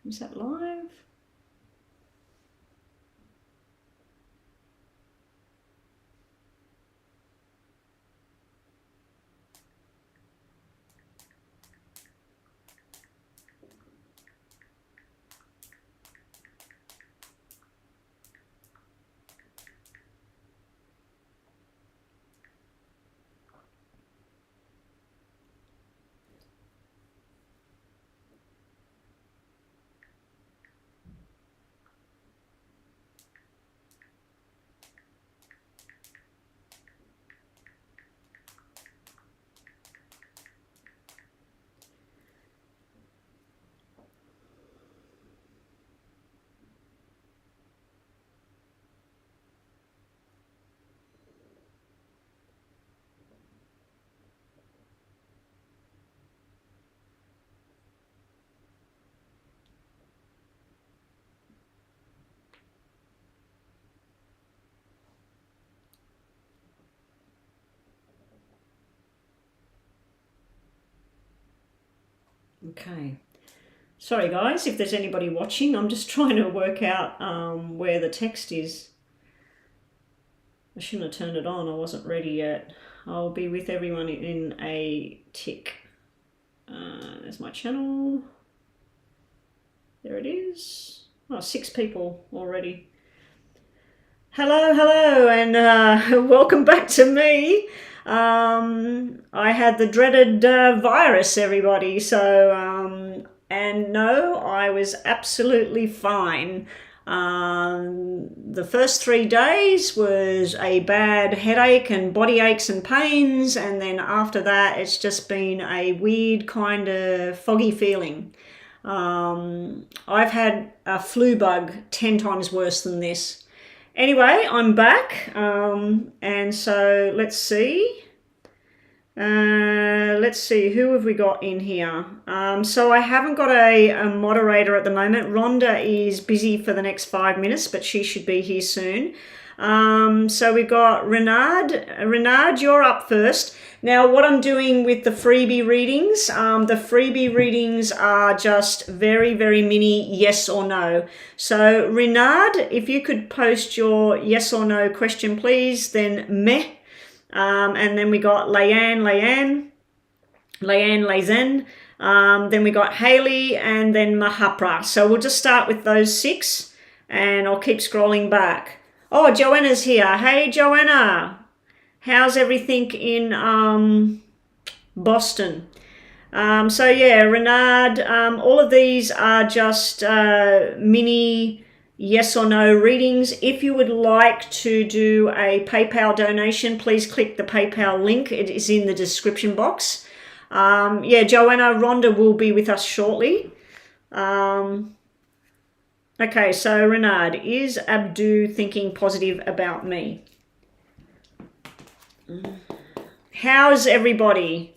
Is that live? Okay. Sorry guys, if there's anybody watching, I'm just trying to work out where the text is. I shouldn't have turned it on, I wasn't ready yet. I'll be with everyone in a tick. There's my channel. There it is. Oh, 6 people already. Hello, and welcome back to me. I had the dreaded virus, everybody, so, and no, I was absolutely fine. The first 3 days was a bad headache and body aches and pains, and then after that it's just been a weird kind of foggy feeling. I've had a flu bug 10 times worse than this. Anyway, I'm back, and so let's see. Who have we got in here? So I haven't got a moderator at the moment. Rhonda is busy for the next 5 minutes, but she should be here soon. So we've got Renard. Renard, you're up first. Now, what I'm doing with the freebie readings, are just very, very mini yes or no. So Renard, if you could post your yes or no question, please, then meh. And then we got Layan, then we got Haley, and then Mahapra. So we'll just start with those 6, and I'll keep scrolling back. Oh, Joanna's here. Hey, Joanna. How's everything in Boston? So yeah, Renard, all of these are just mini yes or no readings. If you would like to do a PayPal donation, please click the PayPal link. It is in the description box. Yeah, Joanna, Rhonda will be with us shortly. Okay, so Renard, is Abdu thinking positive about me? How's everybody?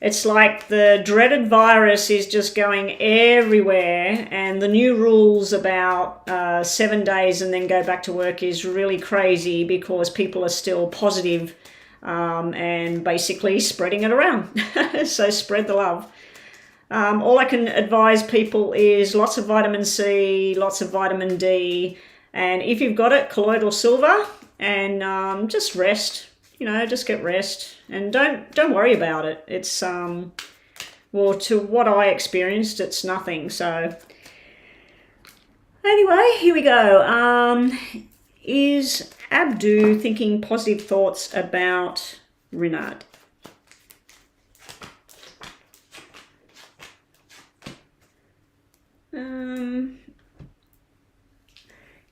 It's like the dreaded virus is just going everywhere, and the new rules about 7 days and then go back to work is really crazy because people are still positive, and basically spreading it around. So spread the love. All I can advise people is lots of vitamin C, lots of vitamin D, and if you've got it, colloidal silver, and just rest. You know, just get rest and don't worry about it. It's well, to what I experienced, it's nothing. So anyway, here we go. Is Abdu thinking positive thoughts about Renard?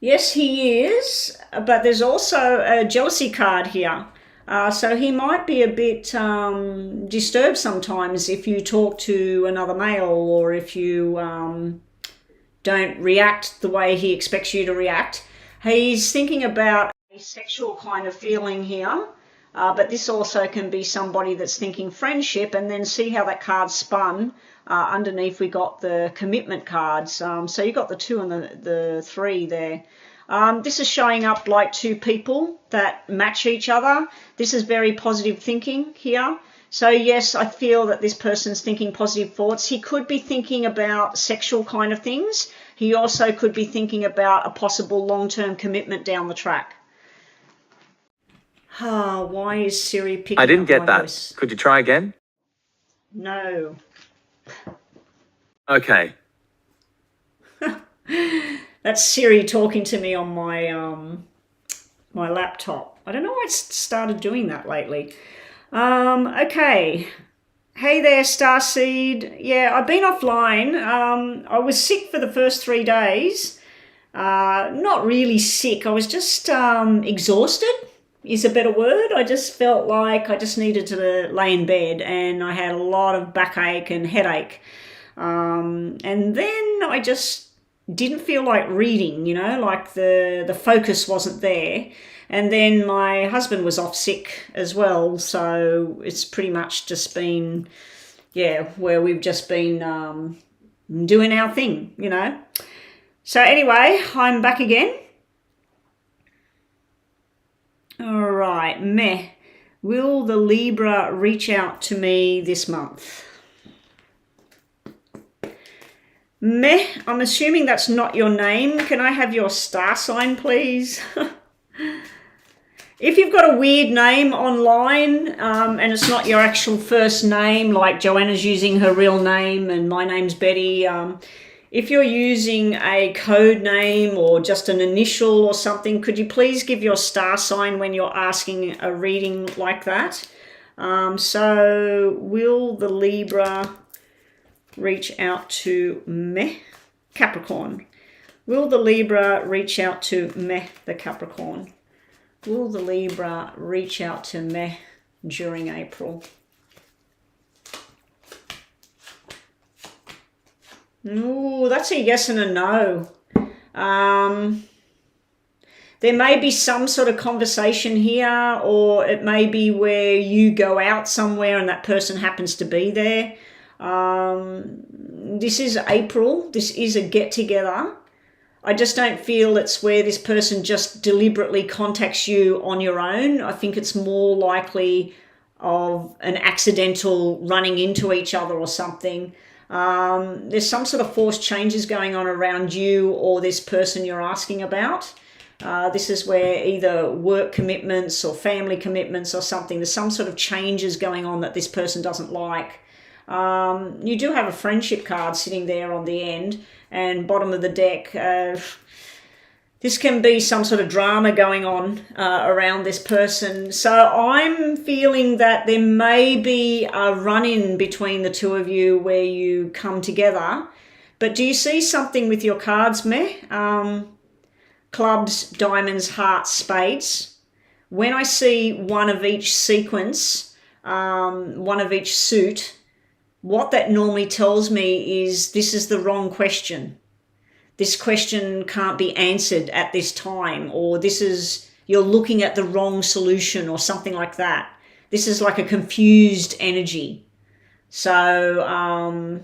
Yes, he is, but there's also a jealousy card here. So he might be a bit disturbed sometimes if you talk to another male, or if you don't react the way he expects you to react. He's thinking about a sexual kind of feeling here, but this also can be somebody that's thinking friendship, and then see how that card spun. Underneath we got the commitment cards. So you got the 2 and the 3 there. This is showing up like 2 people that match each other. This is very positive thinking here. So yes, I feel that this person's thinking positive thoughts. He could be thinking about sexual kind of things. He also could be thinking about a possible long-term commitment down the track. Why is Siri picking up my voice? I didn't get that. Could you try again? No. Okay. That's Siri talking to me on my laptop. I don't know why it's started doing that lately. Okay. Hey there, Starseed. Yeah, I've been offline. I was sick for the first 3 days. Not really sick. I was just exhausted is a better word. I just felt like I just needed to lay in bed, and I had a lot of backache and headache. And then I just didn't feel like reading, you know, like the focus wasn't there. And then my husband was off sick as well, so it's pretty much just been, yeah, where we've just been doing our thing, you know. So anyway, I'm back again. All right, meh. Will the Libra reach out to me this month? Meh, I'm assuming that's not your name. Can I have your star sign, please? If you've got a weird name online and it's not your actual first name, like Joanna's using her real name and my name's Betty, if you're using a code name or just an initial or something, could you please give your star sign when you're asking a reading like that? So will the Libra reach out to me, Capricorn? Will the Libra reach out to me, the Capricorn? Will the Libra reach out to me during April? Ooh, that's a yes and a no. There may be some sort of conversation here, or it may be where you go out somewhere and that person happens to be there. This is April. This is a get-together. I just don't feel it's where this person just deliberately contacts you on your own. I think it's more likely of an accidental running into each other or something. There's some sort of forced changes going on around you or this person you're asking about. This is where either work commitments or family commitments or something, there's some sort of changes going on that this person doesn't like. You do have a friendship card sitting there on the end, and bottom of the deck, this can be some sort of drama going on around this person. So I'm feeling that there may be a run-in between the two of you where you come together. But do you see something with your cards, Meh? Clubs, diamonds, hearts, spades. When I see one of each sequence, one of each suit, what that normally tells me is this is the wrong question. This question can't be answered at this time, or you're looking at the wrong solution or something like that. This is like a confused energy. So,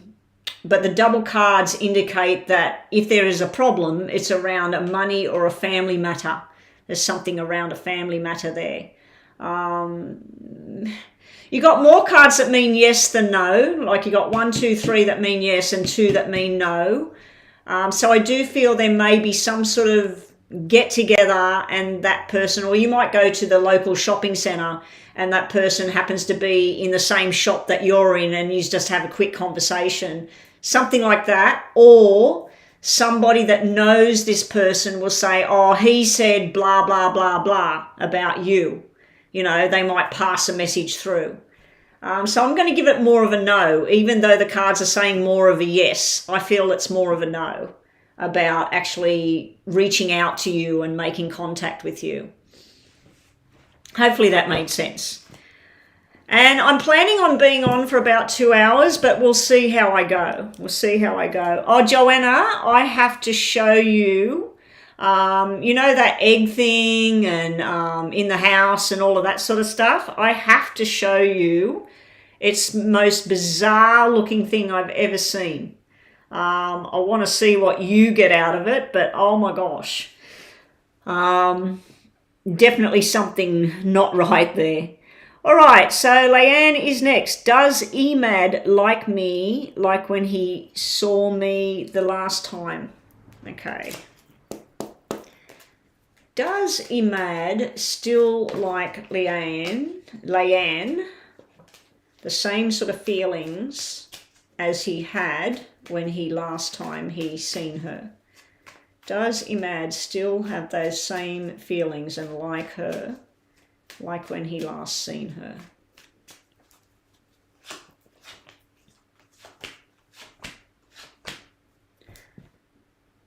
but the double cards indicate that if there is a problem, it's around a money or a family matter. There's something around a family matter there. You got more cards that mean yes than no. Like you got 1, 2, 3 that mean yes and 2 that mean no. So I do feel there may be some sort of get together and that person, or you might go to the local shopping centre and that person happens to be in the same shop that you're in and you just have a quick conversation. Something like that. Or somebody that knows this person will say, oh, he said blah, blah, blah, blah about you. You know, they might pass a message through. So I'm going to give it more of a no, even though the cards are saying more of a yes. I feel it's more of a no about actually reaching out to you and making contact with you. Hopefully that made sense. And I'm planning on being on for about 2 hours, but we'll see how I go. We'll see how I go. Oh, Joanna, I have to show you, you know, that egg thing and in the house and all of that sort of stuff. I have to show you. It's the most bizarre looking thing I've ever seen. I want to see what you get out of it, but oh my gosh. Definitely something not right there. All right, so Leanne is next. Does Emad like me like when he saw me the last time? Okay. Does Emad still like Leanne, the same sort of feelings as he had when he last time he seen her? Does Emad still have those same feelings and like her like when he last seen her?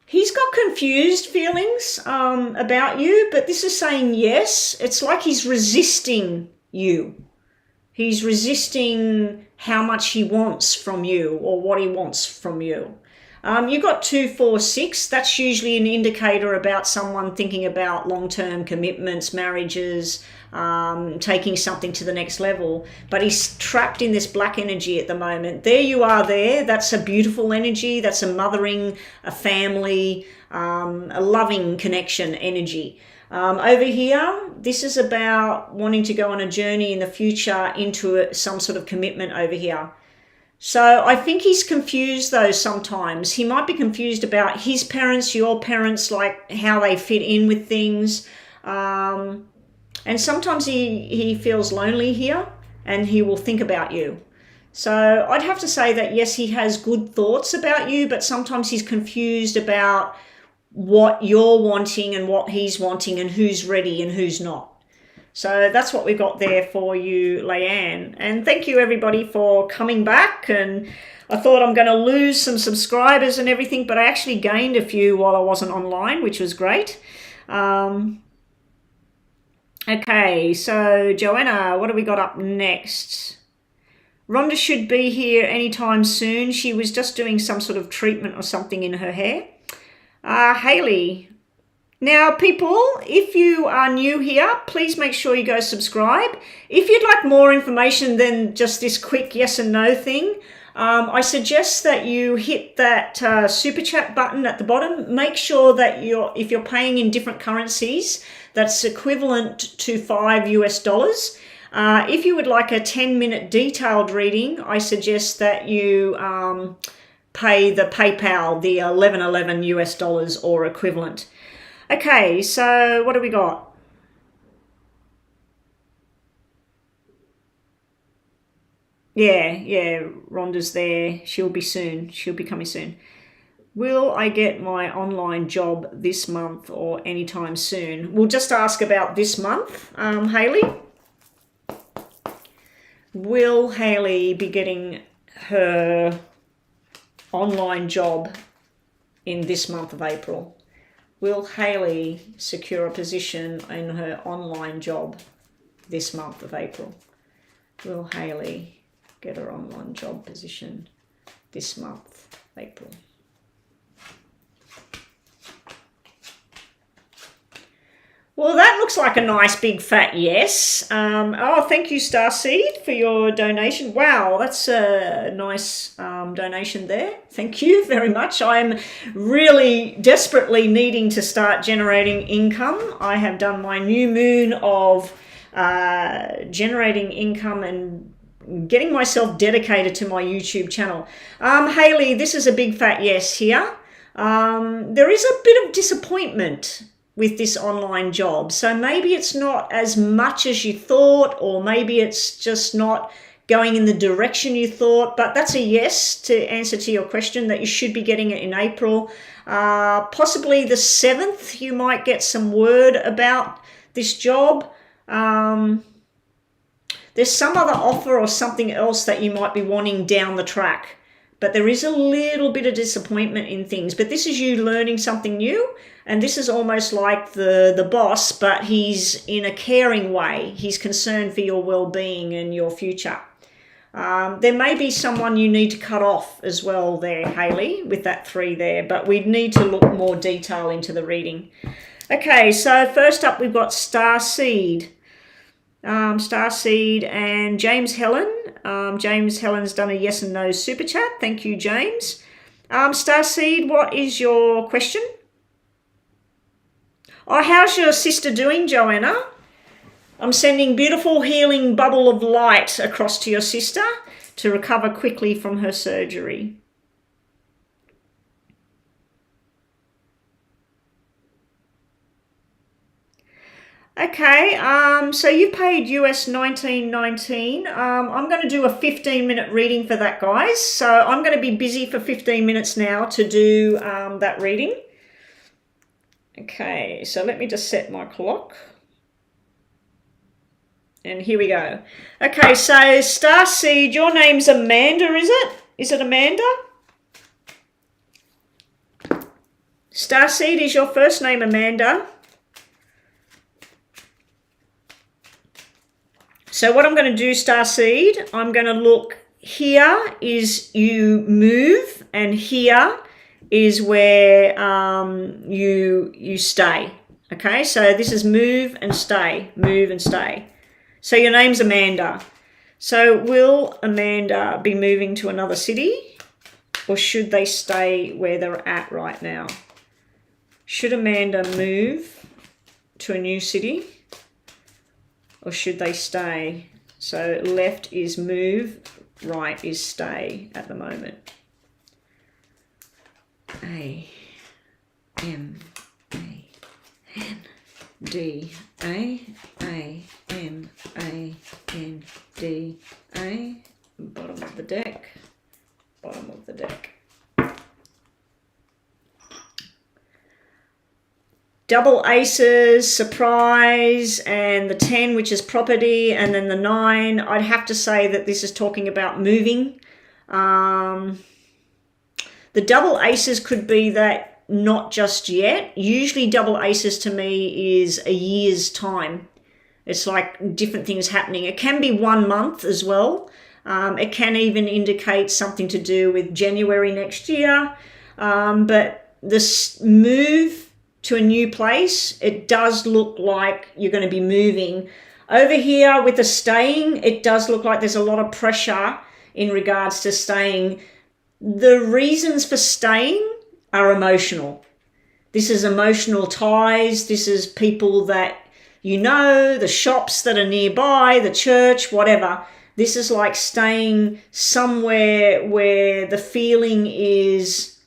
He's got confused feelings about you, but this is saying yes. It's like he's resisting you. He's resisting how much he wants from you or what he wants from you. You've got 2, 4, 6. That's usually an indicator about someone thinking about long-term commitments, marriages, taking something to the next level. But he's trapped in this black energy at the moment. There you are there. That's a beautiful energy. That's a mothering, a family, a loving connection energy. Over here, this is about wanting to go on a journey in the future into some sort of commitment over here. So I think he's confused though sometimes. He might be confused about his parents, your parents, like how they fit in with things. And sometimes he feels lonely here and he will think about you. So I'd have to say that yes, he has good thoughts about you, but sometimes he's confused about what you're wanting and what he's wanting and who's ready and who's not. So that's what we've got there for you, Leanne. And thank you, everybody, for coming back. And I thought I'm going to lose some subscribers and everything, but I actually gained a few while I wasn't online, which was great. Okay, so Joanna, what have we got up next? Rhonda should be here anytime soon. She was just doing some sort of treatment or something in her hair. Haley. Now, people, if you are new here, please make sure you go subscribe. If you'd like more information than just this quick yes and no thing, I suggest that you hit that super chat button at the bottom. Make sure that if you're paying in different currencies, that's equivalent to $5 US. If you would like a 10-minute detailed reading, I suggest that you pay the PayPal, the $11.11 US or equivalent. Okay, so what do we got? Yeah, Rhonda's there. She'll be soon. She'll be coming soon. Will I get my online job this month or anytime soon? We'll just ask about this month, Haley. Will Haley be getting her online job in this month of April? Will Haley secure a position in her online job this month of April? Will Haley get her online job position this month, April? Well, that looks like a nice big fat yes. Oh, thank you, Starseed, for your donation. Wow, that's a nice donation there. Thank you very much. I'm really desperately needing to start generating income. I have done my new moon of generating income and getting myself dedicated to my YouTube channel. Haley, this is a big fat yes here. There is a bit of disappointment with this online job. So maybe it's not as much as you thought, or maybe it's just not going in the direction you thought, but that's a yes to answer to your question that you should be getting it in April. Possibly the 7th, you might get some word about this job. There's some other offer or something else that you might be wanting down the track, but there is a little bit of disappointment in things. But this is you learning something new, and this is almost like the boss, but he's in a caring way. He's concerned for your well-being and your future. There may be someone you need to cut off as well there, Haley, with that 3 there, but we'd need to look more detail into the reading. Okay, so first up we've got Starseed. Starseed and James Helen. James Helen's done a yes and no super chat. Thank you, James. Starseed, what is your question? Oh, how's your sister doing, Joanna? I'm sending beautiful healing bubble of light across to your sister to recover quickly from her surgery. Okay, so you paid US $19.19. I'm going to do a 15-minute reading for that, guys. So I'm going to be busy for 15 minutes now to do that reading. Okay, so let me just set my clock. And here we go. Okay, so Starseed, your name's Amanda, is it? Is it Amanda? Starseed, is your first name Amanda? So what I'm going to do, Starseed, I'm going to look, here is you move, and here is where you stay. Okay, so this is move and stay, move and stay. So your name's Amanda. So will Amanda be moving to another city, or should they stay where they're at right now? Should Amanda move to a new city, or should they stay? So left is move, right is stay at the moment. A, M, A, N, D, A, M, A, N, D, A. Bottom of the deck, bottom of the deck. Double aces, surprise, and the 10, which is property, and then the 9. I'd have to say that this is talking about moving. The double aces could be that not just yet. Usually double aces to me is a year's time. It's like different things happening. It can be 1 month as well. It can even indicate something to do with January next year. But this move to a new place, it does look like you're going to be moving. Over here with the staying, it does look like there's a lot of pressure in regards to staying. The reasons for staying are emotional. This is emotional ties. This is people that you know, the shops that are nearby, the church, whatever. This is like staying somewhere where the feeling is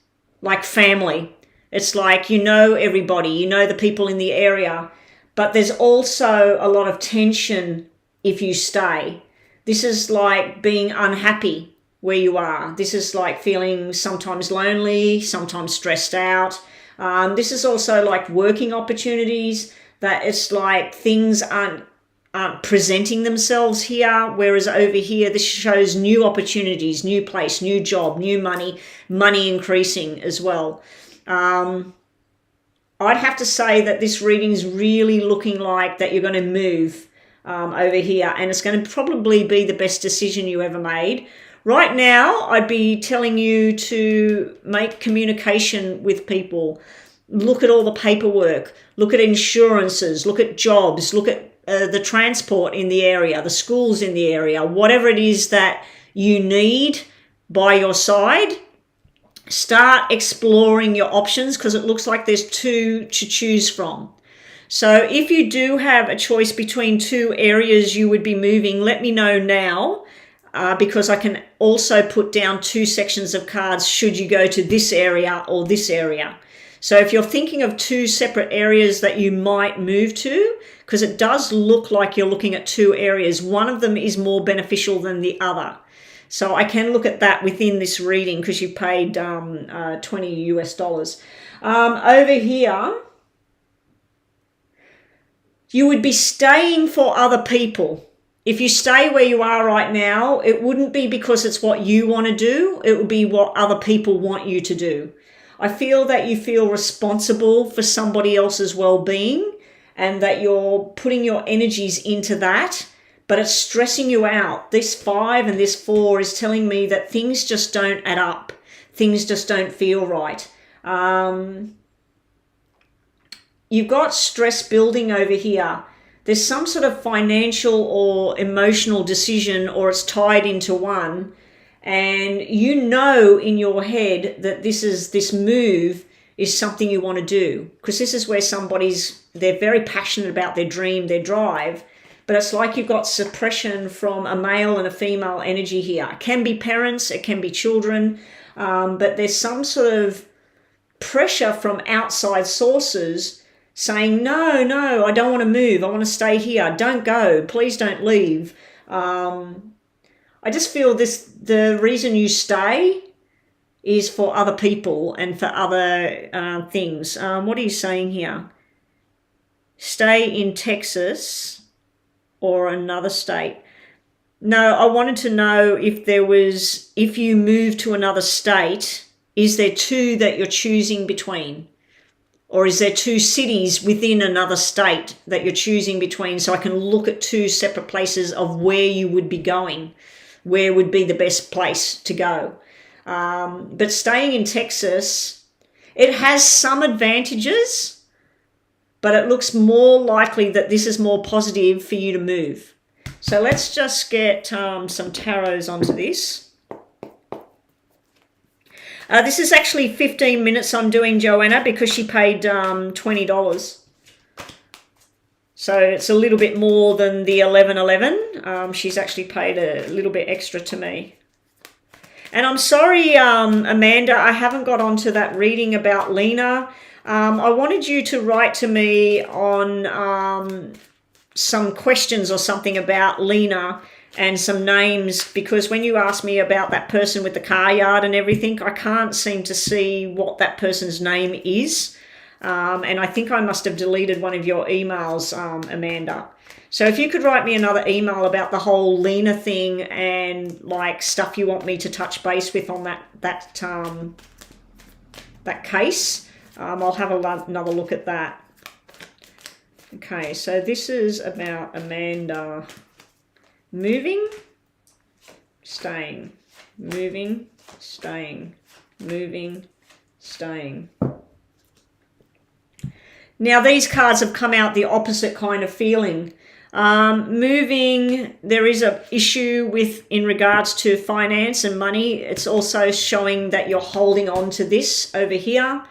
like family. It's like you know everybody, you know the people in the area, but there's also a lot of tension if you stay. This is like being unhappy where you are. This is like feeling sometimes lonely, sometimes stressed out. This is also like working opportunities, that it's like things aren't presenting themselves here, whereas over here this shows new opportunities, new place, new job, new money increasing as well. I'd have to say that this reading is really looking like that you're going to move over here, and it's going to probably be the best decision you ever made. Right now, I'd be telling you to make communication with people. Look at all the paperwork, look at insurances, look at jobs, look at the transport in the area, the schools in the area, whatever it is that you need by your side. Start exploring your options, because it looks like there's 2 to choose from. So if you do have a choice between 2 areas you would be moving, let me know now, because I can also put down 2 sections of cards should you go to this area or this area. So if you're thinking of 2 separate areas that you might move to, because it does look like you're looking at 2 areas, one of them is more beneficial than the other. So I can look at that within this reading because you paid $20 US. Over here, you would be staying for other people. If you stay where you are right now, it wouldn't be because it's what you want to do. It would be what other people want you to do. I feel that you feel responsible for somebody else's well-being, and that you're putting your energies into that. But it's stressing you out. This 5 and this 4 is telling me that things just don't add up. Things just don't feel right. You've got stress building over here. There's some sort of financial or emotional decision, or it's tied into one. And you know in your head that this move is something you want to do. Because this is where they're very passionate about their dream, their drive. but it's like you've got suppression from a male and a female energy here. It can be parents, it can be children, but there's some sort of pressure from outside sources saying, no, I don't want to move. I want to stay here. Don't go. Please don't leave. I just feel the reason you stay is for other people and for other things. What are you saying here? Stay in Texas or another state. No, I wanted to know if you move to another state, is there two that you're choosing between? Or is there two cities within another state that you're choosing between, so I can look at two separate places of where you would be going, where would be the best place to go? But staying in Texas, it has some advantages, but it looks more likely that this is more positive for you to move. So let's just get some tarots onto this. This is actually 15 minutes I'm doing Joanna because she paid $20. So it's a little bit more than the 11.11. She's actually paid a little bit extra to me. And I'm sorry, Amanda, I haven't got onto that reading about Lena. I wanted you to write to me on some questions or something about Lena and some names, because when you asked me about that person with the car yard and everything, I can't seem to see what that person's name is. And I think I must have deleted one of your emails, Amanda. So if you could write me another email about the whole Lena thing and like stuff you want me to touch base with on that case, I'll have another look at that. Okay, so this is about Amanda moving, staying, moving, staying, moving, staying. Now these cards have come out the opposite kind of feeling. Moving, there is an issue in regards to finance and money. It's also showing that you're holding on to this over here.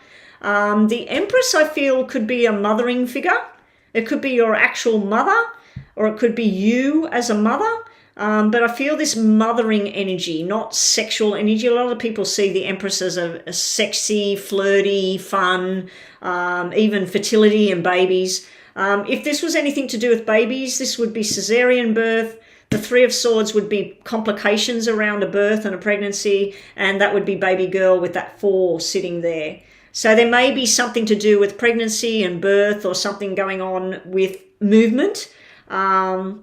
The Empress, I feel, could be a mothering figure. It could be your actual mother, or it could be you as a mother. But I feel this mothering energy, not sexual energy. A lot of people see the Empress as a sexy, flirty, fun, even fertility and babies. If this was anything to do with babies, this would be cesarean birth. The Three of Swords would be complications around a birth and a pregnancy, and that would be baby girl with that 4 sitting there. So there may be something to do with pregnancy and birth, or something going on with movement. I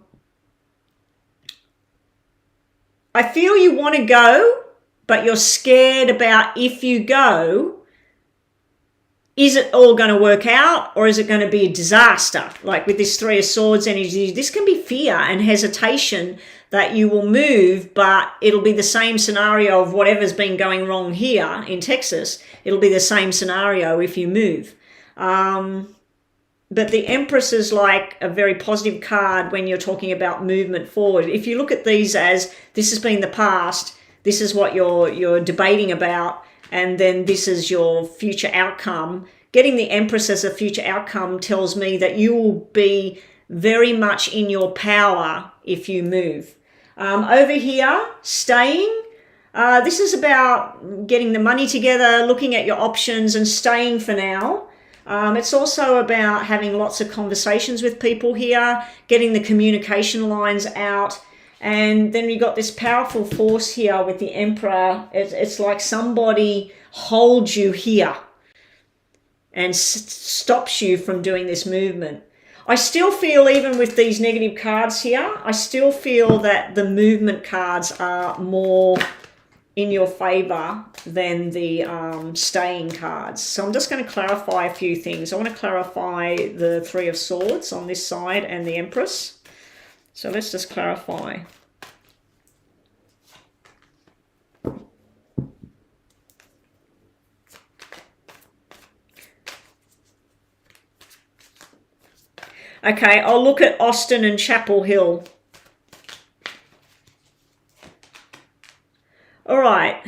feel you want to go, but you're scared about if you go, is it all going to work out, or is it going to be a disaster? Like with this Three of Swords energy, this can be fear and hesitation that you will move, but it'll be the same scenario of whatever's been going wrong here in Texas. It'll be the same scenario if you move. But the Empress is like a very positive card when you're talking about movement forward. If you look at these as this has been the past, this is what you're debating about, and then this is your future outcome. Getting the Empress as a future outcome tells me that you will be very much in your power if you move. Over here, staying. This is about getting the money together, looking at your options and staying for now. It's also about having lots of conversations with people here, getting the communication lines out. And then we got this powerful force here with the Emperor. It's like somebody holds you here and stops you from doing this movement. I still feel, even with these negative cards here, I still feel that the movement cards are more in your favor than the staying cards. So I'm just going to clarify a few things. I want to clarify the Three of Swords on this side and the Empress. So let's just clarify. Okay, I'll look at Austin and Chapel Hill. All right.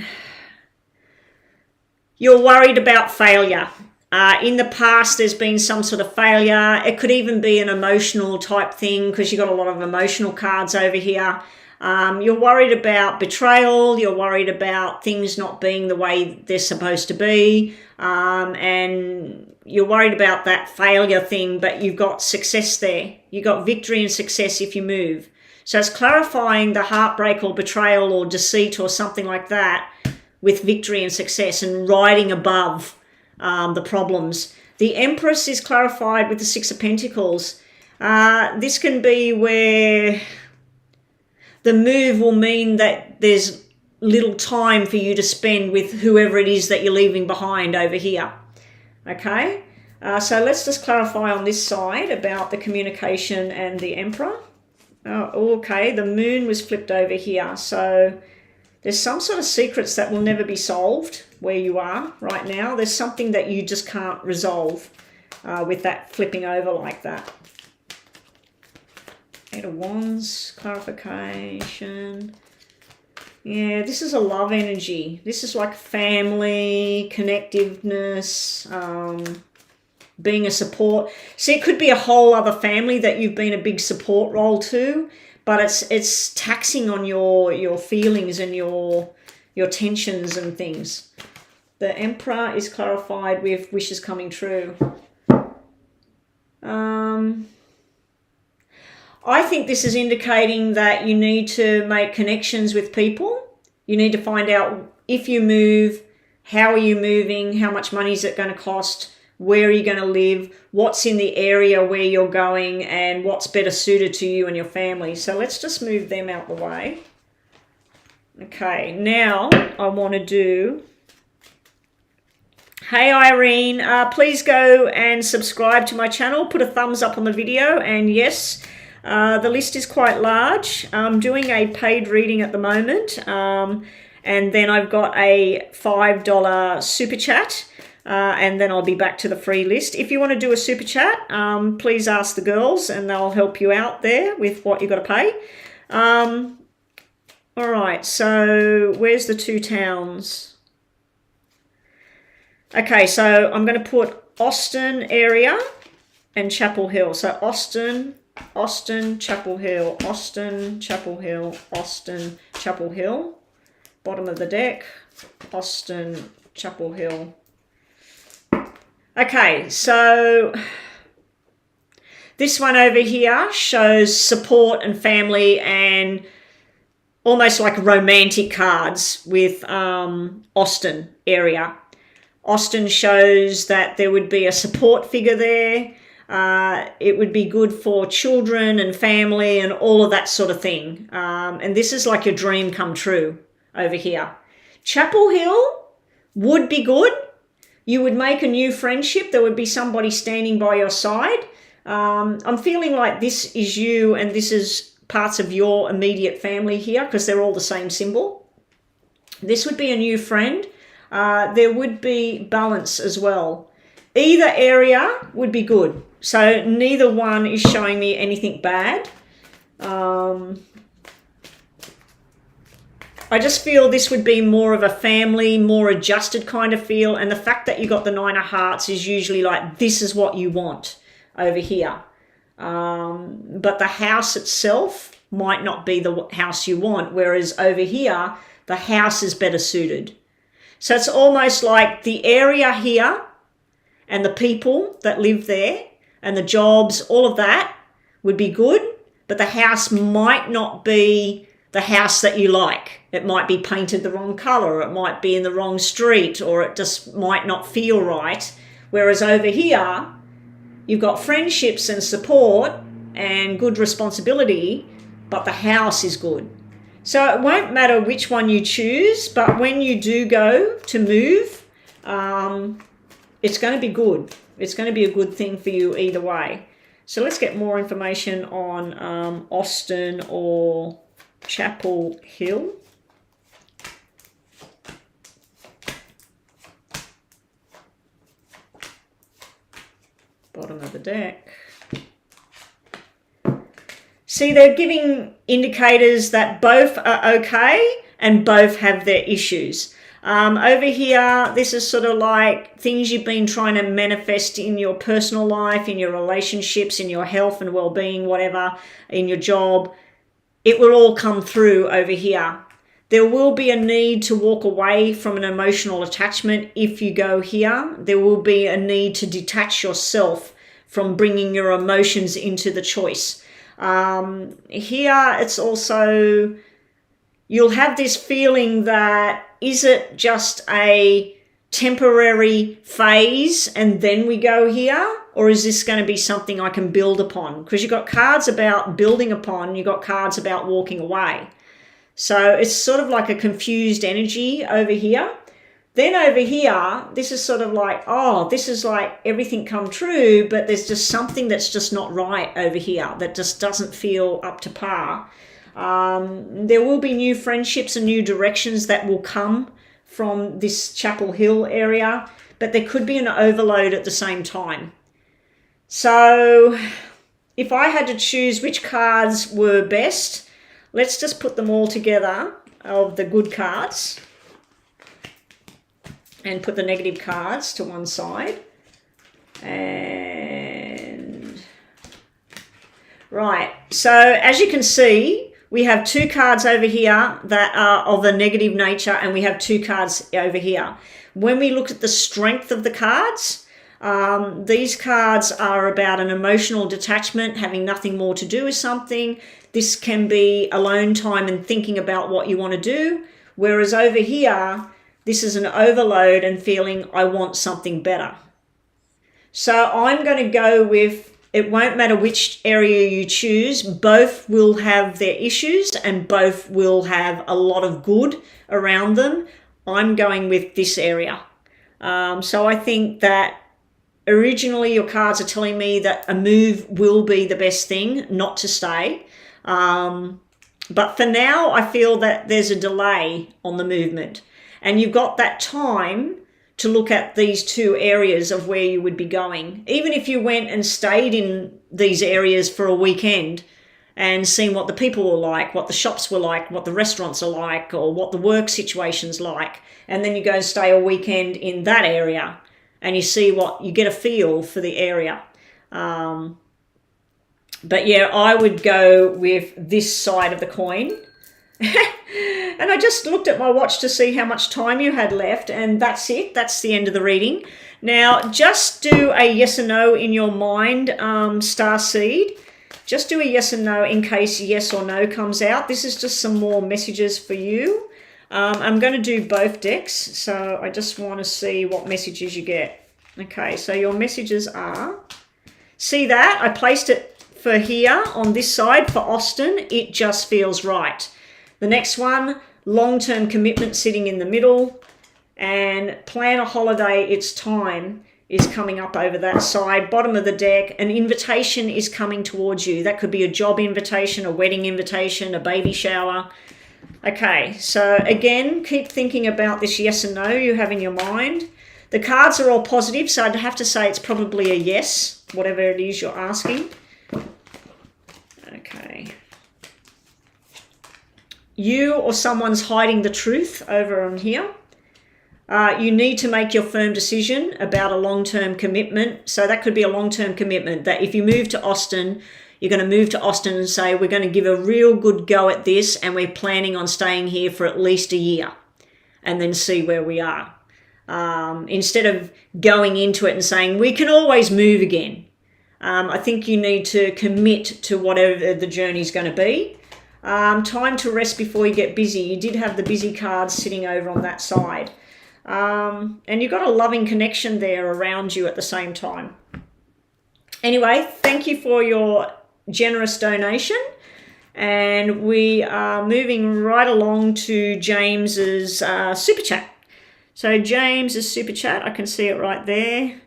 You're worried about failure. In the past, there's been some sort of failure. It could even be an emotional type thing because you've got a lot of emotional cards over here. You're worried about betrayal. You're worried about things not being the way they're supposed to be. And you're worried about that failure thing, but you've got success there. You've got victory and success if you move. So it's clarifying the heartbreak or betrayal or deceit or something like that with victory and success and riding above the problems. The Empress is clarified with the Six of Pentacles. This can be where the move will mean that there's little time for you to spend with whoever it is that you're leaving behind over here. Okay, so let's just clarify on this side about the communication and the Emperor. Okay, the Moon was flipped over here. So there's some sort of secrets that will never be solved where you are right now. There's something that you just can't resolve with that flipping over like that. Eight of Wands, clarification. Yeah, this is a love energy. This is like family, connectiveness, being a support. See, it could be a whole other family that you've been a big support role to, but it's taxing on your feelings and your tensions and things. The Emperor is clarified with wishes coming true. I think this is indicating that you need to make connections with people. You need to find out if you move, how are you moving, how much money is it going to cost, where are you going to live, what's in the area where you're going, and what's better suited to you and your family. So let's just move them out the way. Okay, now I want to do... Hey Irene, please go and subscribe to my channel, put a thumbs up on the video, and yes, the list is quite large. I'm doing a paid reading at the moment, and then I've got a $5 super chat, and then I'll be back to the free list. If you want to do a super chat, please ask the girls and they'll help you out there with what you've got to pay. All right, so where's the two towns? Okay, so I'm going to put Austin area and Chapel Hill. So Austin, Chapel Hill, Austin, Chapel Hill, Austin, Chapel Hill. Bottom of the deck, Austin, Chapel Hill. Okay, so this one over here shows support and family and almost like romantic cards with Austin area. Austin shows that there would be a support figure there. It would be good for children and family and all of that sort of thing. And this is like your dream come true over here. Chapel Hill would be good. You would make a new friendship. There would be somebody standing by your side. I'm feeling like this is you and this is parts of your immediate family here because they're all the same symbol. This would be a new friend. There would be balance as well. Either area would be good. So neither one is showing me anything bad. I just feel this would be more of a family, more adjusted kind of feel. And the fact that you got the Nine of Hearts is usually like, this is what you want over here. But the house itself might not be the house you want. Whereas over here, the house is better suited. So it's almost like the area here and the people that live there and the jobs, all of that would be good, but the house might not be the house that you like. It might be painted the wrong colour, it might be in the wrong street, or it just might not feel right. Whereas over here, you've got friendships and support and good responsibility, but the house is good. So it won't matter which one you choose, but when you do go to move, it's going to be good. It's going to be a good thing for you either way. So let's get more information on Austin or Chapel Hill. Bottom of the deck. See, they're giving indicators that both are okay and both have their issues. Over here, this is sort of like things you've been trying to manifest in your personal life, in your relationships, in your health and well-being, whatever, in your job. It will all come through over here. There will be a need to walk away from an emotional attachment if you go here. There will be a need to detach yourself from bringing your emotions into the choice. Here, it's also, you'll have this feeling that, is it just a temporary phase and then we go here? Or is this going to be something I can build upon? Because you've got cards about building upon, you've got cards about walking away. So it's sort of like a confused energy over here. Then over here, this is sort of like, oh, this is like everything come true, but there's just something that's just not right over here that just doesn't feel up to par. There will be new friendships and new directions that will come from this Chapel Hill area, but there could be an overload at the same time. So if I had to choose which cards were best, let's just put them all together of the good cards and put the negative cards to one side. And right, so as you can see, we have two cards over here that are of a negative nature, and we have two cards over here. When we look at the strength of the cards, these cards are about an emotional detachment, having nothing more to do with something. This can be alone time and thinking about what you want to do. Whereas over here, this is an overload and feeling I want something better. So I'm going to go with, it won't matter which area you choose. Both will have their issues and both will have a lot of good around them. I'm going with this area. So I think that originally your cards are telling me that a move will be the best thing, not to stay. But for now, I feel that there's a delay on the movement. And you've got that time to look at these two areas of where you would be going. Even if you went and stayed in these areas for a weekend and seen what the people were like, what the shops were like, what the restaurants are like, or what the work situation's like, and then you go and stay a weekend in that area and you see what, you get a feel for the area. But yeah, I would go with this side of the coin. And I just looked at my watch to see how much time you had left, and that's it. That's the end of the reading. Now, just do a yes or no in your mind, Star Seed. Just do a yes or no in case yes or no comes out. This is just some more messages for you. I'm going to do both decks, so I just want to see what messages you get. Okay, so your messages are, see that? I placed it for here on this side for Austin. It just feels right. The next one, long-term commitment sitting in the middle, and plan a holiday, it's time, is coming up over that side. Bottom of the deck, an invitation is coming towards you. That could be a job invitation, a wedding invitation, a baby shower. Okay, so again, keep thinking about this yes and no you have in your mind. The cards are all positive, so I'd have to say it's probably a yes, whatever it is you're asking. Okay. You or someone's hiding the truth over on here. You need to make your firm decision about a long-term commitment. So that could be a long-term commitment that if you move to Austin, you're going to move to Austin and say, we're going to give a real good go at this and we're planning on staying here for at least a year and then see where we are. Instead of going into it and saying, we can always move again. I think you need to commit to whatever the journey's going to be. Time to rest before you get busy. You did have the busy cards sitting over on that side. And you've got a loving connection there around you at the same time. Anyway, thank you for your generous donation. And we are moving right along to James's super chat. So James's super chat, I can see it right there.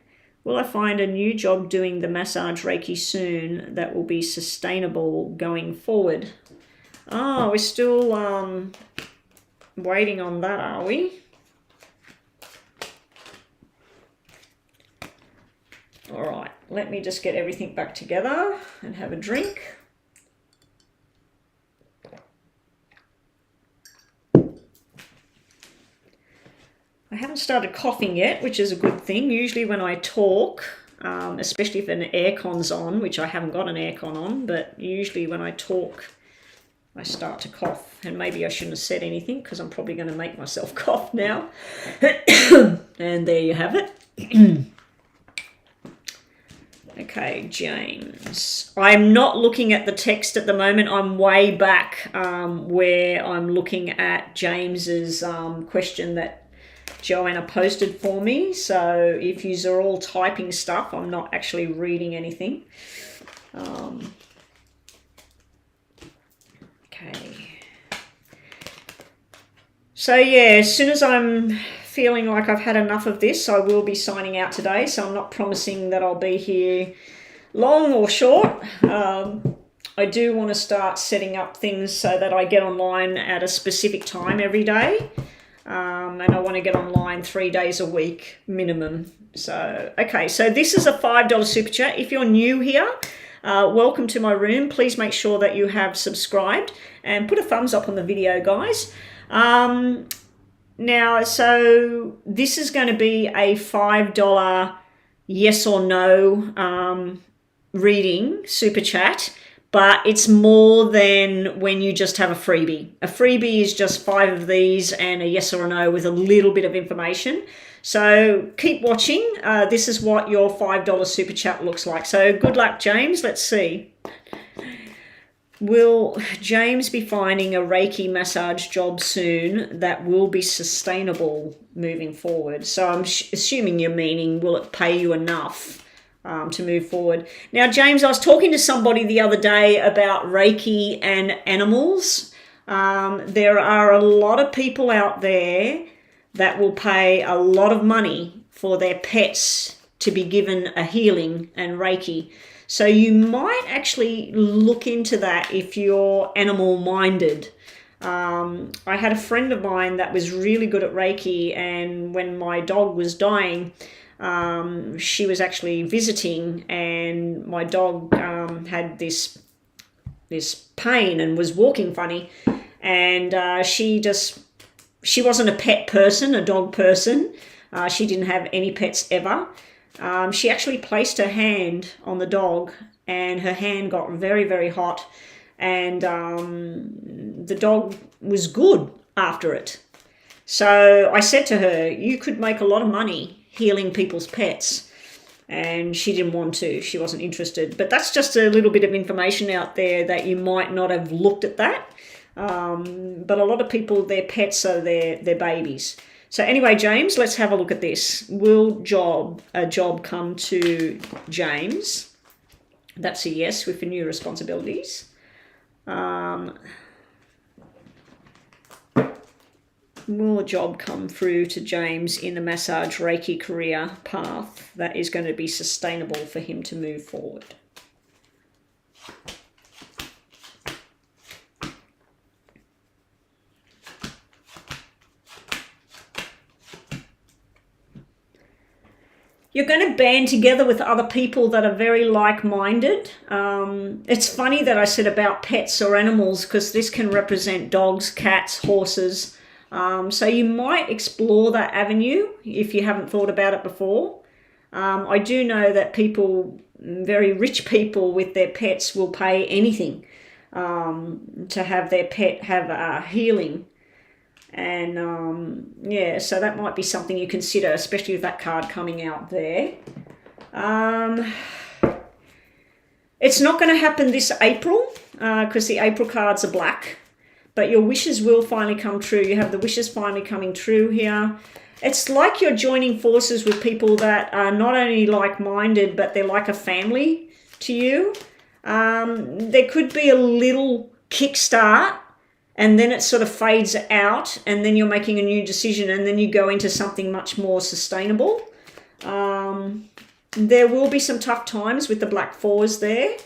Will I find a new job doing the massage Reiki soon that will be sustainable going forward? Oh, we're still waiting on that, are we? All right, let me just get everything back together and have a drink. started coughing yet, which is a good thing. Usually when I talk, especially if an aircon's on, which I haven't got an aircon on, but usually when I talk, I start to cough. And maybe I shouldn't have said anything because I'm probably going to make myself cough now. And there you have it. Okay, James. I'm not looking at the text at the moment. I'm way back where I'm looking at James's question that Joanna posted for me. So if you are all typing stuff, I'm not actually reading anything. Okay. So yeah, as soon as I'm feeling like I've had enough of this, I will be signing out today. So I'm not promising that I'll be here long or short. I do want to start setting up things so that I get online at a specific time every day. And I want to get online 3 days a week minimum. So, okay, so this is a $5 super chat. If you're new here, welcome to my room. Please make sure that you have subscribed and put a thumbs up on the video, guys. Now, so this is going to be a $5 yes or no reading super chat, but it's more than when you just have a freebie. A freebie is just 5 of these and a yes or a no with a little bit of information. So keep watching. This is what your $5 super chat looks like. So good luck, James. Let's see. Will James be finding a Reiki massage job soon that will be sustainable moving forward? So I'm assuming you're meaning, will it pay you enough to move forward? Now, James, I was talking to somebody the other day about Reiki and animals. There are a lot of people out there that will pay a lot of money for their pets to be given a healing and Reiki. So you might actually look into that if you're animal-minded. I had a friend of mine that was really good at Reiki, and when my dog was dying, she was actually visiting, and my dog had this pain and was walking funny, and she wasn't a pet person, a dog person. She didn't have any pets ever. She actually placed her hand on the dog, and her hand got very, very hot, and the dog was good after it. So I said to her, you could make a lot of money healing people's pets. And she didn't want to. She wasn't interested. But that's just a little bit of information out there that you might not have looked at that. But a lot of people, their pets are their babies. So anyway, James, let's have a look at this. Will a job come to James? That's a yes with the new responsibilities. Will a job come through to James in the massage Reiki career path that is going to be sustainable for him to move forward? You're going to band together with other people that are very like-minded. It's funny that I said about pets or animals because this can represent dogs, cats, horses. So you might explore that avenue if you haven't thought about it before. I do know that people, very rich people with their pets will pay anything to have their pet have healing. And yeah, so that might be something you consider, especially with that card coming out there. It's not going to happen this April because the April cards are black, but your wishes will finally come true. You have the wishes finally coming true here. It's like you're joining forces with people that are not only like-minded, but they're like a family to you. There could be a little kickstart, and then it sort of fades out, and then you're making a new decision, and then you go into something much more sustainable. There will be some tough times with the black fours there.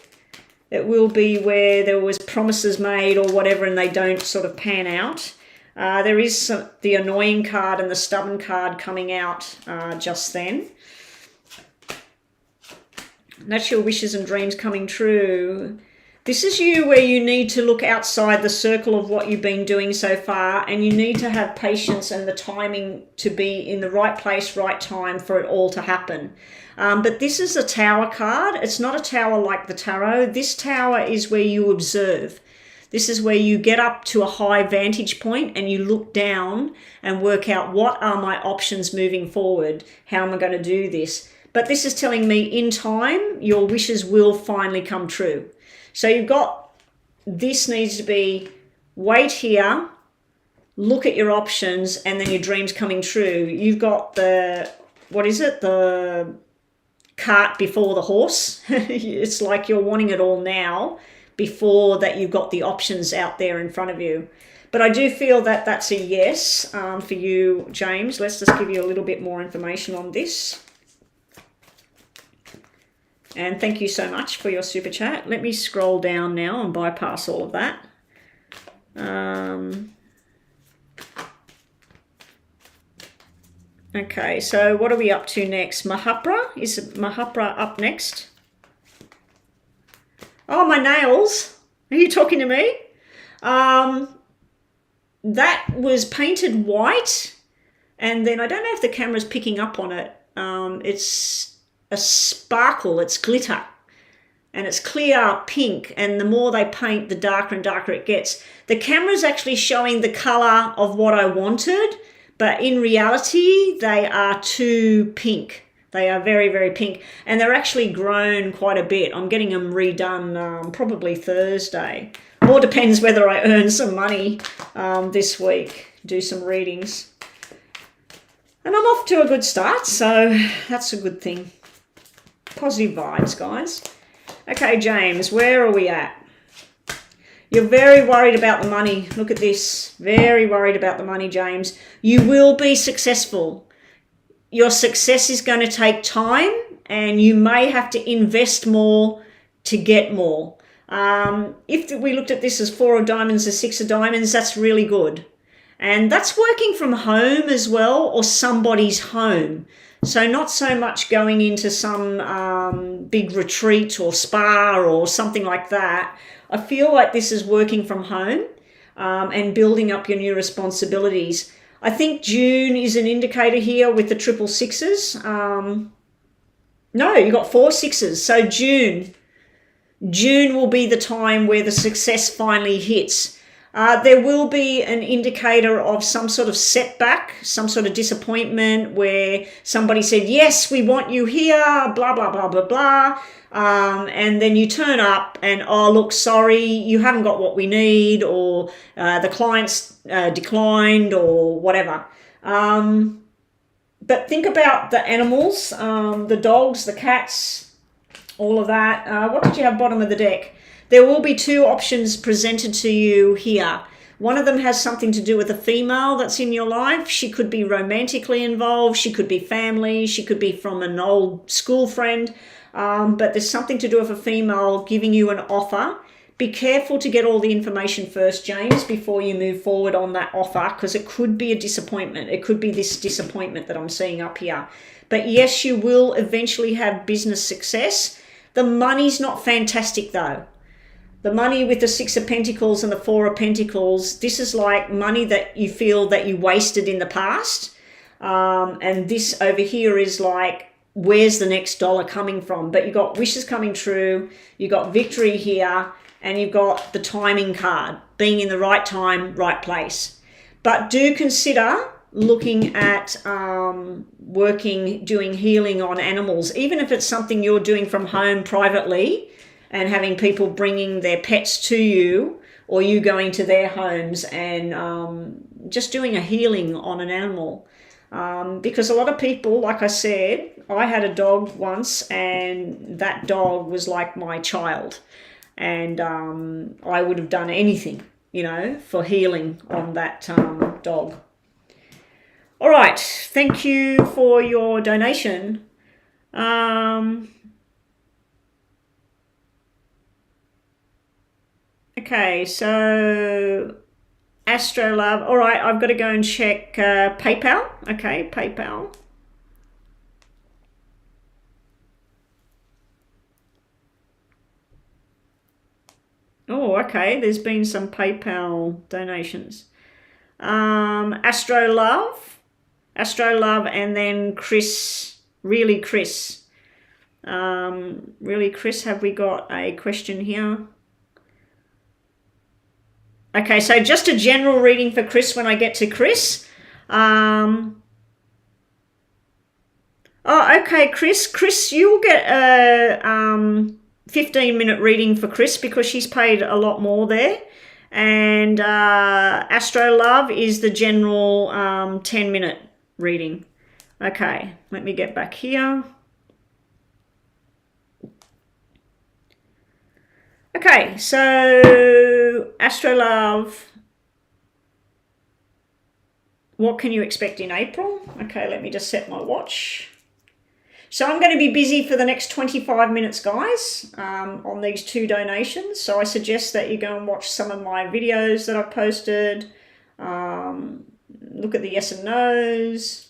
It will be where there was promises made or whatever, and they don't sort of pan out. There is the annoying card and the stubborn card coming out just then. That's your wishes and dreams coming true. This is you where you need to look outside the circle of what you've been doing so far, and you need to have patience and the timing to be in the right place, right time for it all to happen. But this is a tower card. It's not a tower like the tarot. This tower is where you observe. This is where you get up to a high vantage point and you look down and work out what are my options moving forward? How am I going to do this? But this is telling me in time, your wishes will finally come true. So you've got, this needs to be, wait here, look at your options, and then your dreams coming true. You've got the, what is it? The cart before the horse. It's like you're wanting it all now before that you've got the options out there in front of you. But I do feel that that's a yes for you, James. Let's just give you a little bit more information on this. And thank you so much for your super chat. Let me scroll down now and bypass all of that. Okay, so what are we up to next? Mahapra? Is Mahapra up next? Oh, my nails. Are you talking to me? That was painted white. And then I don't know if the camera's picking up on it. It's a sparkle, it's glitter, and it's clear pink, and the more they paint, the darker and darker it gets. The camera's actually showing the color of what I wanted, but in reality they are too pink. They are very, very pink, and they're actually grown quite a bit. I'm getting them redone probably Thursday. Or depends whether I earn some money this week, do some readings. And I'm off to a good start, so that's a good thing. Positive vibes, guys. Okay, James, where are we at? You're very worried about the money. Look at this. Very worried about the money, James. You will be successful. Your success is going to take time, and you may have to invest more to get more. If we looked at this as 4 of diamonds or 6 of diamonds, that's really good. And that's working from home as well, or somebody's home. So not so much going into some big retreat or spa or something like that. I feel like this is working from home and building up your new responsibilities. I think June is an indicator here with the triple sixes. No, you got 4 sixes. So June will be the time where the success finally hits. There will be an indicator of some sort of setback, some sort of disappointment where somebody said, yes, we want you here, blah, blah, blah, blah, blah. And then you turn up and, oh, look, sorry, you haven't got what we need, or the client's declined or whatever. But think about the animals, the dogs, the cats, all of that. What did you have bottom of the deck? There will be 2 options presented to you here. One of them has something to do with a female that's in your life. She could be romantically involved. She could be family. She could be from an old school friend. But there's something to do with a female giving you an offer. Be careful to get all the information first, James, before you move forward on that offer, because it could be a disappointment. It could be this disappointment that I'm seeing up here. But yes, you will eventually have business success. The money's not fantastic though. The money with the 6 of Pentacles and the 4 of Pentacles, this is like money that you feel that you wasted in the past. And this over here is like, where's the next dollar coming from? But you've got wishes coming true, you've got victory here, and you've got the timing card, being in the right time, right place. But do consider looking at doing healing on animals, even if it's something you're doing from home privately, and having people bringing their pets to you, or you going to their homes and just doing a healing on an animal. Because a lot of people, like I said, I had a dog once, and that dog was like my child. And I would have done anything, for healing on that dog. All right, thank you for your donation. Okay, so Astrolove. All right, I've got to go and check PayPal. Okay, PayPal. Oh, okay. There's been some PayPal donations. Astro Love, and then Chris, really Chris. Really Chris, have we got a question here? Okay, so just a general reading for Chris when I get to Chris. Oh, okay, Chris. Chris, you'll get a 15-minute reading for Chris because she's paid a lot more there. And Astro Love is the general 10-minute reading. Okay, let me get back here. Okay, so Astro Love, what can you expect in April? Okay, let me just set my watch. So I'm going to be busy for the next 25 minutes, guys, on these 2 donations. So I suggest that you go and watch some of my videos that I've posted. Look at the yes and no's.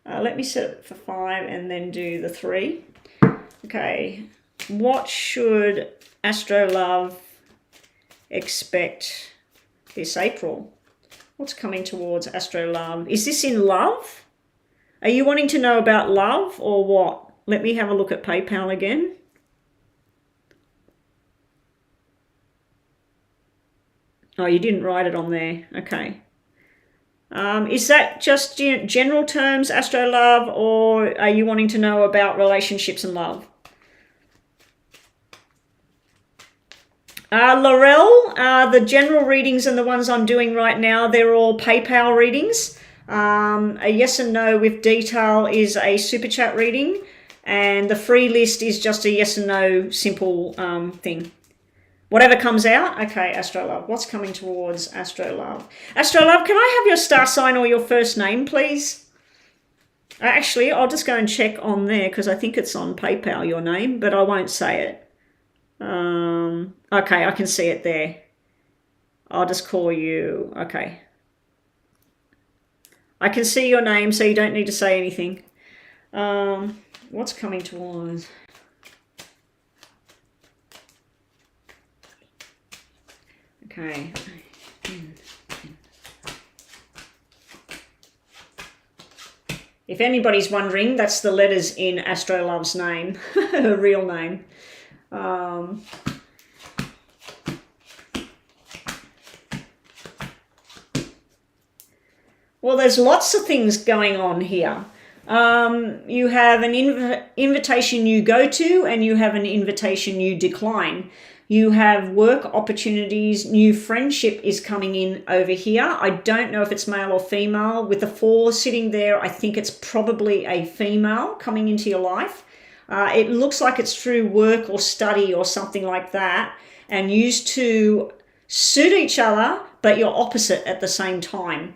Let me set it for 5 and then do the 3. Okay, what should Astro Love expect this April? What's coming towards Astro Love? Is this in love? Are you wanting to know about love or what? Let me have a look at PayPal again. Oh, you didn't write it on there. Okay. Is that just general terms, Astro Love, or are you wanting to know about relationships and love? Laurel, the general readings and the ones I'm doing right now, they're all PayPal readings. A yes and no with detail is a super chat reading, and the free list is just a yes and no simple thing. Whatever comes out. Okay, Astro Love, what's coming towards Astro Love? Astro Love, can I have your star sign or your first name, please? Actually, I'll just go and check on there because I think it's on PayPal, your name, but I won't say it. Okay, I can see it there. I'll just call you, okay. I can see your name, so you don't need to say anything. What's coming towards? Okay. If anybody's wondering, that's the letters in Astro Love's name, her real name. Well, there's lots of things going on here. You have an invitation you go to, and you have an invitation you decline. You have work opportunities, new friendship is coming in over here. I don't know if it's male or female. With the 4 sitting there, I think it's probably a female coming into your life. It looks like it's through work or study or something like that, and used to suit each other, but you're opposite at the same time.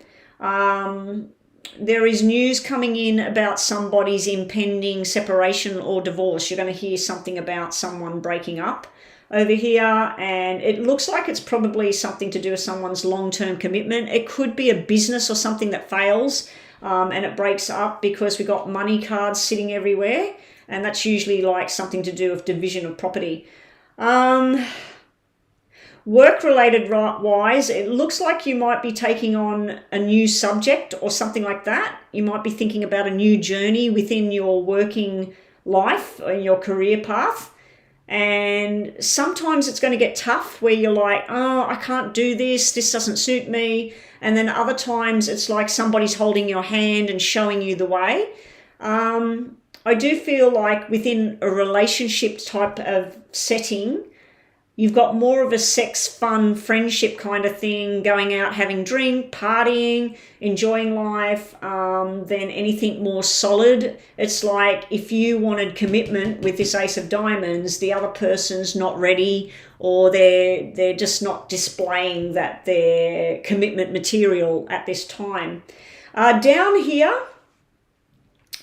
There is news coming in about somebody's impending separation or divorce. You're going to hear something about someone breaking up over here, and it looks like it's probably something to do with someone's long-term commitment. It could be a business or something that fails and it breaks up, because we've got money cards sitting everywhere, and that's usually like something to do with division of property. Work-related wise, it looks like you might be taking on a new subject or something like that. You might be thinking about a new journey within your working life or your career path. And sometimes it's going to get tough where you're like, oh, I can't do this. This doesn't suit me. And then other times it's like somebody's holding your hand and showing you the way. I do feel like within a relationship type of setting, you've got more of a sex, fun, friendship kind of thing, going out, having drink, partying, enjoying life, than anything more solid. It's like if you wanted commitment with this Ace of Diamonds, the other person's not ready, or they're just not displaying that they're commitment material at this time. Down here,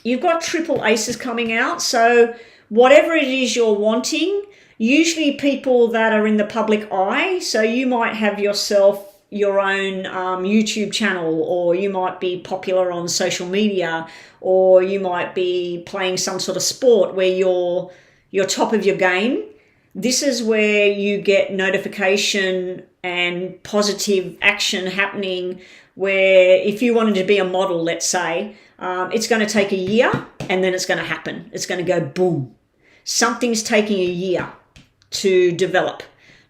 you've got triple aces coming out. So whatever it is you're wanting, usually people that are in the public eye, so you might have yourself your own YouTube channel, or you might be popular on social media, or you might be playing some sort of sport where you're top of your game. This is where you get notification and positive action happening, where if you wanted to be a model, let's say, it's going to take a year and then it's going to happen. It's going to go boom. Something's taking a year to develop,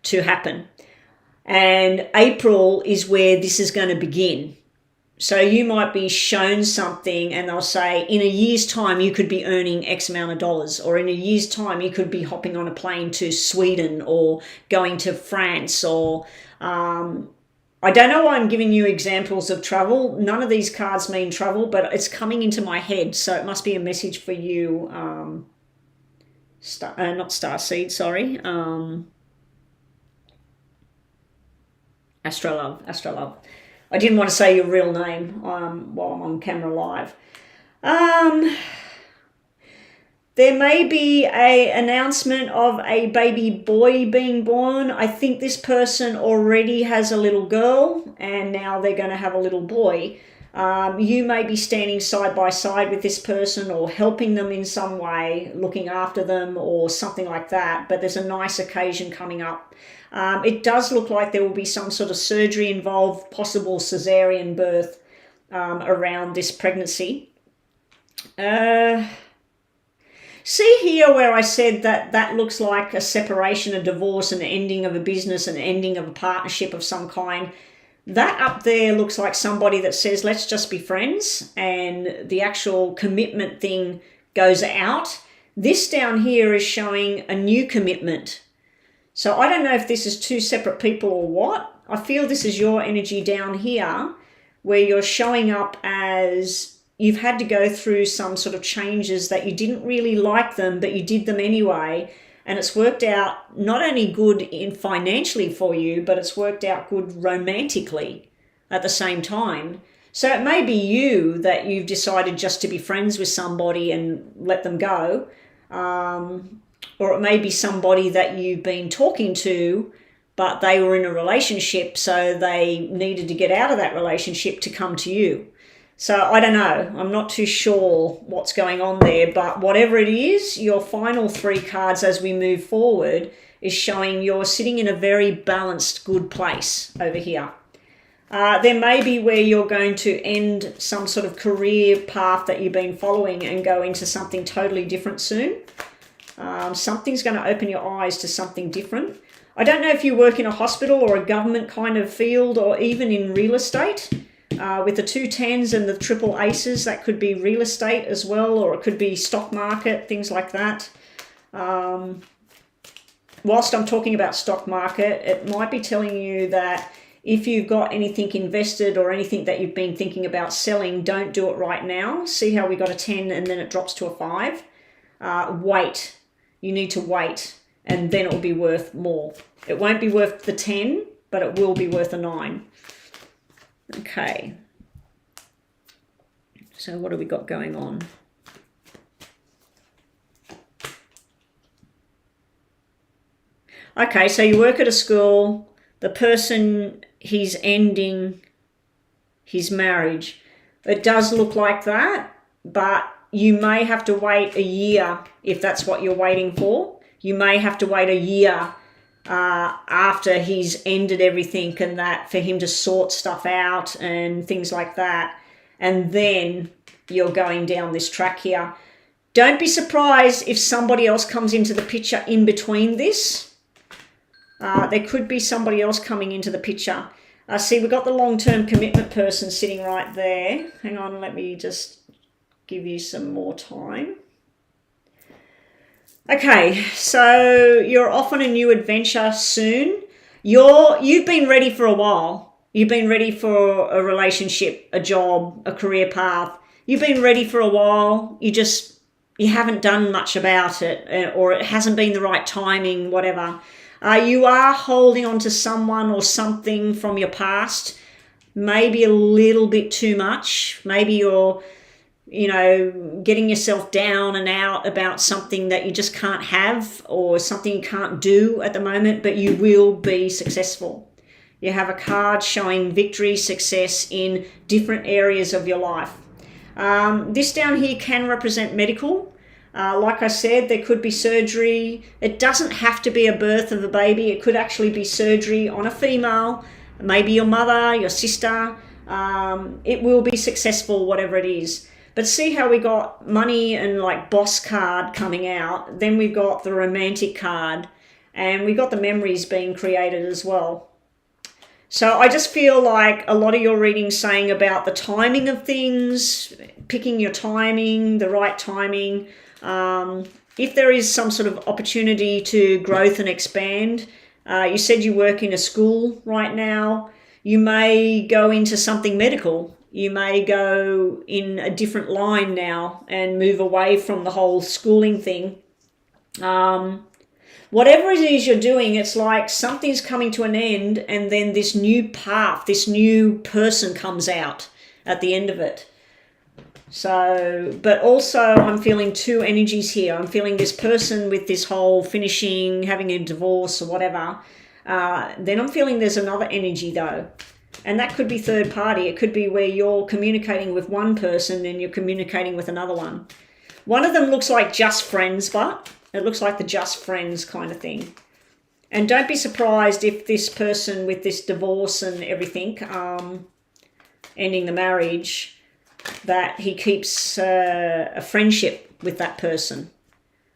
to happen. And April is where this is going to begin. So you might be shown something and they'll say, in a year's time, you could be earning X amount of dollars, or in a year's time, you could be hopping on a plane to Sweden or going to France, or I don't know why I'm giving you examples of travel. None of these cards mean travel, but it's coming into my head. So it must be a message for you. Not Starseed, sorry. Astrolove. I didn't want to say your real name while I'm on camera live. There may be an announcement of a baby boy being born. I think this person already has a little girl and now they're going to have a little boy. You may be standing side by side with this person or helping them in some way, looking after them or something like that, but there's a nice occasion coming up. It does look like there will be some sort of surgery involved, possible cesarean birth around this pregnancy. See here where I said that looks like a separation, a divorce, an ending of a business, an ending of a partnership of some kind. That up there looks like somebody that says, let's just be friends, and the actual commitment thing goes out. This down here is showing a new commitment. So I don't know if this is two separate people or what. I feel this is your energy down here where you're showing up as you've had to go through some sort of changes that you didn't really like them, but you did them anyway. And it's worked out not only good financially for you, but it's worked out good romantically at the same time. So it may be you that you've decided just to be friends with somebody and let them go. Or it may be somebody that you've been talking to, but they were in a relationship, so they needed to get out of that relationship to come to you. So I don't know. I'm not too sure what's going on there, but whatever it is, your final three cards as we move forward is showing you're sitting in a very balanced, good place over here. There may be where you're going to end some sort of career path that you've been following and go into something totally different soon. Something's going to open your eyes to something different. I don't know if you work in a hospital or a government kind of field or even in real estate. With the 2 10s and the triple aces, that could be real estate as well, or it could be stock market, things like that. Whilst I'm talking about stock market, it might be telling you that if you've got anything invested or anything that you've been thinking about selling, don't do it right now. See how we got a 10 and then it drops to a 5? Wait. You need to wait, and then it will be worth more. It won't be worth the 10, but it will be worth a 9. Okay. So what have we got going on? Okay, so you work at a school. The person, he's ending his marriage. It does look like that, but you may have to wait a year if that's what you're waiting for. You may have to wait a year after he's ended everything and that for him to sort stuff out and things like that. And then you're going down this track here. Don't be surprised if somebody else comes into the picture in between this. There could be somebody else coming into the picture. See, we've got the long-term commitment person sitting right there. Hang on, let me just give you some more time. Okay, so you're off on a new adventure soon. You've been ready for a while. You've been ready for a relationship, a job, a career path. You've been ready for a while. You haven't done much about it, or it hasn't been the right timing, whatever. You are holding on to someone or something from your past, maybe a little bit too much. Maybe you're getting yourself down and out about something that you just can't have or something you can't do at the moment, but you will be successful. You have a card showing victory, success in different areas of your life. This down here can represent medical. Like I said, there could be surgery. It doesn't have to be a birth of a baby. It could actually be surgery on a female, maybe your mother, your sister. It will be successful, whatever it is. But see how we got money and like boss card coming out. Then we've got the romantic card, and we got the memories being created as well. So I just feel like a lot of your readings saying about the timing of things, picking your timing, the right timing. If there is some sort of opportunity to growth and expand, you said you work in a school right now. You may go into something medical. You may go in a different line now and move away from the whole schooling thing. Whatever it is you're doing, it's like something's coming to an end, and then this new path, this new person comes out at the end of it. So, but also I'm feeling two energies here. I'm feeling this person with this whole finishing, having a divorce or whatever. Then I'm feeling there's another energy though. And that could be third party. It could be where you're communicating with one person and you're communicating with another one. One of them looks like just friends, but it looks like the just friends kind of thing. And don't be surprised if this person with this divorce and everything, ending the marriage, that he keeps a friendship with that person,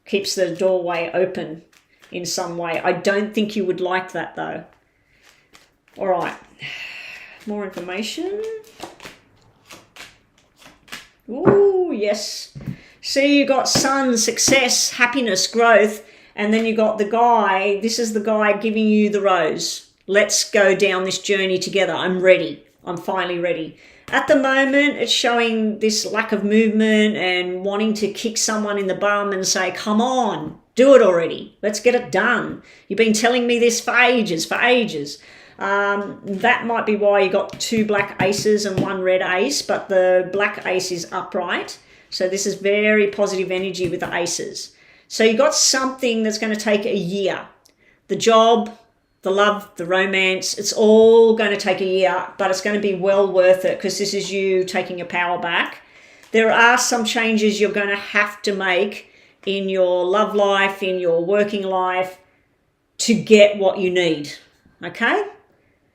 keeps the doorway open in some way. I don't think you would like that though. All right, more information. Ooh, yes. See, you got sun, success, happiness, growth, and then you got the guy. This is the guy giving you the rose. Let's go down this journey together. I'm ready. I'm finally ready. At the moment, it's showing this lack of movement and wanting to kick someone in the bum and say, come on, do it already. Let's get it done. You've been telling me this for ages, That might be why you got two black aces and one red ace, but the black ace is upright. So this is very positive energy with the aces. So you got something that's going to take a year. The job, the love, the romance, it's all going to take a year, but it's going to be well worth it because this is you taking your power back. There are some changes you're going to have to make in your love life, in your working life to get what you need. Okay?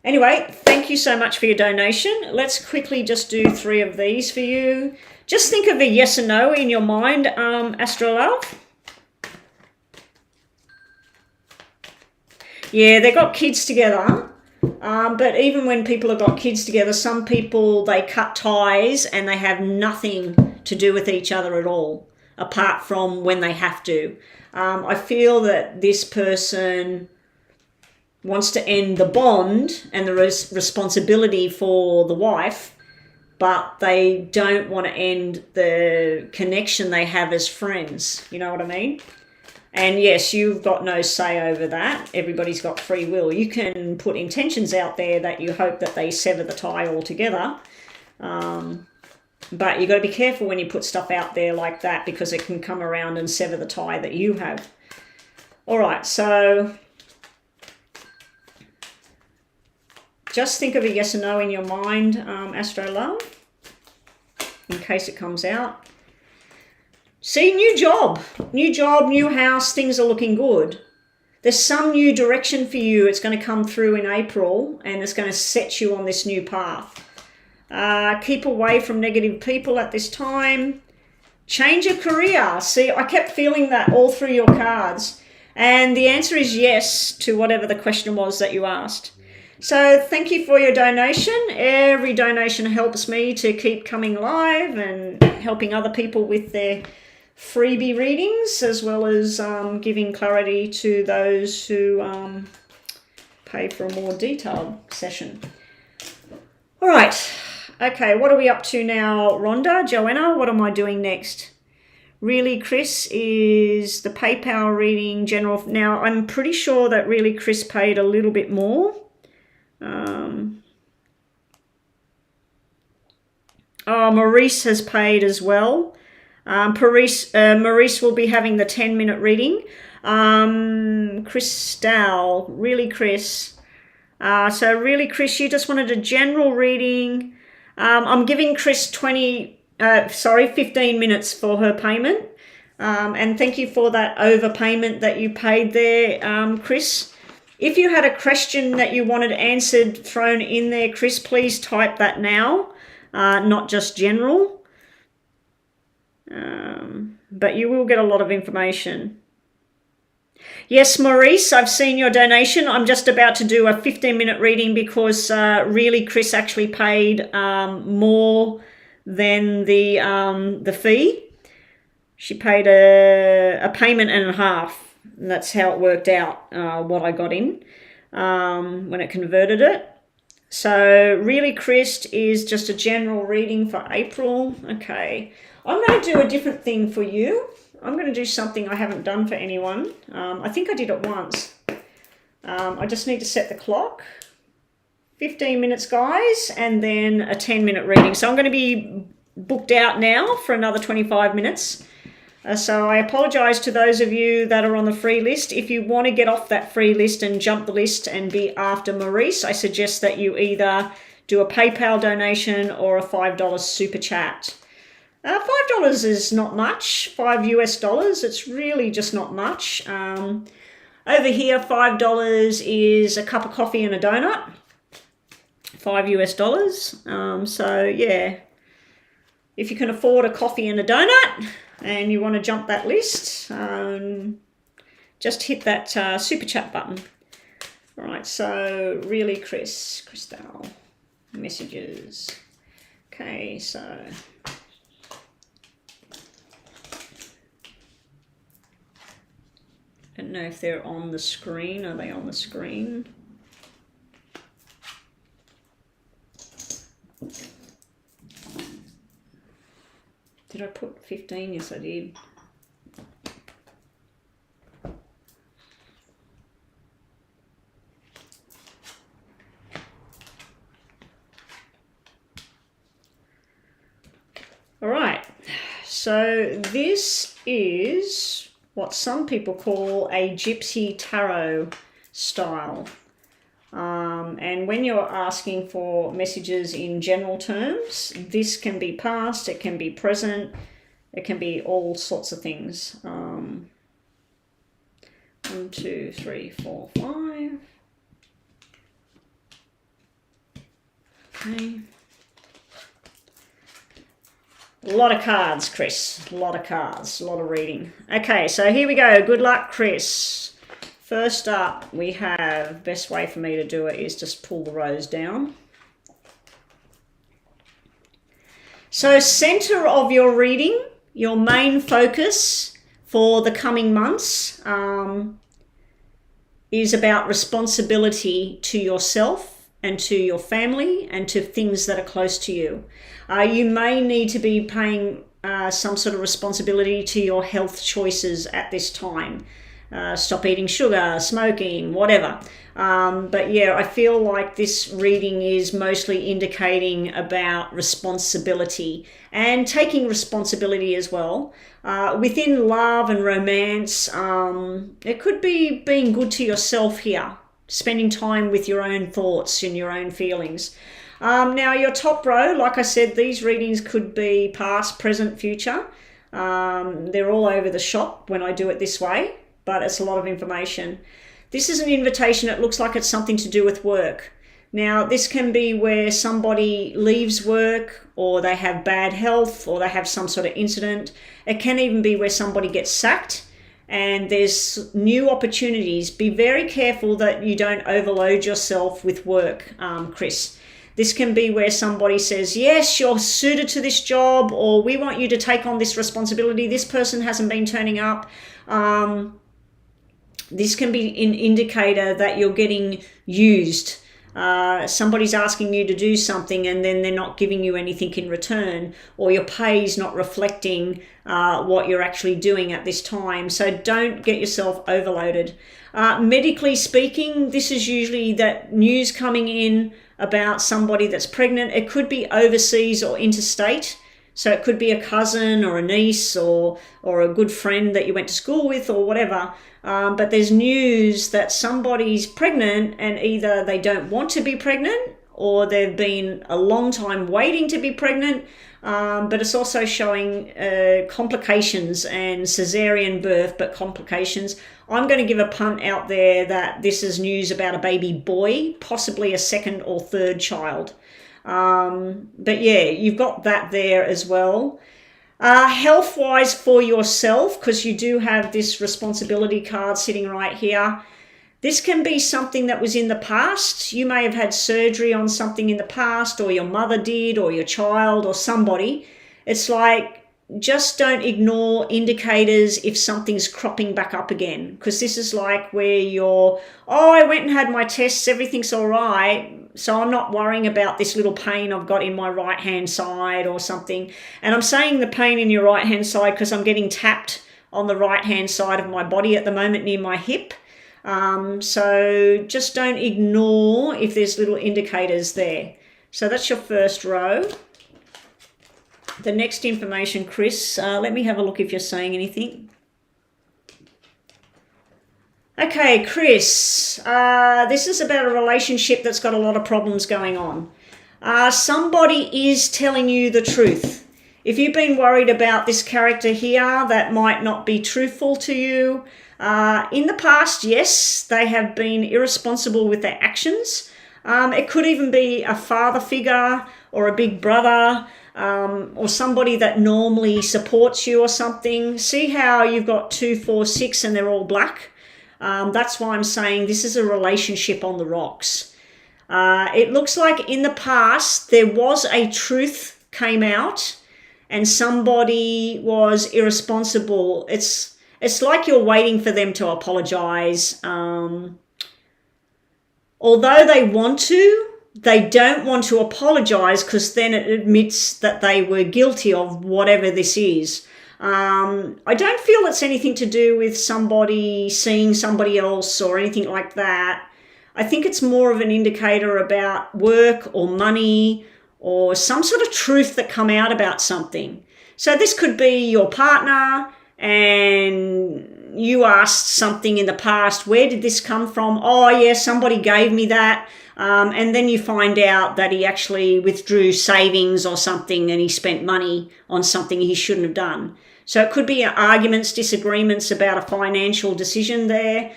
Anyway, thank you so much for your donation. Let's quickly just do 3 of these for you. Just think of a yes or no in your mind, Astro Love. Yeah, they got kids together. But even when people have got kids together, some people, they cut ties and they have nothing to do with each other at all, apart from when they have to. I feel that this person wants to end the bond and the responsibility for the wife, but they don't want to end the connection they have as friends. You know what I mean? And yes, you've got no say over that. Everybody's got free will. You can put intentions out there that you hope that they sever the tie altogether. But you've got to be careful when you put stuff out there like that because it can come around and sever the tie that you have. All right, so just think of a yes or no in your mind, Astro Love, in case it comes out. See, new job, new house, things are looking good. There's some new direction for you. It's going to come through in April and it's going to set you on this new path. Keep away from negative people at this time. Change your career. See, I kept feeling that all through your cards. And the answer is yes to whatever the question was that you asked. So thank you for your donation. Every donation helps me to keep coming live and helping other people with their freebie readings, as well as giving clarity to those who pay for a more detailed session. All right. Okay, what are we up to now, Rhonda? Joanna, what am I doing next? Really, Chris is the PayPal reading general. Now, I'm pretty sure that Really Chris paid a little bit more. Maurice has paid as well. Maurice will be having the 10-minute reading. Crystal, Really Chris. So Really Chris, you just wanted a general reading. I'm giving Chris 15 minutes for her payment. And thank you for that overpayment that you paid there, Chris. If you had a question that you wanted answered thrown in there, Chris, please type that now, not just general. But you will get a lot of information. Yes, Maurice, I've seen your donation. I'm just about to do a 15-minute reading because really Chris actually paid more than the fee. She paid a payment and a half. And that's how it worked out, what I got in when it converted it. So really, Chris, is just a general reading for April. Okay, I'm going to do a different thing for you. I'm going to do something I haven't done for anyone. I think I did it once. I just need to set the clock. 15 minutes, guys, and then a 10-minute reading. So I'm going to be booked out now for another 25 minutes. So I apologise to those of you that are on the free list. If you want to get off that free list and jump the list and be after Maurice, I suggest that you either do a PayPal donation or a $5 super chat. $5 is not much, $5 US. It's really just not much. Over here, $5 is a cup of coffee and a donut. $5 US. So yeah, if you can afford a coffee and a donut and you want to jump that list, just hit that super chat button. All right, so really, Christelle, messages. Okay, so I don't know if they're on the screen. Are they on the screen? Did I put 15? Yes, I did. All right. So this is what some people call a gypsy tarot style. And when you're asking for messages in general terms, this can be past, it can be present, it can be all sorts of things. 1, 2, 3, 4, 5. Okay. A lot of cards, Chris. A lot of cards, a lot of reading. Okay, so here we go. Good luck, Chris. First up, we have, best way for me to do it is just pull the rows down. So center of your reading, your main focus for the coming months is about responsibility to yourself and to your family and to things that are close to you. You may need to be paying some sort of responsibility to your health choices at this time. Stop eating sugar, smoking, whatever. But yeah, I feel like this reading is mostly indicating about responsibility and taking responsibility as well. Within love and romance, it could be being good to yourself here, spending time with your own thoughts and your own feelings. Now, your top row, like I said, these readings could be past, present, future. They're all over the shop when I do it this way, but it's a lot of information. This is an invitation. It looks like it's something to do with work. Now, this can be where somebody leaves work, or they have bad health, or they have some sort of incident. It can even be where somebody gets sacked and there's new opportunities. Be very careful that you don't overload yourself with work, Chris. This can be where somebody says, yes, you're suited to this job, or we want you to take on this responsibility. This person hasn't been turning up. This can be an indicator that you're getting used. Somebody's asking you to do something and then they're not giving you anything in return, or your pay's not reflecting what you're actually doing at this time. So don't get yourself overloaded. Medically speaking, this is usually that news coming in about somebody that's pregnant. It could be overseas or interstate. So it could be a cousin or a niece or a good friend that you went to school with or whatever. But there's news that somebody's pregnant and either they don't want to be pregnant or they've been a long time waiting to be pregnant, but it's also showing complications and cesarean birth, but complications. I'm going to give a punt out there that this is news about a baby boy, possibly a second or third child. But yeah, you've got that there as well. Health-wise for yourself, because you do have this responsibility card sitting right here. This can be something that was in the past. You may have had surgery on something in the past, or your mother did, or your child, or somebody. It's like, just don't ignore indicators if something's cropping back up again. Because this is like where you're, oh, I went and had my tests, everything's all right, so I'm not worrying about this little pain I've got in my right-hand side or something. And I'm saying the pain in your right-hand side because I'm getting tapped on the right-hand side of my body at the moment near my hip. So just don't ignore if there's little indicators there. So that's your first row. The next information, Chris, let me have a look if you're saying anything. Okay, Chris, this is about a relationship that's got a lot of problems going on. Somebody is telling you the truth. If you've been worried about this character here that might not be truthful to you, in the past, yes, they have been irresponsible with their actions. It could even be a father figure or a big brother, or somebody that normally supports you or something. See how you've got 2, 4, 6 and they're all black? That's why I'm saying this is a relationship on the rocks. It looks like in the past there was a truth came out and somebody was irresponsible. It's like you're waiting for them to apologize. Although they want to, they don't want to apologize because then it admits that they were guilty of whatever this is. I don't feel it's anything to do with somebody seeing somebody else or anything like that. I think it's more of an indicator about work or money or some sort of truth that come out about something. So this could be your partner and you asked something in the past, where did this come from? Oh yeah, somebody gave me that. And then you find out that he actually withdrew savings or something and he spent money on something he shouldn't have done. So it could be arguments, disagreements about a financial decision there.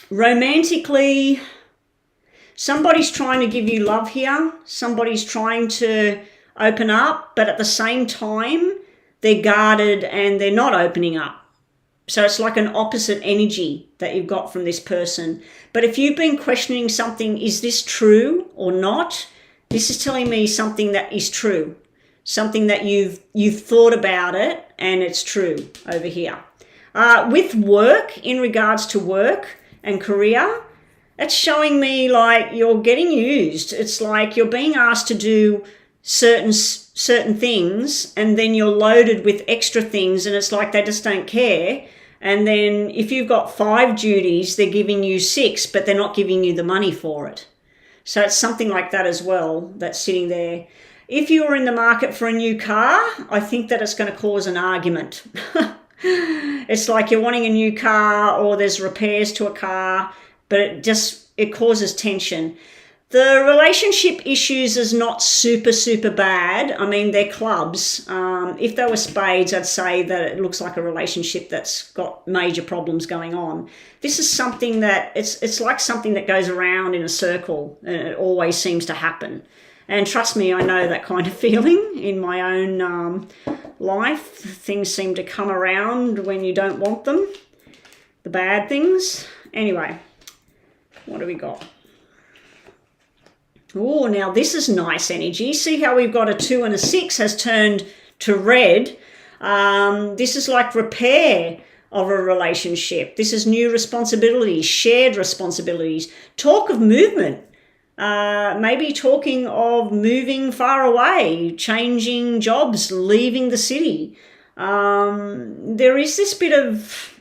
Romantically, somebody's trying to give you love here. Somebody's trying to open up, but at the same time, they're guarded and they're not opening up. So it's like an opposite energy that you've got from this person. But if you've been questioning something, is this true or not? This is telling me something that is true. Something that you've thought about it and it's true over here. With work, in regards to work and career, it's showing me like you're getting used. It's like you're being asked to do certain things and then you're loaded with extra things and it's like they just don't care. And then if you've got 5 duties, they're giving you 6, but they're not giving you the money for it. So it's something like that as well that's sitting there. If you're in the market for a new car, I think that it's going to cause an argument. It's like you're wanting a new car or there's repairs to a car, but it causes tension. The relationship issues is not super, super bad. I mean, they're clubs. If they were spades, I'd say that it looks like a relationship that's got major problems going on. This is something that, it's like something that goes around in a circle and it always seems to happen. And trust me, I know that kind of feeling in my own life. Things seem to come around when you don't want them. The bad things. Anyway, what do we got? Oh, now this is nice energy. See how we've got a 2 and a 6 has turned to red. This is like repair of a relationship. This is new responsibilities, shared responsibilities. Talk of movement. Maybe talking of moving far away, changing jobs, leaving the city. There is this bit of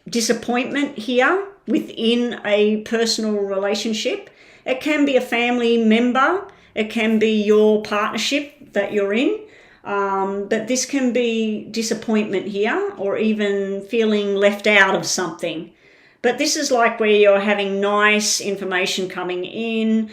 disappointment here within a personal relationship. It can be a family member. It can be your partnership that you're in. But this can be disappointment here or even feeling left out of something. But this is like where you're having nice information coming in,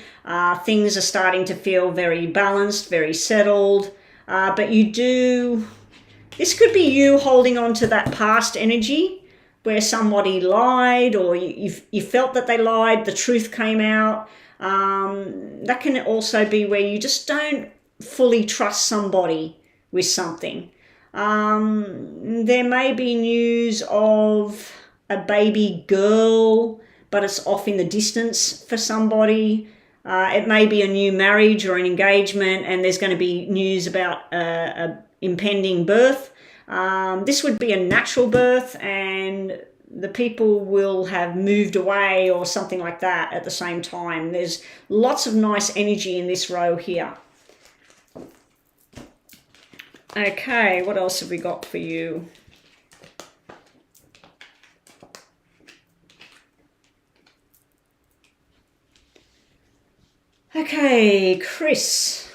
things are starting to feel very balanced, very settled, but this could be you holding on to that past energy where somebody lied, or you felt that they lied, the truth came out. That can also be where you just don't fully trust somebody with something. There may be news of a baby girl, but it's off in the distance for somebody. It may be a new marriage or an engagement, and there's going to be news about a impending birth. This would be a natural birth, and the people will have moved away or something like that at the same time. There's lots of nice energy in this row here. Okay, what else have we got for you? Okay, Chris.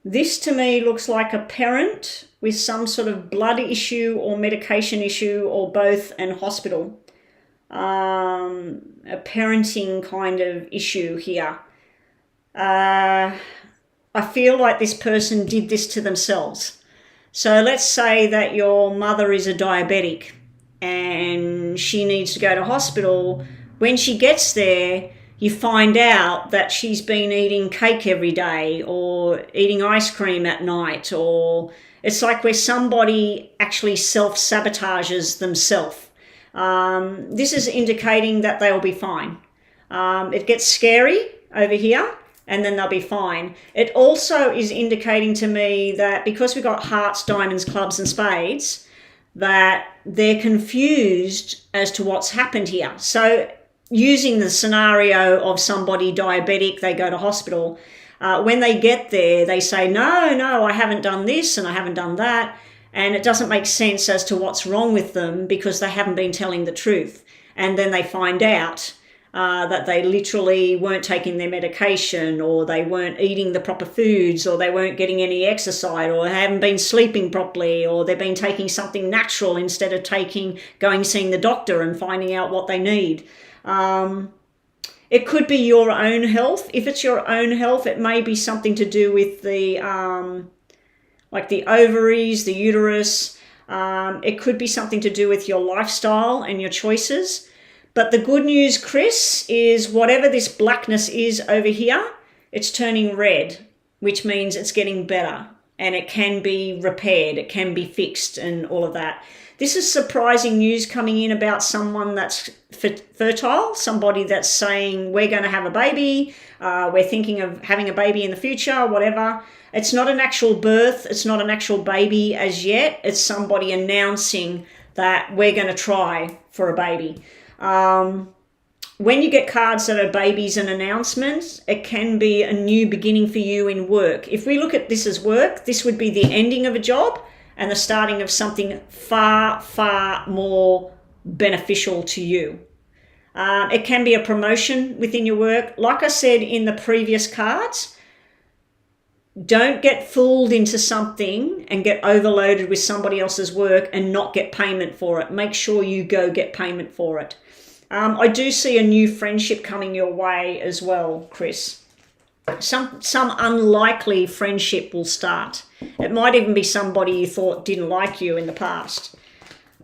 This to me looks like a parent with some sort of blood issue or medication issue or both, and hospital. A parenting kind of issue here. I feel like this person did this to themselves. So let's say that your mother is a diabetic and she needs to go to hospital. When she gets there, you find out that she's been eating cake every day or eating ice cream at night, or it's like where somebody actually self-sabotages themselves. This is indicating that they'll be fine. It gets scary over here, and then they'll be fine. It also is indicating to me that because we've got hearts, diamonds, clubs, and spades, that they're confused as to what's happened here. So using the scenario of somebody diabetic, they go to hospital. When they get there, they say, no, I haven't done this and I haven't done that. And it doesn't make sense as to what's wrong with them because they haven't been telling the truth. And then they find out that they literally weren't taking their medication, or they weren't eating the proper foods, or they weren't getting any exercise, or haven't been sleeping properly, or they've been taking something natural instead of seeing the doctor and finding out what they need. It could be your own health. If it's your own health, it may be something to do with the like the ovaries, the uterus. It could be something to do with your lifestyle and your choices. But the good news, Chris, is whatever this blackness is over here, it's turning red, which means it's getting better and it can be repaired, it can be fixed and all of that. This is surprising news coming in about someone that's fertile, somebody that's saying, we're going to have a baby, we're thinking of having a baby in the future, whatever. It's not an actual birth, it's not an actual baby as yet. It's somebody announcing that we're going to try for a baby. When you get cards that are babies and announcements, it can be a new beginning for you in work. If we look at this as work, this would be the ending of a job and the starting of something far, far more beneficial to you. It can be a promotion within your work. Like I said in the previous cards, don't get fooled into something and get overloaded with somebody else's work and not get payment for it. Make sure you go get payment for it. I do see a new friendship coming your way as well, Chris. Some unlikely friendship will start. It might even be somebody you thought didn't like you in the past.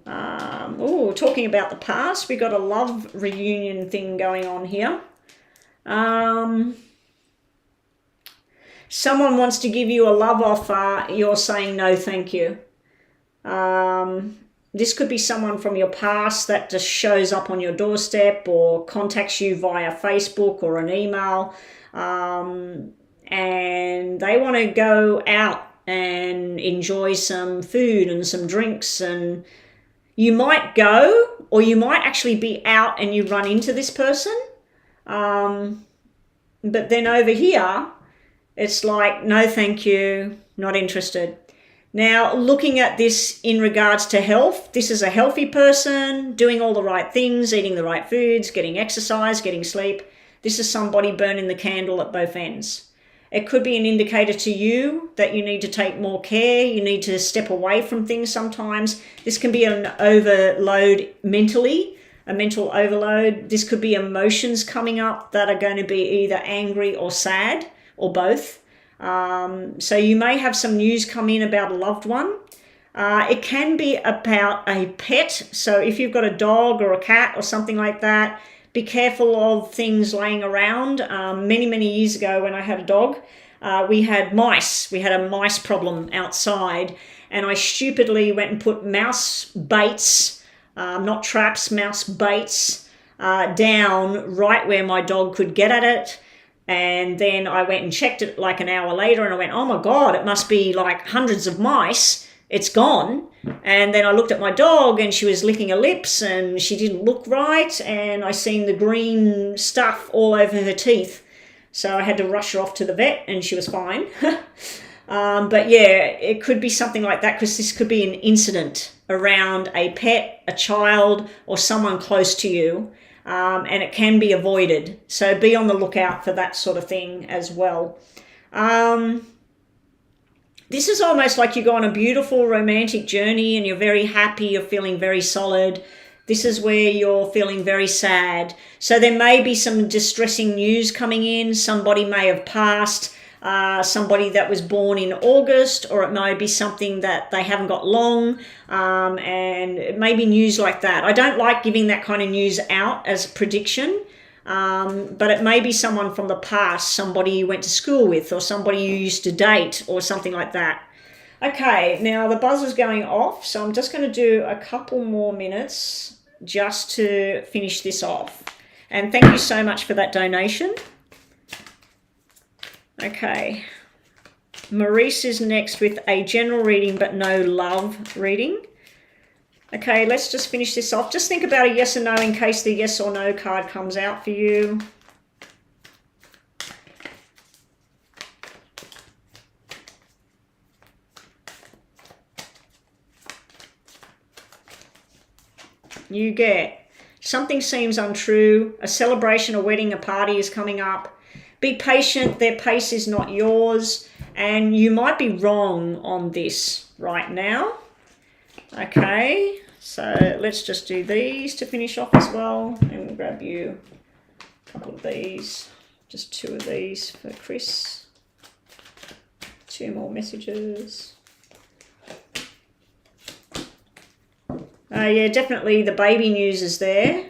Talking about the past, we got a love reunion thing going on here. Someone wants to give you a love offer. You're saying no, thank you. This could be someone from your past that just shows up on your doorstep or contacts you via Facebook or an email. And they want to go out and enjoy some food and some drinks, and you might go, or you might actually be out and you run into this person. But then over here, it's like, no, thank you, not interested. Now, looking at this in regards to health, this is a healthy person doing all the right things, eating the right foods, getting exercise, getting sleep. This is somebody burning the candle at both ends. It could be an indicator to you that you need to take more care. You need to step away from things sometimes. This can be an overload mentally, a mental overload. This could be emotions coming up that are going to be either angry or sad or both. So you may have some news come in about a loved one. It can be about a pet. So if you've got a dog or a cat or something like that, be careful of things laying around. Many years ago when I had a dog, we had mice. We had a mice problem outside, and I stupidly went and put mouse baits, not traps, mouse baits, down right where my dog could get at it. And then I went and checked it like an hour later, and I went, oh my God, it must be like hundreds of mice. It's gone. And then I looked at my dog, and she was licking her lips, and she didn't look right, and I seen the green stuff all over her teeth. So I had to rush her off to the vet, and she was fine. But yeah, it could be something like that, because this could be an incident around a pet, a child, or someone close to you, and it can be avoided. So be on the lookout for that sort of thing as well. This is almost like you go on a beautiful romantic journey and you're very happy, you're feeling very solid. This is where you're feeling very sad. So there may be some distressing news coming in. Somebody may have passed, somebody that was born in August, or it may be something that they haven't got long, and it may be news like that. I don't like giving that kind of news out as a prediction. But it may be someone from the past, somebody you went to school with, or somebody you used to date, or something like that. Okay, now the buzzer's going off, so I'm just going to do a couple more minutes just to finish this off. And thank you so much for that donation. Okay, Maurice is next with a general reading but no love reading. Okay, let's just finish this off. Just think about a yes or no in case the yes or no card comes out for you. You get something seems untrue, a celebration, a wedding, a party is coming up. Be patient, their pace is not yours, and you might be wrong on this right now. Okay, so let's just do these to finish off as well. And we'll grab you a couple of these, just 2 of these for Chris. 2 more messages. Yeah, definitely the baby news is there.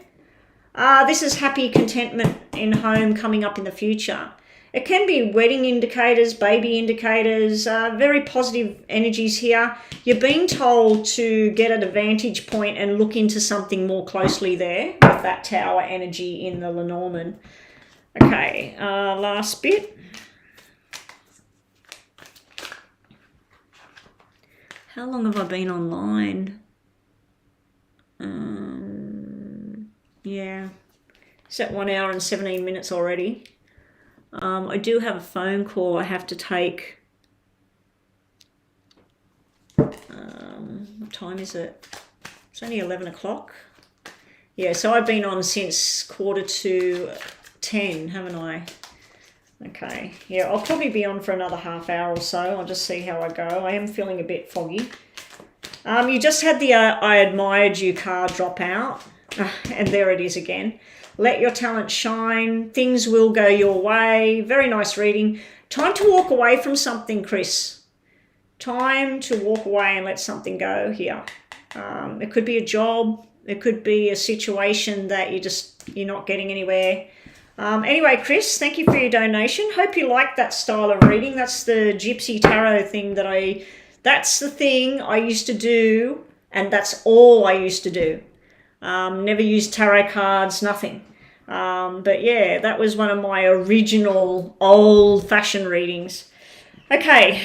This is happy contentment in home coming up in the future. It can be wedding indicators, baby indicators, very positive energies here. You're being told to get at a vantage point and look into something more closely there with that tower energy in the Lenormand. Okay, last bit. How long have I been online? Yeah, it's at 1 hour and 17 minutes already. I do have a phone call I have to take. What time is it? It's only 11 o'clock. Yeah, so I've been on since 9:45, haven't I? Okay, yeah, I'll probably be on for another half hour or so. I'll just see how I go. I am feeling a bit foggy. You just had the I admired you card drop out. And there it is again. Let your talent shine. Things will go your way. Very nice reading. Time to walk away from something, Chris. Time to walk away and let something go here. It could be a job. It could be a situation that you're not getting anywhere. Anyway, Chris, thank you for your donation. Hope you like that style of reading. That's the Gypsy Tarot thing that's the thing I used to do, and that's all I used to do. Never used tarot cards, nothing. But yeah, that was one of my original old-fashioned readings. Okay,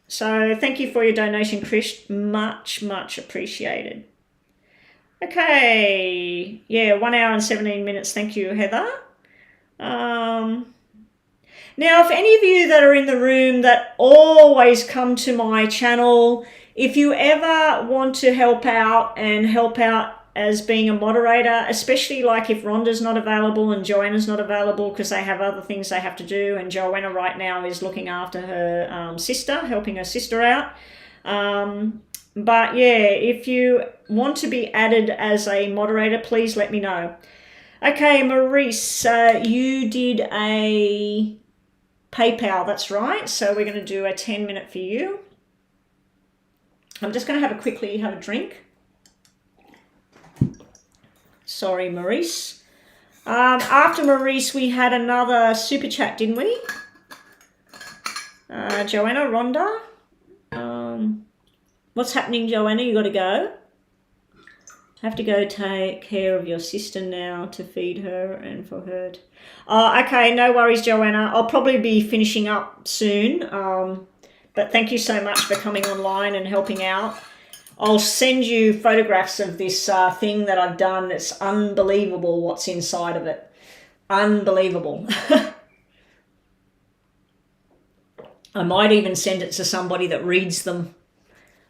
so thank you for your donation, Chris. Much appreciated. Okay, yeah, 1 hour and 17 minutes. Thank you, Heather. Now, if any of you that are in the room that always come to my channel, if you ever want to help out as being a moderator, especially like if Rhonda's not available and Joanna's not available because they have other things they have to do, and Joanna right now is looking after her sister, helping her sister out. But yeah, if you want to be added as a moderator, please let me know. Okay, Maurice, you did a PayPal, that's right. So we're going to do a 10-minute for you. I'm just going to quickly have a drink. Sorry, Maurice. After Maurice, we had another super chat, didn't we? Joanna, Rhonda. What's happening, Joanna? You got to go. Have to go take care of your sister now to feed her and for her. Okay, no worries, Joanna. I'll probably be finishing up soon. But thank you so much for coming online and helping out. I'll send you photographs of this thing that I've done. It's unbelievable what's inside of it. Unbelievable. I might even send it to somebody that reads them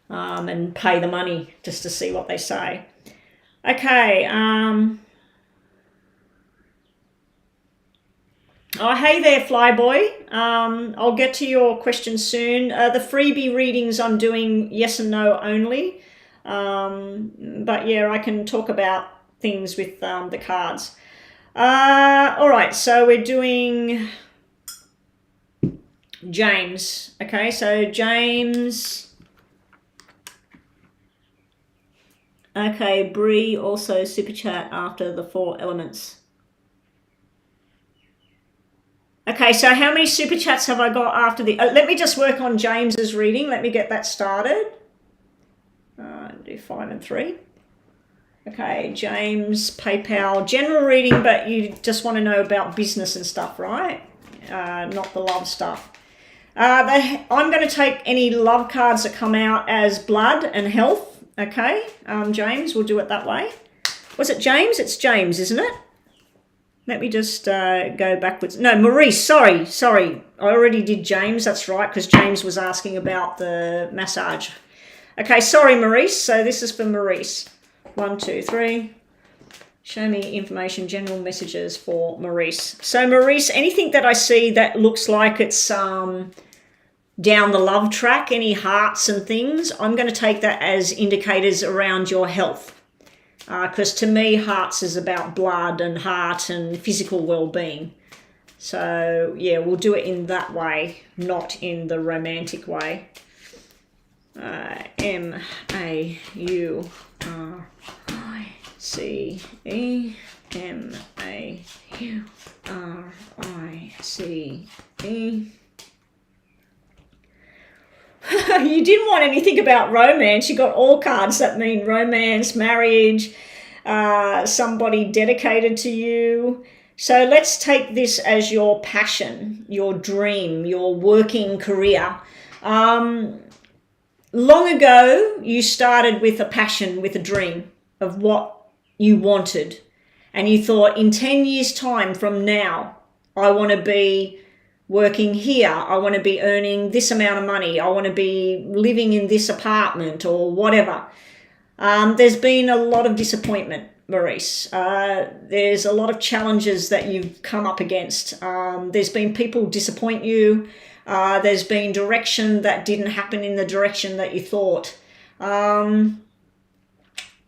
and pay the money just to see what they say. Okay. Oh, hey there, Flyboy. I'll get to your question soon. The freebie readings I'm doing yes and no only. But yeah, I can talk about things with the cards. All right, so we're doing James. Okay, so James. Okay, Bree also super chat after the 4 elements. Okay, so how many super chats have I got after the... let me just work on James's reading. Let me get that started. Do 5 and 3. Okay, James, PayPal, general reading, but you just want to know about business and stuff, right? Not the love stuff. I'm going to take any love cards that come out as blood and health. Okay, James, we'll do it that way. Was it James? It's James, isn't it? Let me just go backwards. No, Maurice, sorry. I already did James, that's right, because James was asking about the massage. Okay, sorry, Maurice. So this is for Maurice. 1, 2, 3. Show me information, general messages for Maurice. So Maurice, anything that I see that looks like it's down the love track, any hearts and things, I'm going to take that as indicators around your health. Because to me, hearts is about blood and heart and physical well-being. So, yeah, we'll do it in that way, not in the romantic way. M-A-U-R-I-C-E. M-A-U-R-I-C-E. You didn't want anything about romance. You got all cards that mean romance, marriage, somebody dedicated to you. So let's take this as your passion, your dream, your working career. Long ago, you started with a passion, with a dream of what you wanted. And you thought, in 10 years' time from now, I want to be working here, I want to be earning this amount of money, I want to be living in this apartment or whatever. There's been a lot of disappointment, Maurice. There's a lot of challenges that you've come up against. There's been people disappoint you. There's been direction that didn't happen in the direction that you thought.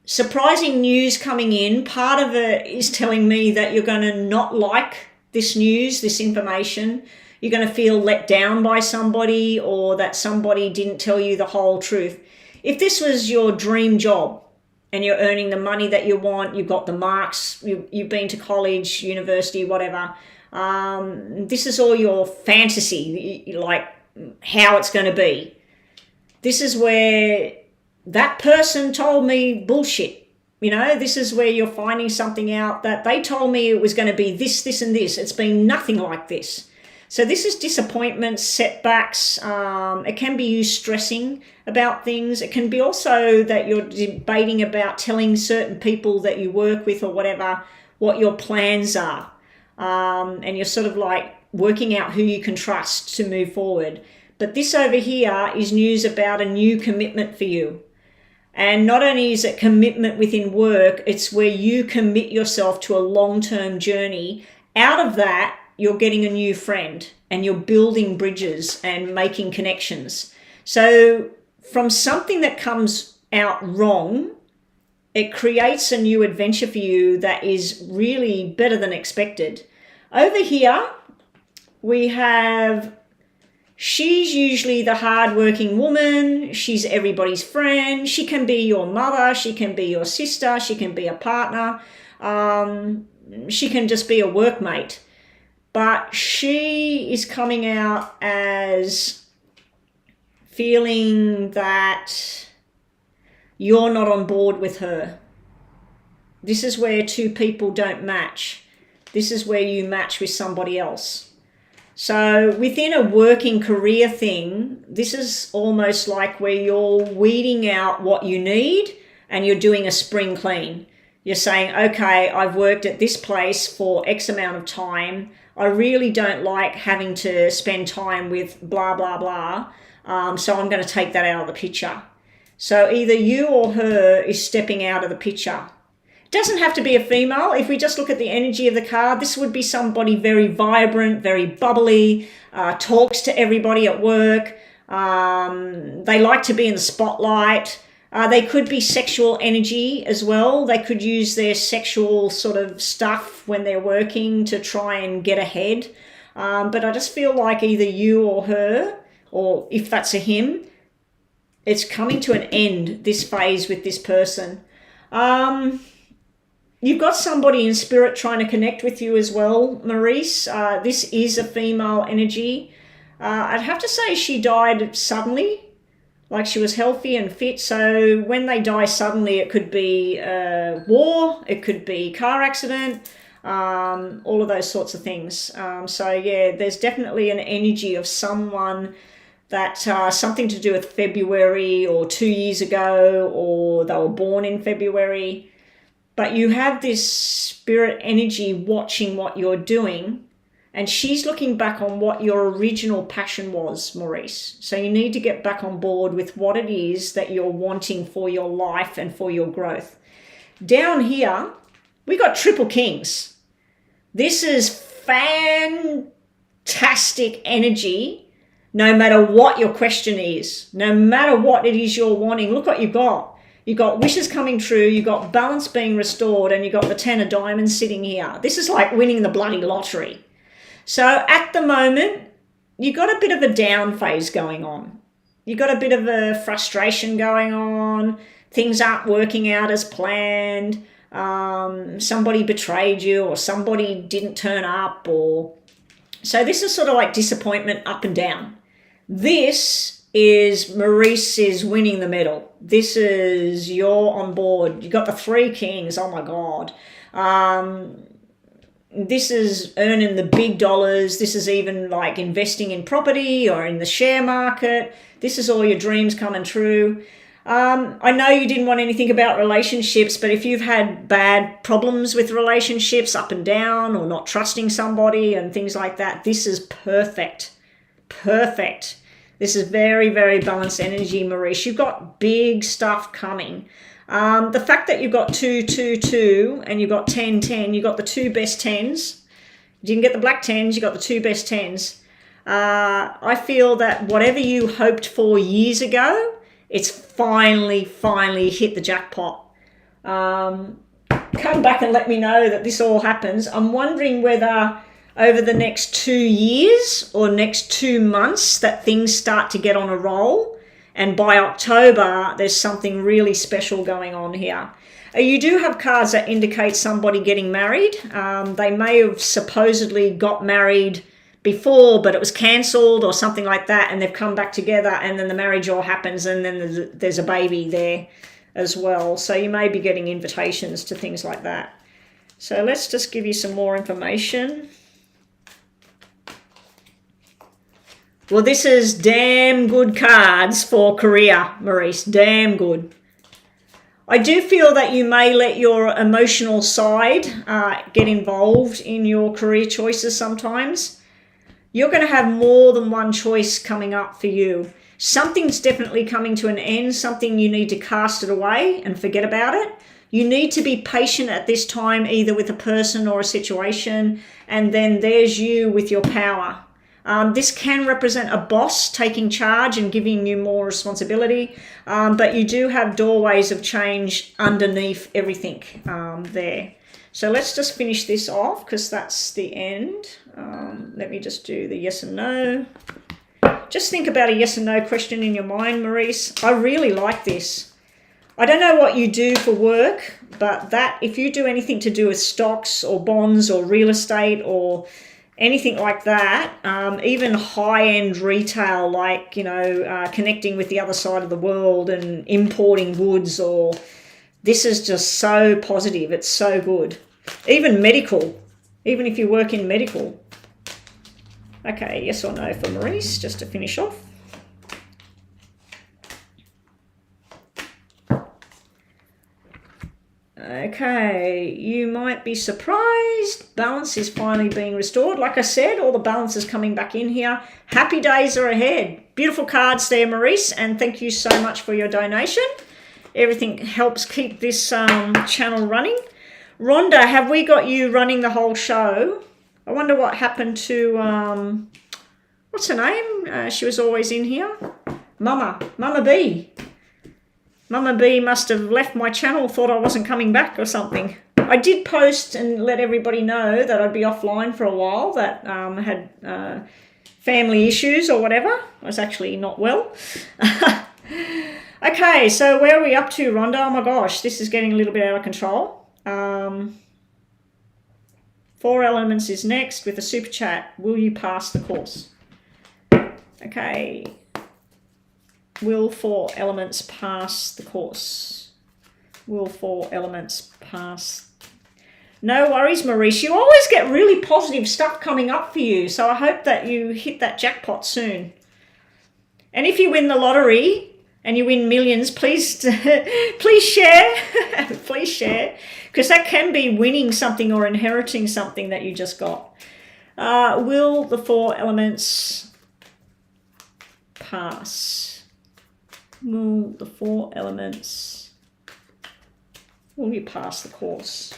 Surprising news coming in. Part of it is telling me that you're going to not like this news, this information. You're going to feel let down by somebody, or that somebody didn't tell you the whole truth. If this was your dream job and you're earning the money that you want, you've got the marks, you've been to college, university, whatever, this is all your fantasy, like how it's going to be. This is where that person told me bullshit. You know, this is where you're finding something out that they told me it was going to be this, this, and this. It's been nothing like this. So this is disappointments, setbacks. It can be you stressing about things. It can be also that you're debating about telling certain people that you work with or whatever what your plans are. And you're sort of like working out who you can trust to move forward. But this over here is news about a new commitment for you. And not only is it commitment within work, it's where you commit yourself to a long-term journey. Out of that, you're getting a new friend and you're building bridges and making connections. So from something that comes out wrong, it creates a new adventure for you that is really better than expected. Over here, we have, she's usually the hardworking woman. She's everybody's friend. She can be your mother. She can be your sister. She can be a partner. She can just be a workmate. But she is coming out as feeling that you're not on board with her. This is where two people don't match. This is where you match with somebody else. So within a working career thing, this is almost like where you're weeding out what you need and you're doing a spring clean. You're saying, okay, I've worked at this place for X amount of time. I really don't like having to spend time with blah, blah, blah. So I'm going to take that out of the picture. So either you or her is stepping out of the picture. It doesn't have to be a female. If we just look at the energy of the card, this would be somebody very vibrant, very bubbly, talks to everybody at work. They like to be in the spotlight. They could be sexual energy as well. They could use their sexual sort of stuff when they're working to try and get ahead. But I just feel like either you or her, or if that's a him, it's coming to an end, this phase with this person. You've got somebody in spirit trying to connect with you as well, Maurice. This is a female energy. I'd have to say she died suddenly, like she was healthy and fit. So when they die suddenly, it could be war, it could be car accident, all of those sorts of things. So yeah, there's definitely an energy of someone that something to do with February or 2 years ago, or they were born in February. But you have this spirit energy watching what you're doing, and she's looking back on what your original passion was, Maurice. So you need to get back on board with what it is that you're wanting for your life and for your growth. Down here, we got Triple Kings. This is fantastic energy. No matter what your question is, no matter what it is you're wanting, look what you've got. You've got wishes coming true, you've got balance being restored, and you've got the 10 of diamonds sitting here. This is like winning the bloody lottery. So at the moment, you've got a bit of a down phase going on. You've got a bit of a frustration going on. Things aren't working out as planned. Somebody betrayed you, or somebody didn't turn up, or... So this is sort of like disappointment up and down. This is Maurice is winning the medal. This is you're on board. You got the 3 kings. Oh my God. This is earning the big dollars. This is even like investing in property or in the share market. This is all your dreams coming true. I know you didn't want anything about relationships, but if you've had bad problems with relationships up and down, or not trusting somebody and things like that, this is perfect. Perfect. This is very, very balanced energy, Maurice. You've got big stuff coming. The fact that you've got 2, 2, 2, and you've got 10, 10, you've got the 2 best 10s. You didn't get the black 10s, you got the 2 best 10s. I feel that whatever you hoped for years ago, it's finally hit the jackpot. Come back and let me know that this all happens. I'm wondering whether over the next 2 years or next 2 months that things start to get on a roll. And by October, there's something really special going on here. You do have cards that indicate somebody getting married. They may have supposedly got married before, but it was cancelled or something like that, and they've come back together, and then the marriage all happens, and then there's a baby there as well. So you may be getting invitations to things like that. So let's just give you some more information. Well, this is damn good cards for career, Maurice. Damn good. I do feel that you may let your emotional side get involved in your career choices sometimes. You're going to have more than one choice coming up for you. Something's definitely coming to an end, something you need to cast it away and forget about it. You need to be patient at this time, either with a person or a situation, and then there's you with your power. This can represent a boss taking charge and giving you more responsibility, but you do have doorways of change underneath everything there. So let's just finish this off because that's the end. Let me just do the yes and no. Just think about a yes and no question in your mind, Maurice. I really like this. I don't know what you do for work, but that if you do anything to do with stocks or bonds or real estate or anything like that, even high-end retail, like, connecting with the other side of the world and importing goods, or this is just so positive. It's so good. Even medical, even if you work in medical. Okay, yes or no for Maurice, just to finish off. Okay, you might be surprised. Balance is finally being restored. Like I said, all the balance is coming back in here. Happy days are ahead. Beautiful cards there, Maurice, and thank you so much for your donation. Everything helps keep this channel running. Rhonda, have we got you running the whole show? I wonder what happened to, what's her name? She was always in here. Mama B. Mama B must have left my channel, thought I wasn't coming back or something. I did post and let everybody know that I'd be offline for a while, that had family issues or whatever. I was actually not well. Okay, so where are we up to, Rhonda? Oh my gosh, this is getting a little bit out of control. 4 Elements is next with a super chat. Will you pass the course? Okay. Will 4 Elements pass the course? Will 4 Elements pass? No worries, Maurice. You always get really positive stuff coming up for you, so I hope that you hit that jackpot soon. And if you win the lottery and you win millions, please please share. Please share, because that can be winning something or inheriting something that you just got. Will the 4 Elements pass? Will the 4 Elements, will you pass the course?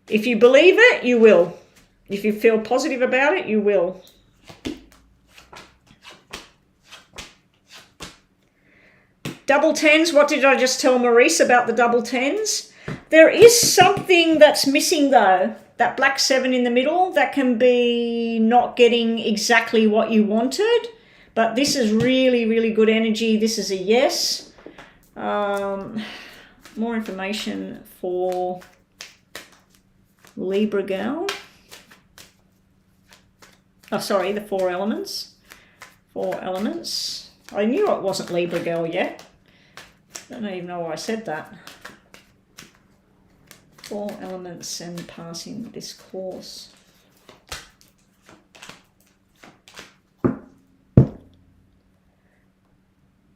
If you believe it, you will. If you feel positive about it, you will. Double tens, what did I just tell Maurice about the double tens? There is something that's missing though. That black 7 in the middle, that can be not getting exactly what you wanted. But this is really, really good energy. This is a yes. More information for Libra Gal. Oh, sorry, the 4 Elements. 4 Elements. I knew it wasn't Libra Girl yet. I don't even know why I said that. 4 Elements and passing this course.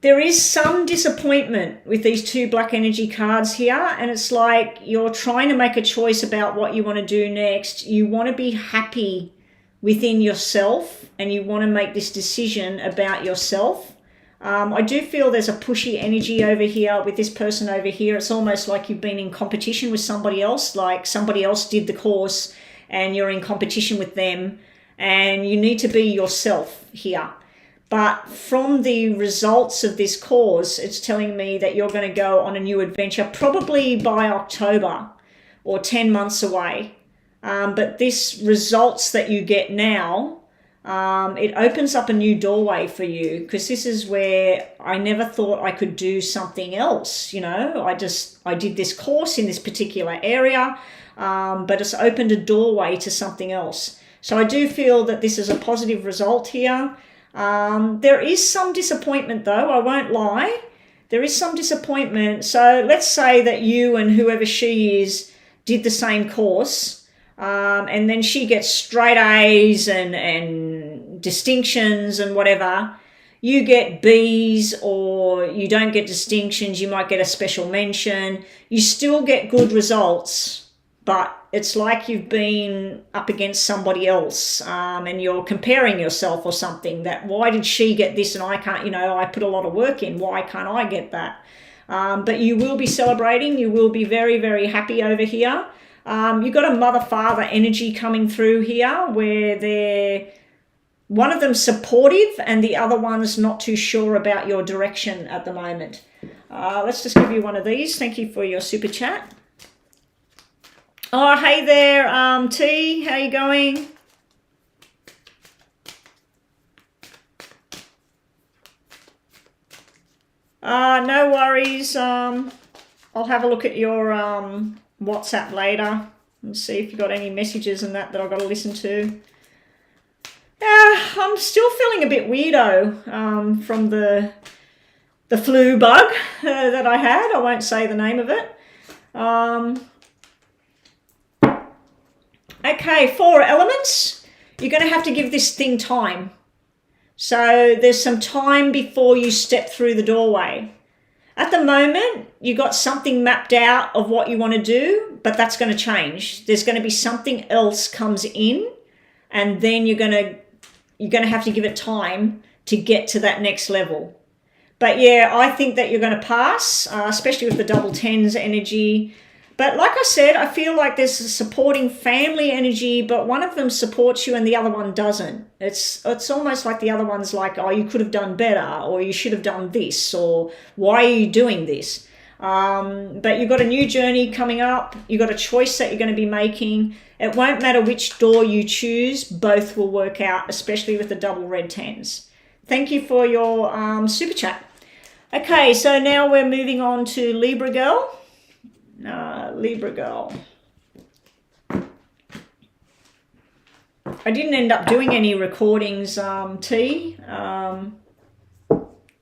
There is some disappointment with these 2 black energy cards here, and it's like you're trying to make a choice about what you want to do next. You want to be happy within yourself, and you want to make this decision about yourself. I do feel there's a pushy energy over here with this person over here. It's almost like you've been in competition with somebody else, like somebody else did the course and you're in competition with them, and you need to be yourself here. But from the results of this course, it's telling me that you're going to go on a new adventure, probably by October or 10 months away. But this results that you get now, it opens up a new doorway for you, because this is where I never thought I could do something else. You know, I did this course in this particular area, but it's opened a doorway to something else. So I do feel that this is a positive result here. There is some disappointment though, I won't lie. There is some disappointment. So let's say that you and whoever she is did the same course, and then she gets straight A's and distinctions and whatever. You get B's, or you don't get distinctions, you might get a special mention. You still get good results, but it's like you've been up against somebody else, and you're comparing yourself or something, that why did she get this and I can't, I put a lot of work in, why can't I get that? But you will be celebrating, you will be very, very happy over here. You've got a mother-father energy coming through here where one of them's supportive and the other one's not too sure about your direction at the moment. Let's just give you one of these. Thank you for your super chat. Oh, hey there, T. How you going? No worries. I'll have a look at your WhatsApp later and see if you got any messages and that I've got to listen to. I'm still feeling a bit weirdo from the flu bug that I had. I won't say the name of it. Okay, 4 elements. You're going to have to give this thing time. So there's some time before you step through the doorway. At the moment, you got something mapped out of what you want to do, but that's going to change. There's going to be something else comes in, and then you're going to have to give it time to get to that next level. But yeah, I think that you're going to pass, especially with the double tens energy. But like I said, I feel like there's a supporting family energy, but one of them supports you and the other one doesn't. It's almost like the other one's like, oh, you could have done better, or you should have done this, or why are you doing this? But you've got a new journey coming up. You've got a choice that you're going to be making. It won't matter which door you choose. Both will work out, especially with the double red tens. Thank you for your super chat. Okay, so now we're moving on to Libra Girl. Libra Girl. I didn't end up doing any recordings, T.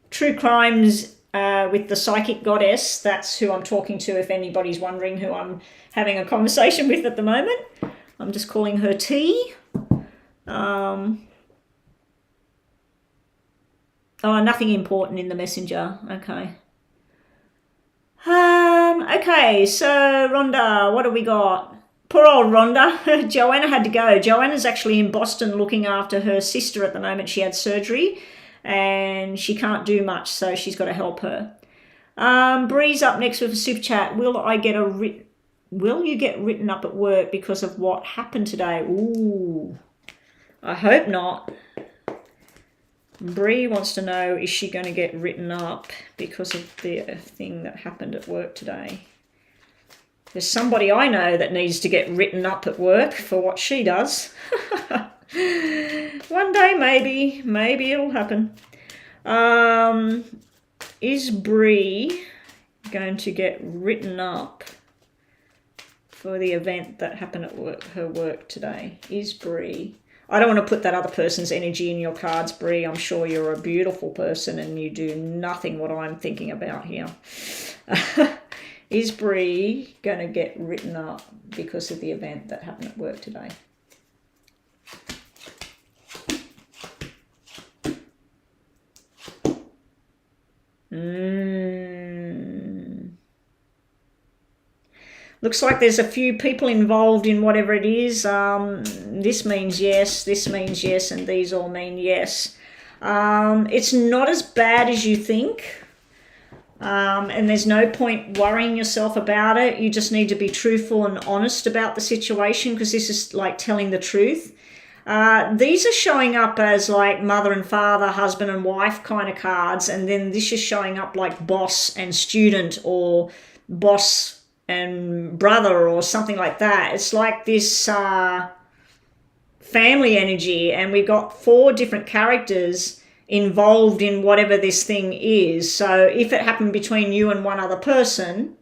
True Crimes with the Psychic Goddess. That's who I'm talking to, if anybody's wondering who I'm having a conversation with at the moment. I'm just calling her T. Oh, nothing important in the messenger. Okay. Okay, so Rhonda, what do we got? Poor old Rhonda. Joanna had to go. Joanna's actually in Boston looking after her sister at the moment. She had surgery and she can't do much, so she's got to help her. Bree's up next with a super chat. Will you get written up at work because of what happened today? Ooh, I hope not. Bree wants to know, is she going to get written up because of the thing that happened at work today? There's somebody I know that needs to get written up at work for what she does. One day, maybe it'll happen. Is Bree going to get written up for the event that happened at her work today? Is Bree... I don't want to put that other person's energy in your cards, Bree. I'm sure you're a beautiful person and you do nothing what I'm thinking about here. Is Bree going to get written up because of the event that happened at work today? Looks like there's a few people involved in whatever it is. This means yes, and these all mean yes. It's not as bad as you think. And there's no point worrying yourself about it. You just need to be truthful and honest about the situation, because this is like telling the truth. These are showing up as like mother and father, husband and wife kind of cards. And then this is showing up like boss and student, or boss and brother, or something like that. It's like this family energy, and we've got 4 different characters involved in whatever this thing is. So if it happened between you and one other person,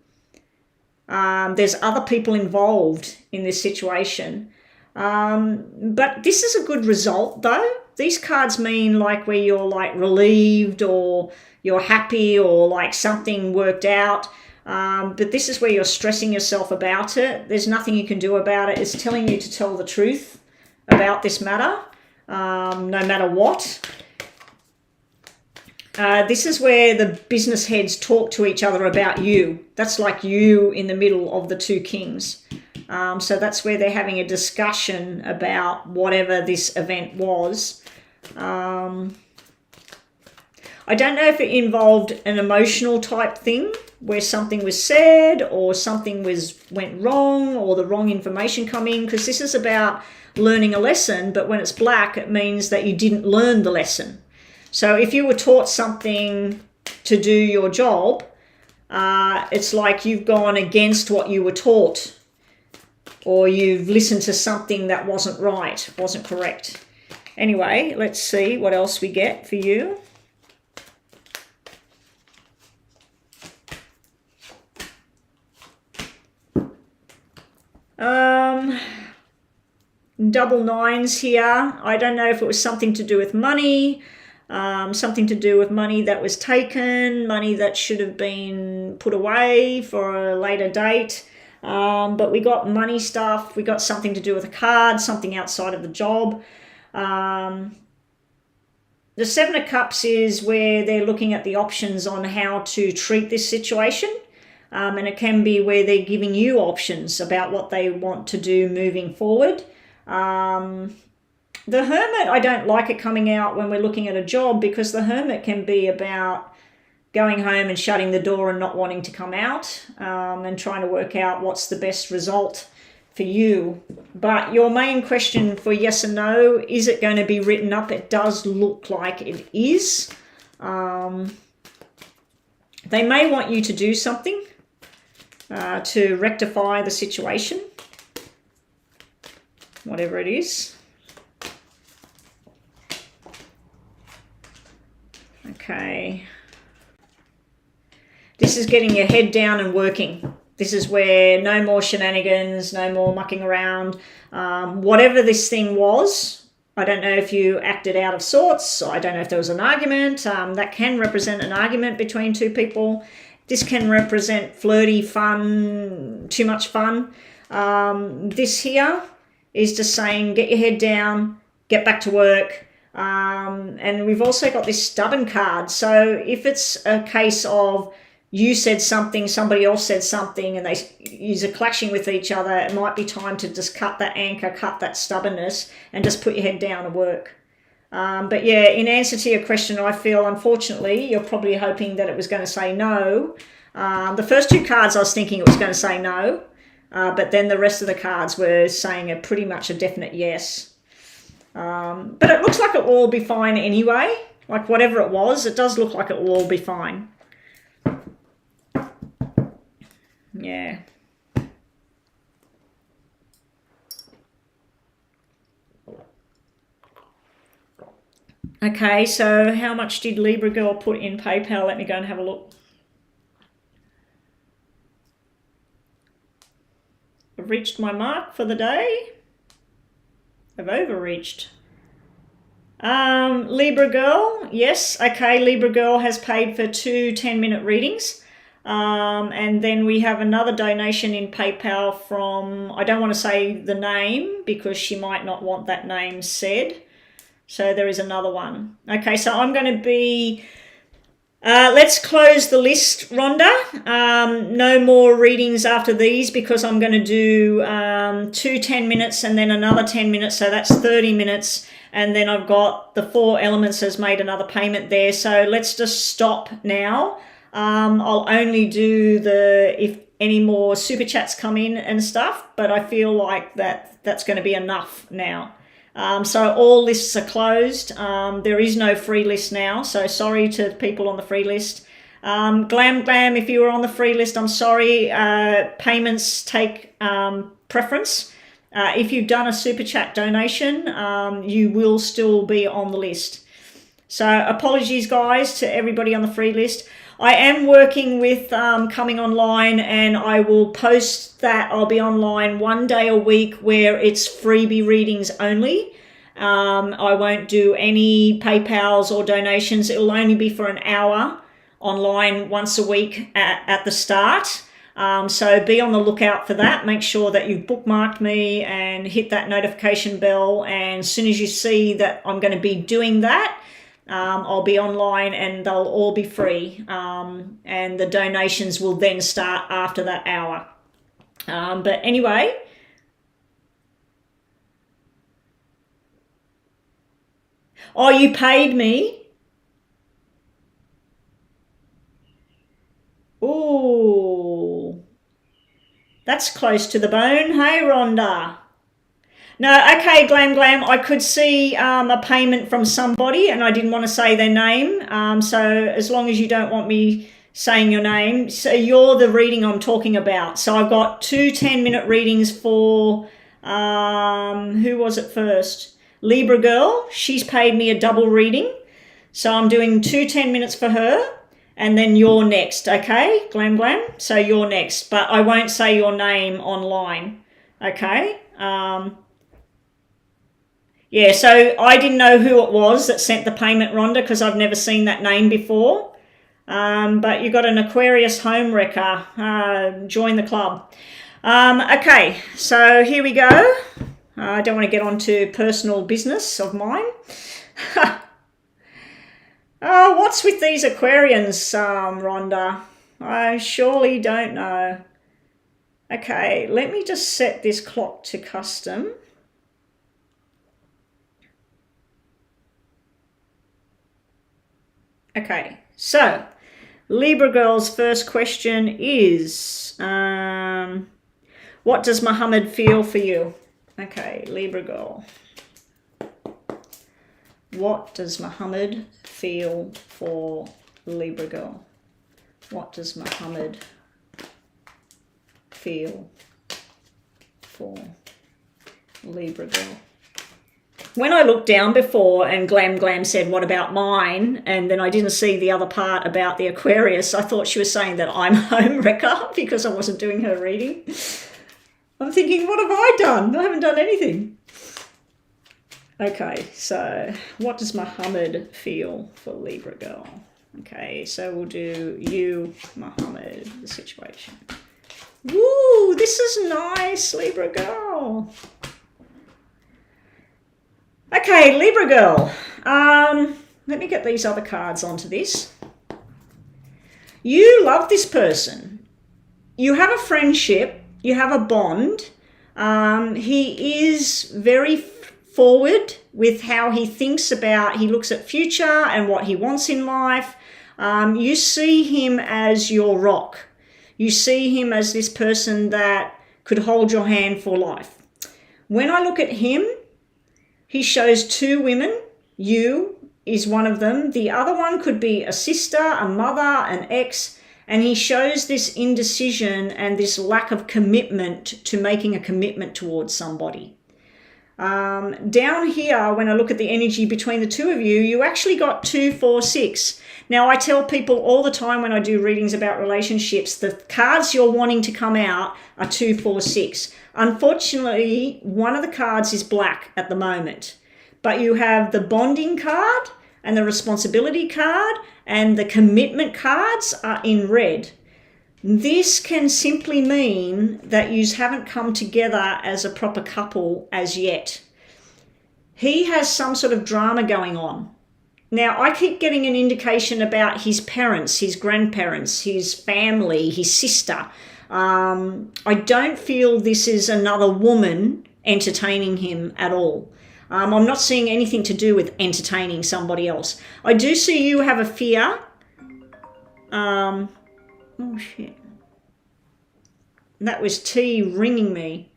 there's other people involved in this situation. But this is a good result though. These cards mean like where you're like relieved, or you're happy, or like something worked out. But this is where you're stressing yourself about it. There's nothing you can do about it. It's telling you to tell the truth about this matter, no matter what. This is where the business heads talk to each other about you. That's like you in the middle of the 2 kings. So that's where they're having a discussion about whatever this event was. I don't know if it involved an emotional type thing where something was said or something went wrong or the wrong information come in, because this is about learning a lesson, but when it's black, it means that you didn't learn the lesson. So if you were taught something to do your job, it's like you've gone against what you were taught, or you've listened to something that wasn't right, wasn't correct. Anyway, let's see what else we get for you. Double nines here. I don't know if it was something to do with money, something to do with money that was taken, money that should have been put away for a later date. But we got money stuff. We got something to do with a card, something outside of the job. The Seven of Cups is where they're looking at the options on how to treat this situation. And it can be where they're giving you options about what they want to do moving forward. The Hermit, I don't like it coming out when we're looking at a job, because the Hermit can be about going home and shutting the door and not wanting to come out, and trying to work out what's the best result for you. But your main question for yes and no, is it going to be written up? It does look like it is. They may want you to do something to rectify the situation, whatever it is. Okay. This is getting your head down and working. This is where no more shenanigans, no more mucking around. Whatever this thing was, I don't know if you acted out of sorts. I don't know if there was an argument. That can represent an argument between two people. This can represent flirty, fun, too much fun. This here is just saying, get your head down, get back to work. And we've also got this stubborn card. So if it's a case of you said something, somebody else said something, and you're clashing with each other, it might be time to just cut that anchor, cut that stubbornness, and just put your head down and work. But yeah, in answer to your question, I feel, unfortunately, you're probably hoping that it was going to say no. The first two cards, I was thinking it was going to say no, but then the rest of the cards were saying pretty much a definite yes. But it looks like it will all be fine anyway. Like whatever it was, it does look like it will all be fine. Yeah. Okay, so how much did Libra Girl put in PayPal? Let me go and have a look. I've reached my mark for the day. I've overreached. Libra Girl, yes. Okay, Libra Girl has paid for 2 10-minute readings. And then we have another donation in PayPal from, I don't want to say the name because she might not want that name said. So there is another one. Okay, so I'm going to be, let's close the list, Rhonda. No more readings after these because I'm going to do 2 10 minutes and then another 10 minutes. So that's 30 minutes. And then I've got the 4 elements has made another payment there. So let's just stop now. I'll only do if any more super chats come in and stuff, but I feel like that's going to be enough now. So all lists are closed. There is no free list now, so sorry to people on the free list. Glam, if you were on the free list, I'm sorry. Payments take preference. If you've done a super chat donation, you will still be on the list. So apologies, guys, to everybody on the free list. I am working with coming online, and I will post that I'll be online 1 day a week where it's freebie readings only. I won't do any PayPals or donations. It'll only be for an hour online once a week at the start. So be on the lookout for that. Make sure that you've bookmarked me and hit that notification bell. And as soon as you see that I'm going to be doing that, I'll be online and they'll all be free. And the donations will then start after that hour. But anyway, Oh, you paid me? Ooh. That's close to the bone. Hey, Rhonda. No, okay, Glam Glam. I could see a payment from somebody and I didn't want to say their name. So as long as you don't want me saying your name. So you're the reading I'm talking about. So I've got 2 10-minute readings for, who was it first? Libra Girl. She's paid me a double reading. So I'm doing 2 10 minutes for her. And then you're next, okay? Glam Glam. So you're next. But I won't say your name online, okay? Yeah, so I didn't know who it was that sent the payment, Rhonda, because I've never seen that name before. But you got an Aquarius home wrecker. Join the club. Okay, so here we go. I don't want to get on to personal business of mine. What's with these Aquarians, Rhonda? I surely don't know. Okay, let me just set this clock to custom. Okay, so Libra Girl's first question is, what does Muhammad feel for you? Okay, Libra Girl. What does Muhammad feel for Libra Girl? What does Muhammad feel for Libra Girl? When I looked down before and Glam Glam said, what about mine? And then I didn't see the other part about the Aquarius. I thought she was saying that I'm a home wrecker because I wasn't doing her reading. I'm thinking, what have I done? I haven't done anything. Okay, so what does Muhammad feel for Libra Girl? Okay, so we'll do you, Muhammad, the situation. Woo, this is nice, Libra Girl. Okay, Libra Girl. Let me get these other cards onto this. You love this person. You have a friendship. You have a bond. He is very forward with how he thinks about, he looks at future and what he wants in life. You see him as your rock. You see him as this person that could hold your hand for life. When I look at him, he shows 2 women. You is one of them. The other one could be a sister, a mother, an ex, and he shows this indecision and this lack of commitment to making a commitment towards somebody. Down here, when I look at the energy between the 2 of you, you actually got 2, 4, 6. Now, I tell people all the time when I do readings about relationships, the cards you're wanting to come out are 2, 4, 6. Unfortunately, one of the cards is black at the moment, but you have the bonding card and the responsibility card and the commitment cards are in red. This can simply mean that you haven't come together as a proper couple as yet. He has some sort of drama going on. Now, I keep getting an indication about his parents, his grandparents, his family, his sister. I don't feel this is another woman entertaining him at all. I'm not seeing anything to do with entertaining somebody else. I do see you have a fear. Oh, shit. That was T ringing me.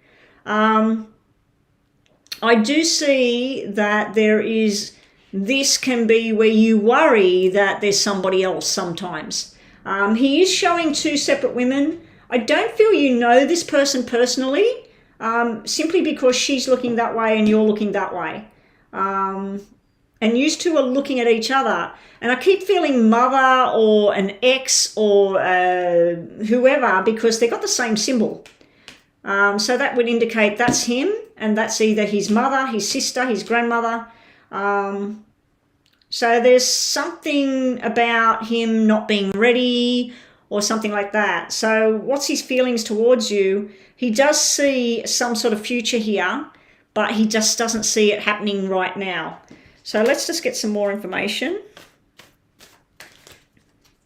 I do see that there is, this can be where you worry that there's somebody else sometimes. He is showing 2 separate women. I don't feel you know this person personally, simply because she's looking that way and you're looking that way. And you 2 are looking at each other. And I keep feeling mother or an ex or whoever, because they've got the same symbol. So that would indicate that's him, and that's either his mother, his sister, his grandmother. So there's something about him not being ready or something like that. So what's his feelings towards you? He does see some sort of future here, but he just doesn't see it happening right now. So let's just get some more information.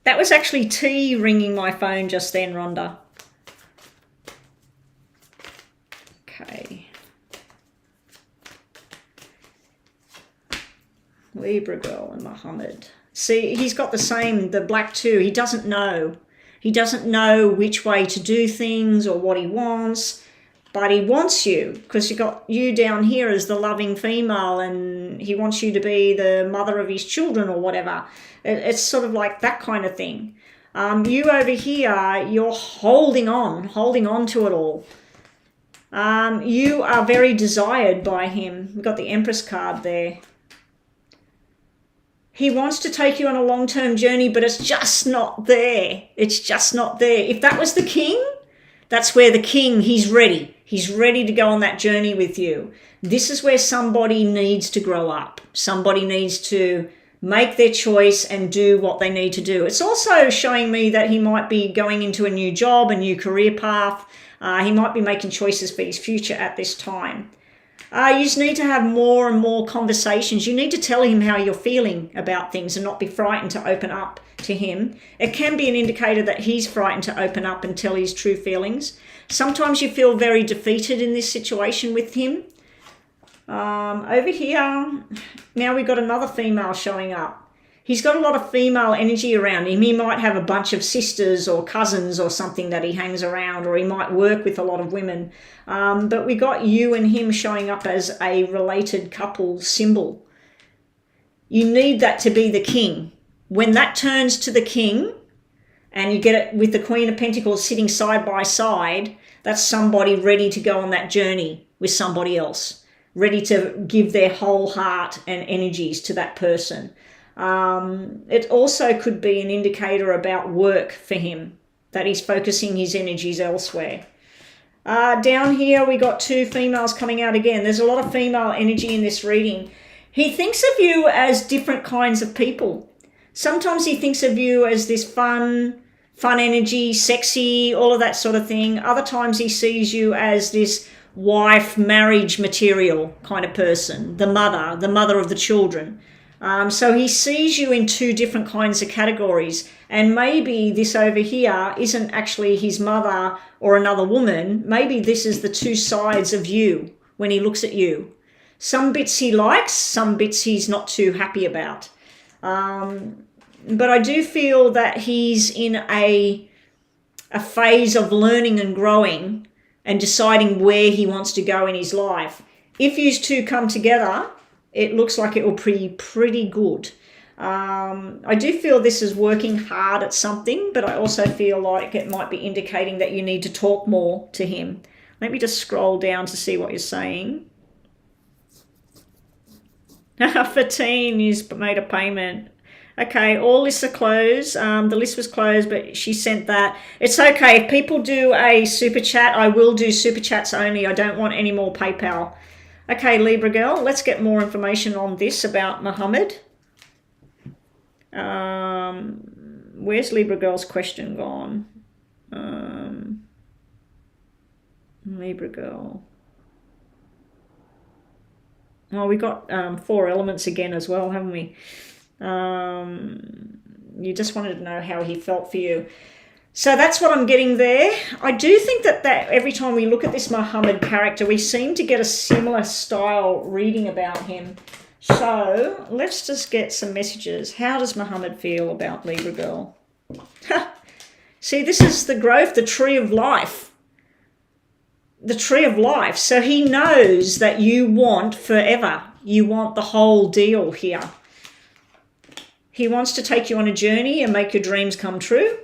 That was actually T ringing my phone just then, Rhonda. Okay. Libra girl and Muhammad. See, he's got the black too. He doesn't know. He doesn't know which way to do things or what he wants, but he wants you because you got you down here as the loving female and he wants you to be the mother of his children or whatever. It's sort of like that kind of thing. You over here, you're holding on to it all. You are very desired by him. We've got the Empress card there. He wants to take you on a long-term journey, but it's just not there. It's just not there. If that was the king, that's where the king, he's ready. He's ready to go on that journey with you. This is where somebody needs to grow up. Somebody needs to make their choice and do what they need to do. It's also showing me that he might be going into a new job, a new career path. He might be making choices for his future at this time. You just need to have more and more conversations. You need to tell him how you're feeling about things and not be frightened to open up to him. It can be an indicator that he's frightened to open up and tell his true feelings. Sometimes you feel very defeated in this situation with him. Over here, now we've got another female showing up. He's got a lot of female energy around him. He might have a bunch of sisters or cousins or something that he hangs around, or he might work with a lot of women. But we got you and him showing up as a related couple symbol. You need that to be the king. When that turns to the king, and you get it with the Queen of Pentacles sitting side by side, that's somebody ready to go on that journey with somebody else, ready to give their whole heart and energies to that person. It also could be an indicator about work for him, that he's focusing his energies elsewhere. Down here we got two females coming out again. There's a lot of female energy in this reading. He thinks of you as different kinds of people. Sometimes he thinks of you as this fun energy, sexy, all of that sort of thing. Other times he sees you as this wife, marriage material kind of person, the mother of the children. So he sees you in two different kinds of categories, and maybe this over here isn't actually his mother or another woman. Maybe this is the two sides of you when he looks at you. Some bits he likes, some bits he's not too happy about. But I do feel that he's in a phase of learning and growing and deciding where he wants to go in his life. If you two come together, it looks like it will be pretty good. I do feel this is working hard at something, but I also feel like it might be indicating that you need to talk more to him. Let me just scroll down to see what you're saying. Fatine, you've made a payment. Okay, all lists are closed. The list was closed, but she sent that. It's okay. If people do a super chat, I will do super chats only. I don't want any more PayPal. Okay, Libra girl, let's get more information on this about Muhammad. Where's Libra girl's question gone? Libra girl. Oh, we got 4 elements again as well, haven't we? You just wanted to know how he felt for you. So that's what I'm getting there. I do think that every time we look at this Muhammad character, we seem to get a similar style reading about him. So let's just get some messages. How does Muhammad feel about Libra girl? See, this is the growth, the tree of life. The tree of life. So he knows that you want forever. You want the whole deal here. He wants to take you on a journey and make your dreams come true.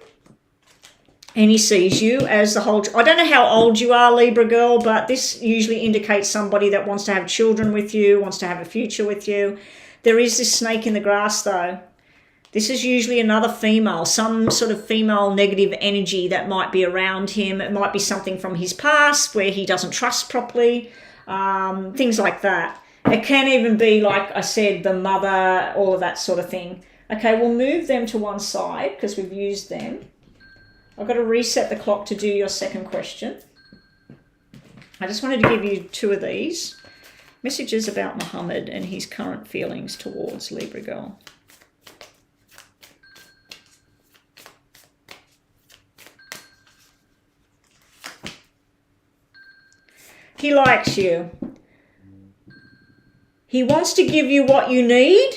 And he sees you as the whole... I don't know how old you are, Libra girl, but this usually indicates somebody that wants to have children with you, wants to have a future with you. There is this snake in the grass, though. This is usually another female, some sort of female negative energy that might be around him. It might be something from his past where he doesn't trust properly, things like that. It can even be, like I said, the mother, all of that sort of thing. Okay, we'll move them to one side because we've used them. I've got to reset the clock to do your second question. I just wanted to give you 2 of these. Messages about Muhammad and his current feelings towards Libra girl. He likes you. He wants to give you what you need,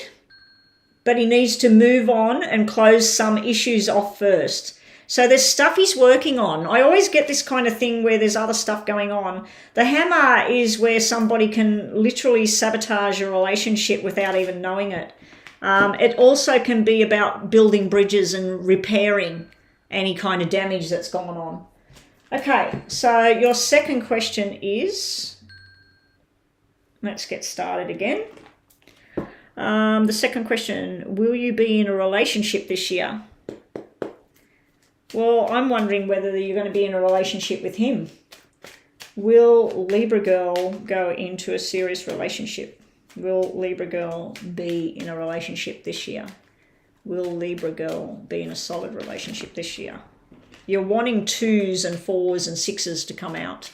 but he needs to move on and close some issues off first. So there's stuff he's working on. I always get this kind of thing where there's other stuff going on. The hammer is where somebody can literally sabotage a relationship without even knowing it. It also can be about building bridges and repairing any kind of damage that's gone on. Okay, so your second question is, let's get started again. The second question, will you be in a relationship this year? Well, I'm wondering whether you're going to be in a relationship with him. Will Libra girl go into a serious relationship? Will Libra girl be in a relationship this year? Will Libra girl be in a solid relationship this year? You're wanting 2s and 4s and 6s to come out.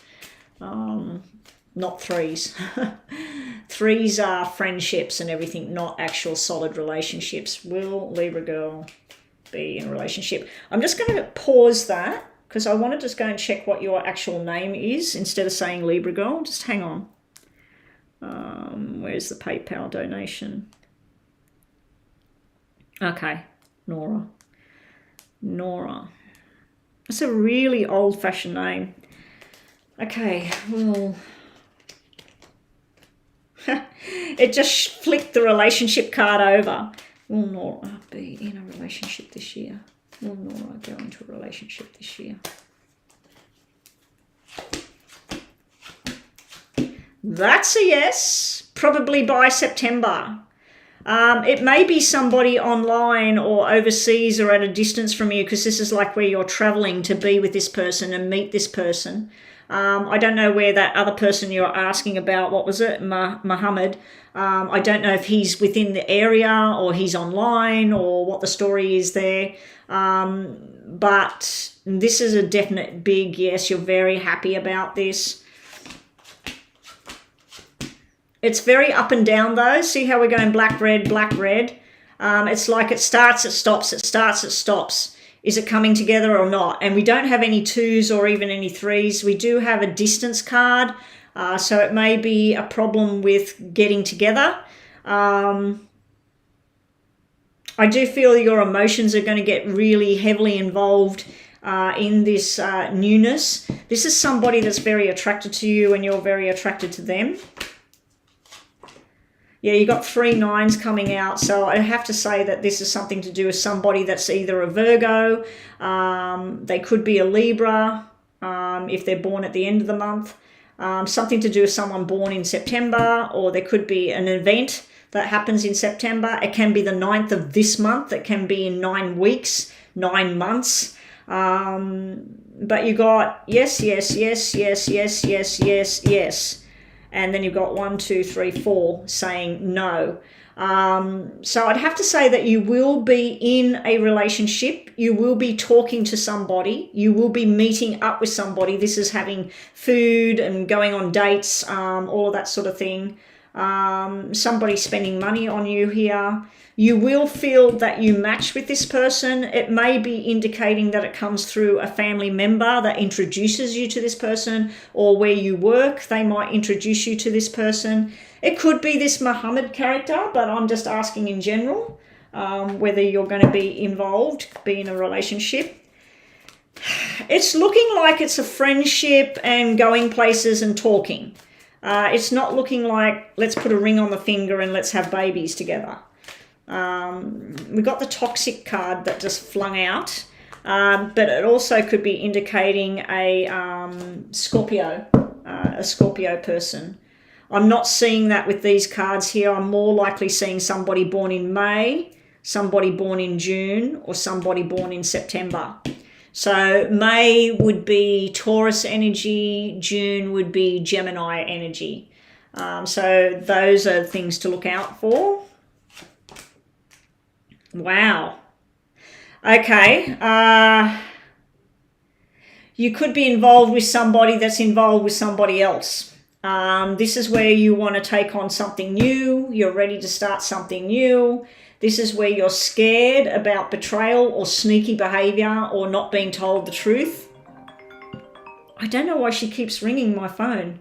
Not 3s. 3s are friendships and everything, not actual solid relationships. Will Libra girl be in a relationship? I'm just going to pause that because I want to just go and check what your actual name is instead of saying Libra girl. Just hang on. Where's the PayPal donation? Okay, Nora. That's a really old-fashioned name. Okay, well, it just flicked the relationship card over. Will Nora be in a relationship this year? Will Nora go into a relationship this year? That's a yes, probably by September. It may be somebody online or overseas or at a distance from you, because this is like where you're traveling to be with this person and meet this person. I don't know where that other person you're asking about, what was it, Muhammad? I don't know if he's within the area or he's online or what the story is there. But this is a definite big yes. You're very happy about this. It's very up and down though. See how we're going black, red, black, red? It's like it starts, it stops, it starts, it stops. Is it coming together or not? And we don't have any 2s or even any 3s. We do have a distance card. So it may be a problem with getting together. I do feel your emotions are going to get really heavily involved in this newness. This is somebody that's very attracted to you and you're very attracted to them. Yeah, you got 3 9s coming out, so I have to say that this is something to do with somebody that's either a Virgo, they could be a Libra if they're born at the end of the month, something to do with someone born in September, or there could be an event that happens in September. It can be the 9th of this month, it can be in 9 weeks, 9 months, but you got yes, yes, yes, yes, yes, yes, yes, yes. And then you've got 1, 2, 3, 4 saying no. So I'd have to say that you will be in a relationship. You will be talking to somebody. You will be meeting up with somebody. This is having food and going on dates, all of that sort of thing. Somebody spending money on you here. You will feel that you match with this person. It may be indicating that it comes through a family member that introduces you to this person, or where you work, they might introduce you to this person. It could be this Muhammad character, but I'm just asking in general whether you're going to be involved, be in a relationship. It's looking like it's a friendship and going places and talking. It's not looking like let's put a ring on the finger and let's have babies together. We got the toxic card that just flung out, but it also could be indicating a Scorpio person. I'm not seeing that with these cards here. I'm more likely seeing somebody born in May, somebody born in June, or somebody born in September. So May would be Taurus energy, June would be Gemini energy. So those are things to look out for. Wow. Okay. You could be involved with somebody that's involved with somebody else. This is where you want to take on something new. You're ready to start something new. This is where you're scared about betrayal or sneaky behavior or not being told the truth. I don't know why she keeps ringing my phone.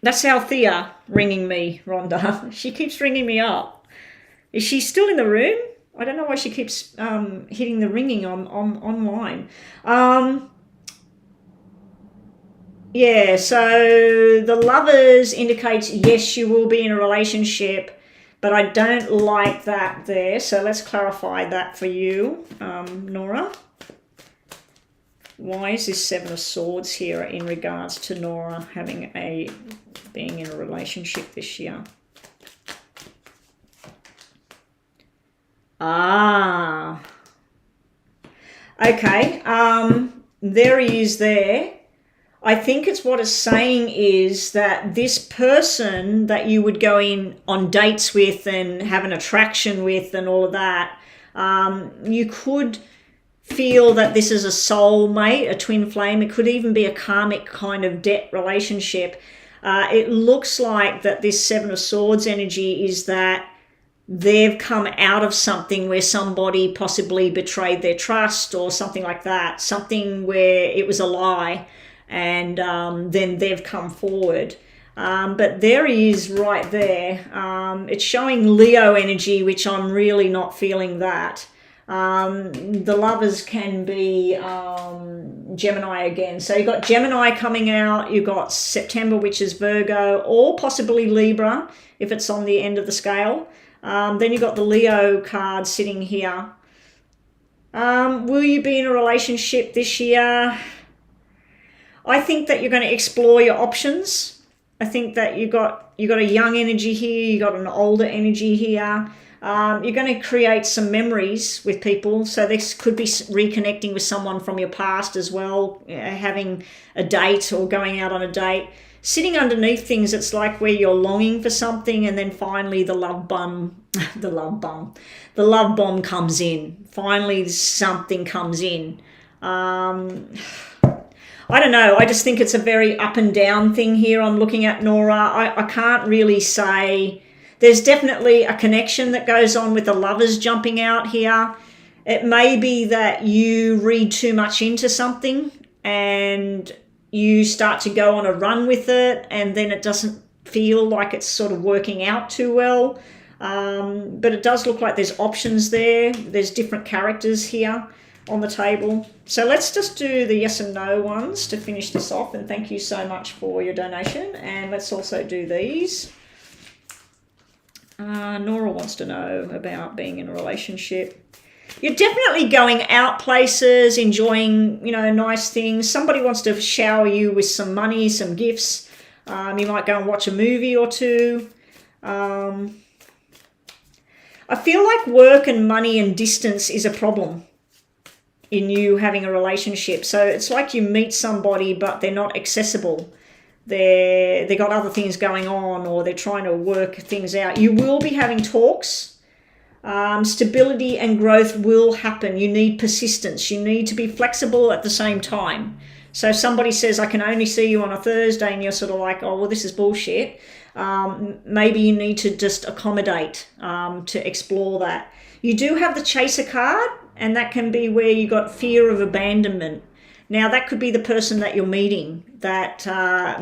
That's Althea ringing me, Rhonda. She keeps ringing me up. Is she still in the room? I don't know why she keeps hitting the ringing on online. Yeah, so the Lovers indicates yes, you will be in a relationship, but I don't like that there. So let's clarify that for you, Nora. Why is this Seven of Swords here in regards to Nora being in a relationship this year? Ah, okay. There he is there. I think it's what it's saying is that this person that you would go in on dates with and have an attraction with and all of that, you could feel that this is a soulmate, a twin flame. It could even be a karmic kind of debt relationship. It looks like that this Seven of Swords energy is that they've come out of something where somebody possibly betrayed their trust or something like that, something where it was a lie, and then they've come forward. But there he is right there. It's showing Leo energy, which I'm really not feeling that. The Lovers can be Gemini again. So you've got Gemini coming out, you've got September, which is Virgo, or possibly Libra, if it's on the end of the scale. Then you've got the Leo card sitting here. Will you be in a relationship this year? I think that you're going to explore your options. I think that you got a young energy here, you got an older energy here. You're going to create some memories with people. So this could be reconnecting with someone from your past as well, having a date or going out on a date. Sitting underneath things, it's like where you're longing for something, and then finally the love bomb comes in. Finally something comes in. I don't know. I just think it's a very up and down thing here. I'm looking at Nora. I can't really say. There's definitely a connection that goes on with the Lovers jumping out here. It may be that you read too much into something and you start to go on a run with it, and then it doesn't feel like it's sort of working out too well. But it does look like there's options there. There's different characters here on the table. So let's just do the yes and no ones to finish this off, and thank you so much for your donation. And let's also do these. Nora wants to know about being in a relationship. You're definitely going out places, enjoying, nice things. Somebody wants to shower you with some money, some gifts. You might go and watch a movie or two. I feel like work and money and distance is a problem in you having a relationship. So it's like you meet somebody, but they're not accessible. They got other things going on, or they're trying to work things out. You will be having talks. Stability and growth will happen. You need persistence. You need to be flexible at the same time. So if somebody says, I can only see you on a Thursday, and you're sort of like, oh, well, this is bullshit. Maybe you need to just accommodate to explore that. You do have the Chaser card, and that can be where you got fear of abandonment. Now, that could be the person that you're meeting, that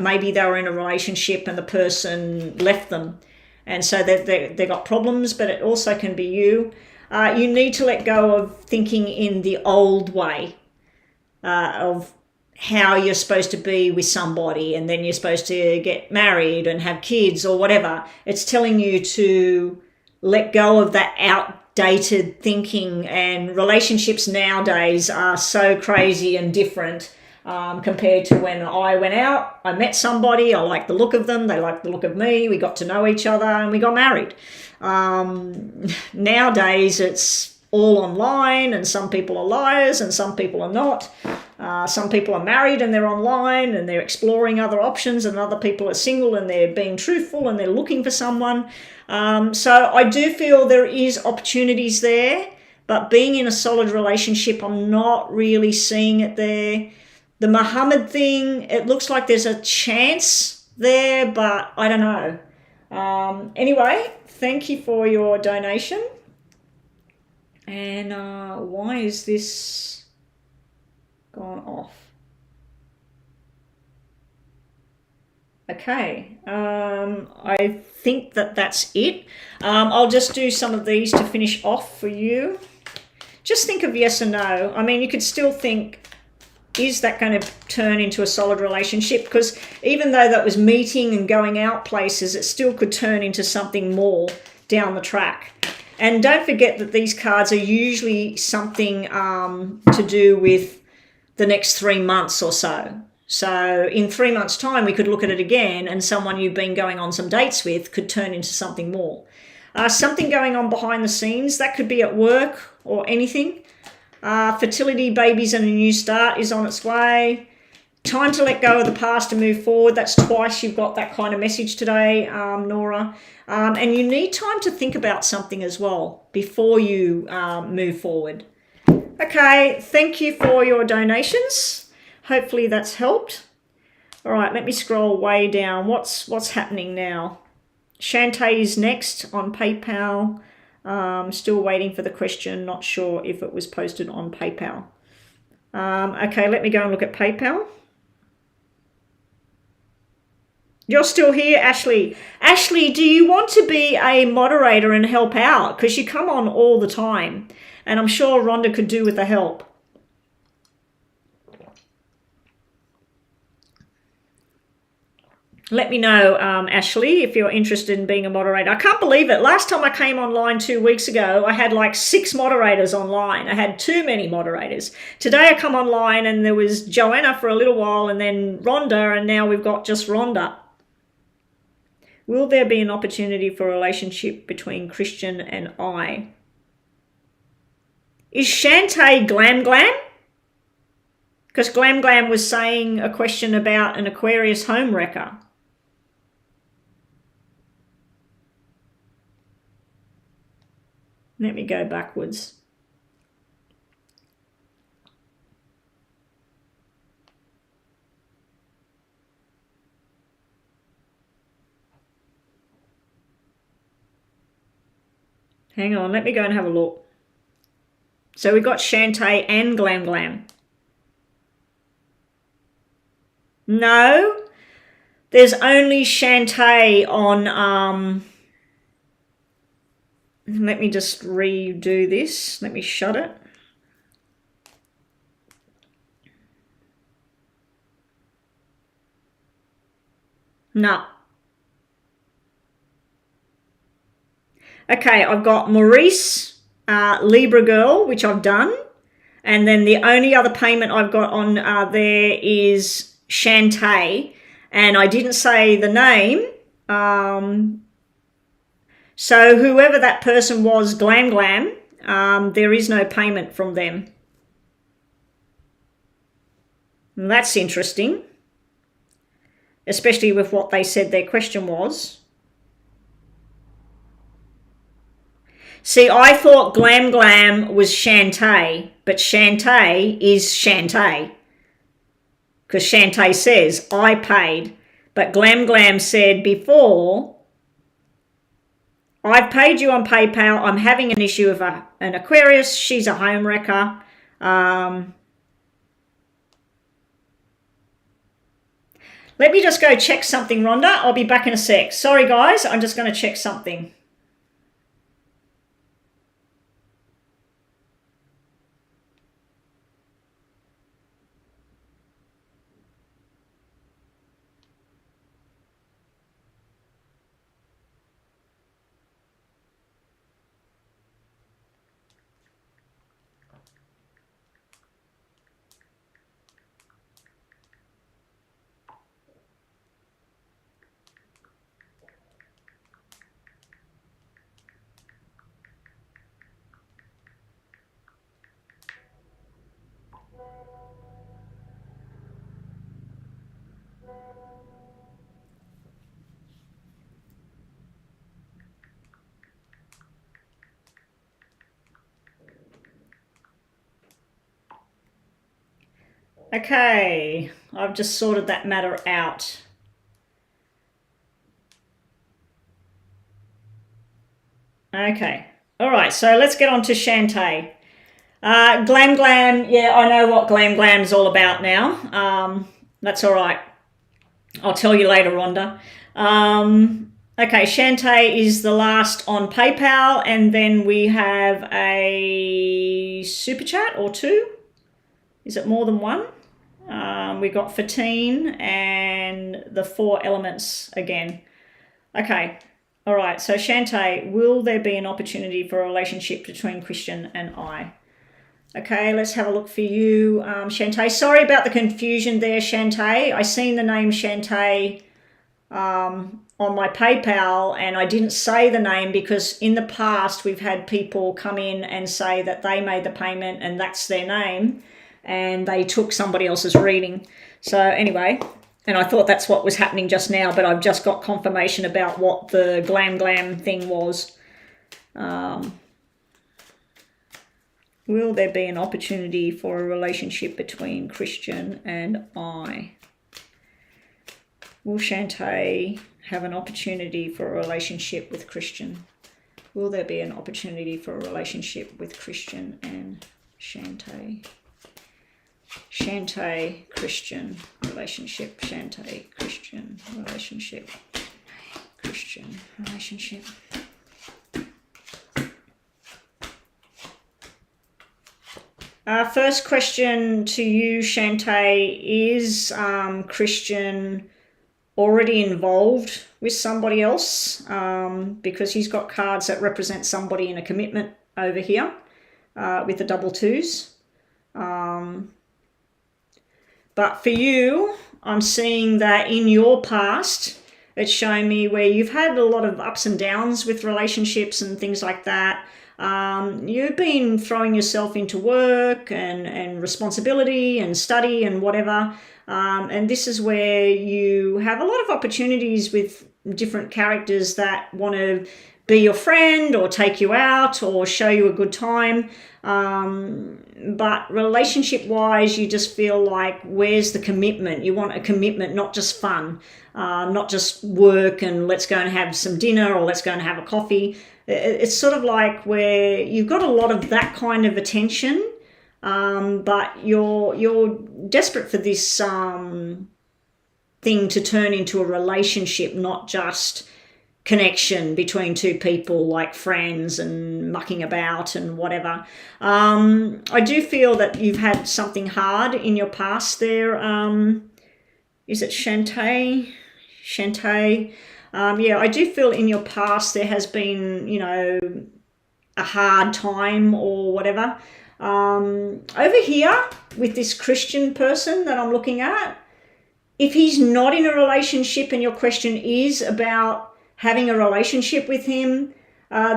maybe they were in a relationship and the person left them. And so they got problems, but it also can be you. You need to let go of thinking in the old way of how you're supposed to be with somebody, and then you're supposed to get married and have kids or whatever. It's telling you to let go of that outdated thinking, and relationships nowadays are so crazy and different compared to when I went out. I met somebody, I liked the look of them, they liked the look of me, we got to know each other, and we got married. Nowadays it's all online, and some people are liars and some people are not. Some people are married and they're online and they're exploring other options, and other people are single and they're being truthful and they're looking for someone. So I do feel there is opportunities there, but being in a solid relationship, I'm not really seeing it there. The Muhammad thing, it looks like there's a chance there, but I don't know. Anyway, thank you for your donation. And why is this gone off? Okay, I think that's it. I'll just do some of these to finish off for you. Just think of yes or no. I mean, you could still think, is that going to turn into a solid relationship? Because even though that was meeting and going out places, it still could turn into something more down the track. And don't forget that these cards are usually something to do with the next 3 months or so. So in 3 months' time, we could look at it again, and someone you've been going on some dates with could turn into something more. Something going on behind the scenes, that could be at work or anything. Fertility, babies, and a new start is on its way. Time to let go of the past and move forward. That's twice you've got that kind of message today, Nora. And you need time to think about something as well before you move forward. Okay, thank you for your donations. Hopefully that's helped. All right, let me scroll way down. What's happening now? Shantae's next on PayPal. Still waiting for the question. Not sure if it was posted on PayPal. Okay, let me go and look at PayPal. You're still here, Ashley. Ashley, do you want to be a moderator and help out? Because you come on all the time. And I'm sure Rhonda could do with the help. Let me know, Ashley, if you're interested in being a moderator. I can't believe it. Last time I came online 2 weeks ago, I had like 6 moderators online. I had too many moderators. Today I come online and there was Joanna for a little while and then Rhonda, and now we've got just Rhonda. Will there be an opportunity for a relationship between Christian and I? Is Shantae Glam Glam? Because Glam Glam was saying a question about an Aquarius home wrecker. Let me go backwards. Hang on, let me go and have a look. So we've got Shantae and Glam Glam. No, there's only Shantae on... Let me just redo this. Let me shut it. No. Okay, I've got Maurice, Libra Girl, which I've done. And then the only other payment I've got on there is Shantae. And I didn't say the name. So whoever that person was, Glam Glam, there is no payment from them. And that's interesting, especially with what they said their question was. See, I thought Glam Glam was Shantae, but Shantae is Shantae. Because Shantae says, I paid. But Glam Glam said before, I've paid you on PayPal. I'm having an issue with an Aquarius. She's a home wrecker. Let me just go check something, Rhonda. I'll be back in a sec. Sorry, guys. I'm just going to check something. Okay, I've just sorted that matter out. Okay, all right, so let's get on to Shantae. Glam Glam, yeah, I know what Glam Glam's all about now. That's all right. I'll tell you later, Rhonda. Okay, Shantae is the last on PayPal, and then we have a super chat or two. Is it more than one? We got Fatine and the 4 elements again. Okay, all right. So Shantae, will there be an opportunity for a relationship between Christian and I? Okay, let's have a look for you, Shantae. Sorry about the confusion there, Shantae. I seen the name Shantae on my PayPal, and I didn't say the name because in the past we've had people come in and say that they made the payment and that's their name, and they took somebody else's reading. So anyway, and I thought that's what was happening just now, but I've just got confirmation about what the glam thing was. Will there be an opportunity for a relationship between Christian and I? Will Shantae have an opportunity for a relationship with Christian? Will there be an opportunity for a relationship with Christian and Shantae? Shantae, Christian, relationship. Shantae, Christian, relationship. Christian, relationship. First question to you, Shantae, is Christian already involved with somebody else? Because he's got cards that represent somebody in a commitment over here with the double twos. But for you, I'm seeing that in your past, it's showing me where you've had a lot of ups and downs with relationships and things like that. You've been throwing yourself into work and responsibility and study and whatever. And this is where you have a lot of opportunities with different characters that want to be your friend or take you out or show you a good time. But relationship-wise, you just feel like, where's the commitment? You want a commitment, not just fun, not just work and let's go and have some dinner or let's go and have a coffee. It's sort of like where you've got a lot of that kind of attention, but you're desperate for this thing to turn into a relationship, not just connection between two people like friends and mucking about and whatever. I do feel that you've had something hard in your past there. Is it Shantae? Shantae? Yeah, I do feel in your past there has been, a hard time or whatever. Over here with this Christian person that I'm looking at, if he's not in a relationship and your question is about having a relationship with him,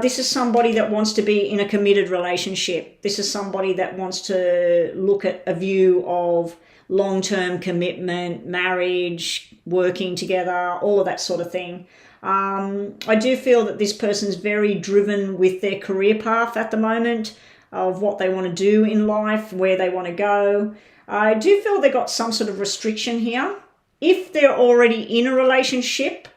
this is somebody that wants to be in a committed relationship. This is somebody that wants to look at a view of long-term commitment, marriage, working together, all of that sort of thing. I do feel that this person's very driven with their career path at the moment, of what they want to do in life, where they want to go. I do feel they got some sort of restriction here. If they're already in a relationship,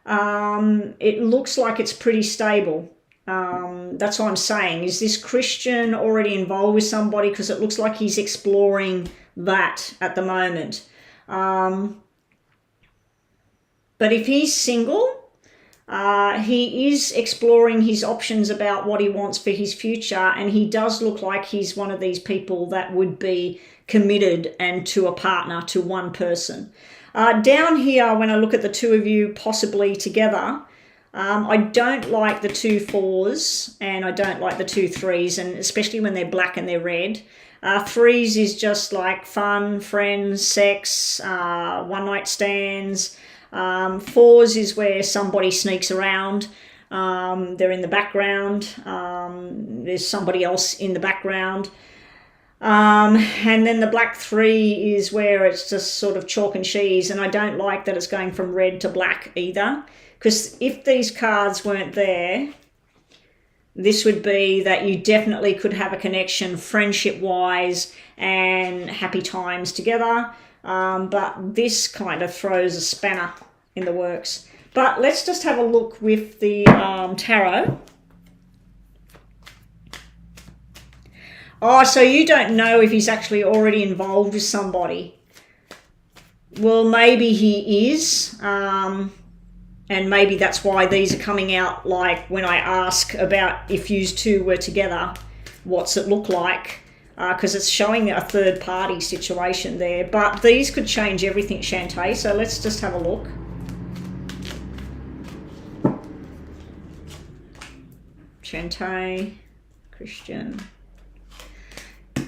it looks like it's pretty stable. That's what I'm saying. Is this Christian already involved with somebody? Because it looks like he's exploring that at the moment. But if he's single, he is exploring his options about what he wants for his future, and he does look like he's one of these people that would be committed and to a partner, to one person. Down here, when I look at the two of you possibly together, I don't like the 2 4s and I don't like the 2 3s, and especially when they're black and they're red. 3s is just like fun, friends, sex, one night stands. 4s is where somebody sneaks around. They're in the background. There's somebody else in the background. And then the black 3 is where it's just sort of chalk and cheese, and I don't like that it's going from red to black either, because if these cards weren't there, this would be that you definitely could have a connection friendship-wise and happy times together, but this kind of throws a spanner in the works. But let's just have a look with the tarot. Oh, so you don't know if he's actually already involved with somebody. Well, maybe he is. And maybe that's why these are coming out, like when I ask about if you two were together, what's it look like? Because it's showing a third party situation there. But these could change everything, Shantae. So let's just have a look. Shantae, Christian.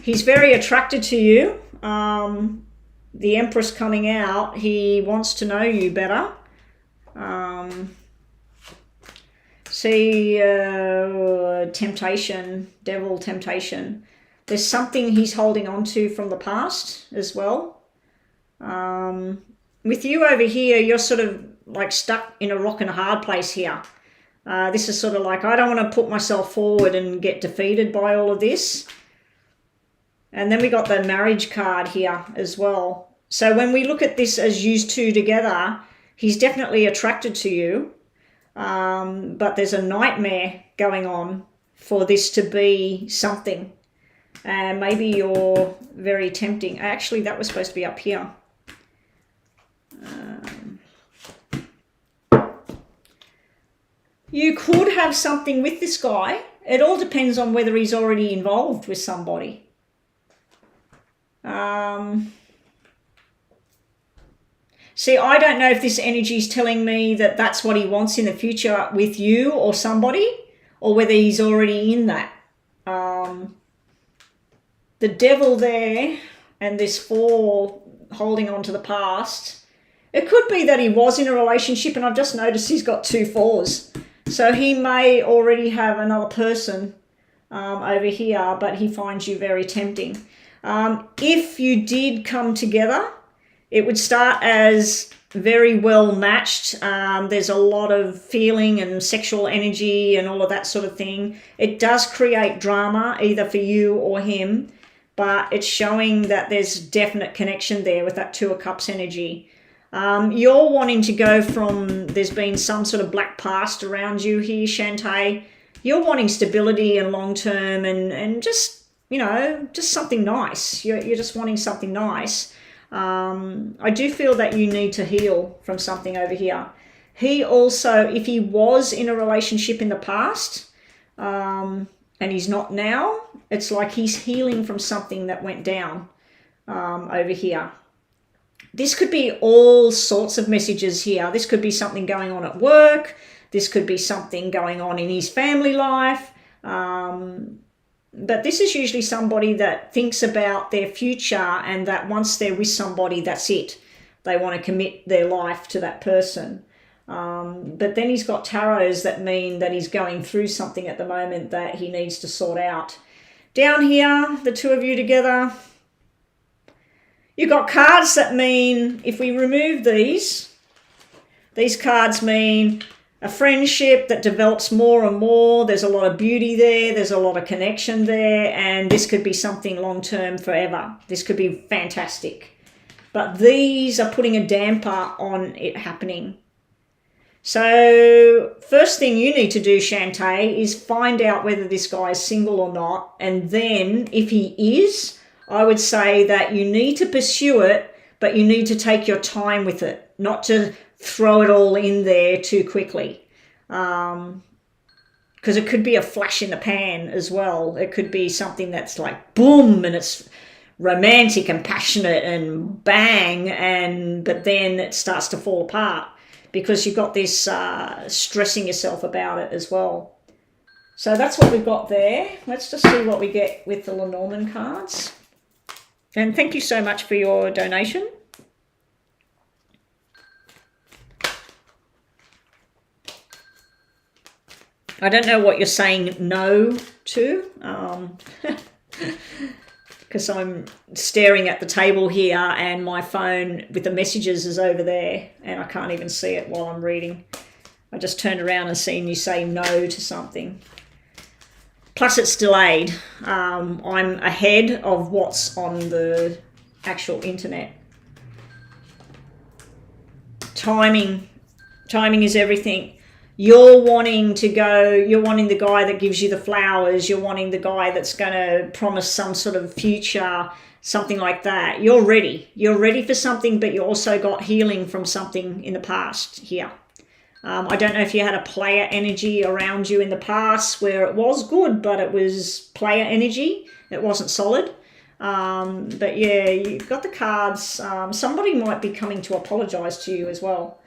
He's very attracted to you. The Empress coming out. He wants to know you better. See, temptation, devil temptation. There's something he's holding on to from the past as well. With you over here, you're sort of like stuck in a rock and a hard place here. This is sort of like, I don't want to put myself forward and get defeated by all of this. And then we got the marriage card here as well. So when we look at this as you two together, he's definitely attracted to you. But there's a nightmare going on for this to be something. And maybe you're very tempting. Actually, that was supposed to be up here. You could have something with this guy. It all depends on whether he's already involved with somebody. See, I don't know if this energy is telling me that that's what he wants in the future with you or somebody, or whether he's already in that. The devil there and this 4 holding on to the past. It could be that he was in a relationship, and I've just noticed he's got 2 4s. So he may already have another person over here, but he finds you very tempting. If you did come together, it would start as very well matched. There's a lot of feeling and sexual energy and all of that sort of thing. It does create drama either for you or him, but it's showing that there's definite connection there with that 2 of Cups energy. You're wanting to go from, there's been some sort of black past around you here, Shantae. You're wanting stability and long-term and just, you know, just something nice. You're just wanting something nice. I do feel that you need to heal from something over here. He also, if he was in a relationship in the past, and he's not now, it's like he's healing from something that went down over here. This could be all sorts of messages here. This could be something going on at work. This could be something going on in his family life. But this is usually somebody that thinks about their future, and that once they're with somebody, that's it. They want to commit their life to that person. But then he's got tarots that mean that he's going through something at the moment that he needs to sort out. Down here, the 2 of you together. You've got cards that mean, if we remove these cards mean a friendship that develops more and more. There's a lot of beauty there. There's a lot of connection there. And this could be something long-term forever. This could be fantastic. But these are putting a damper on it happening. So first thing you need to do, Shantae, is find out whether this guy is single or not. And then if he is, I would say that you need to pursue it, but you need to take your time with it, not to throw it all in there too quickly. Because it could be a flash in the pan as well. It could be something that's like boom, and it's romantic and passionate and bang, but then it starts to fall apart because you've got this stressing yourself about it as well. So that's what we've got there. Let's just see what we get with the Lenormand cards. And thank you so much for your donation. I don't know what you're saying no to, because I'm staring at the table here and my phone with the messages is over there and I can't even see it while I'm reading. I just turned around and seen you say no to something. Plus it's delayed. I'm ahead of what's on the actual internet. Timing is everything. you're wanting to go, you're wanting the guy that gives you the flowers, you're wanting the guy that's going to promise some sort of future, something like that. You're ready for something, but you also got healing from something in the past here. I don't know if you had a player energy around you in the past where it was good, but it was player energy, it wasn't solid. But yeah, you've got the cards. Somebody might be coming to apologize to you as well.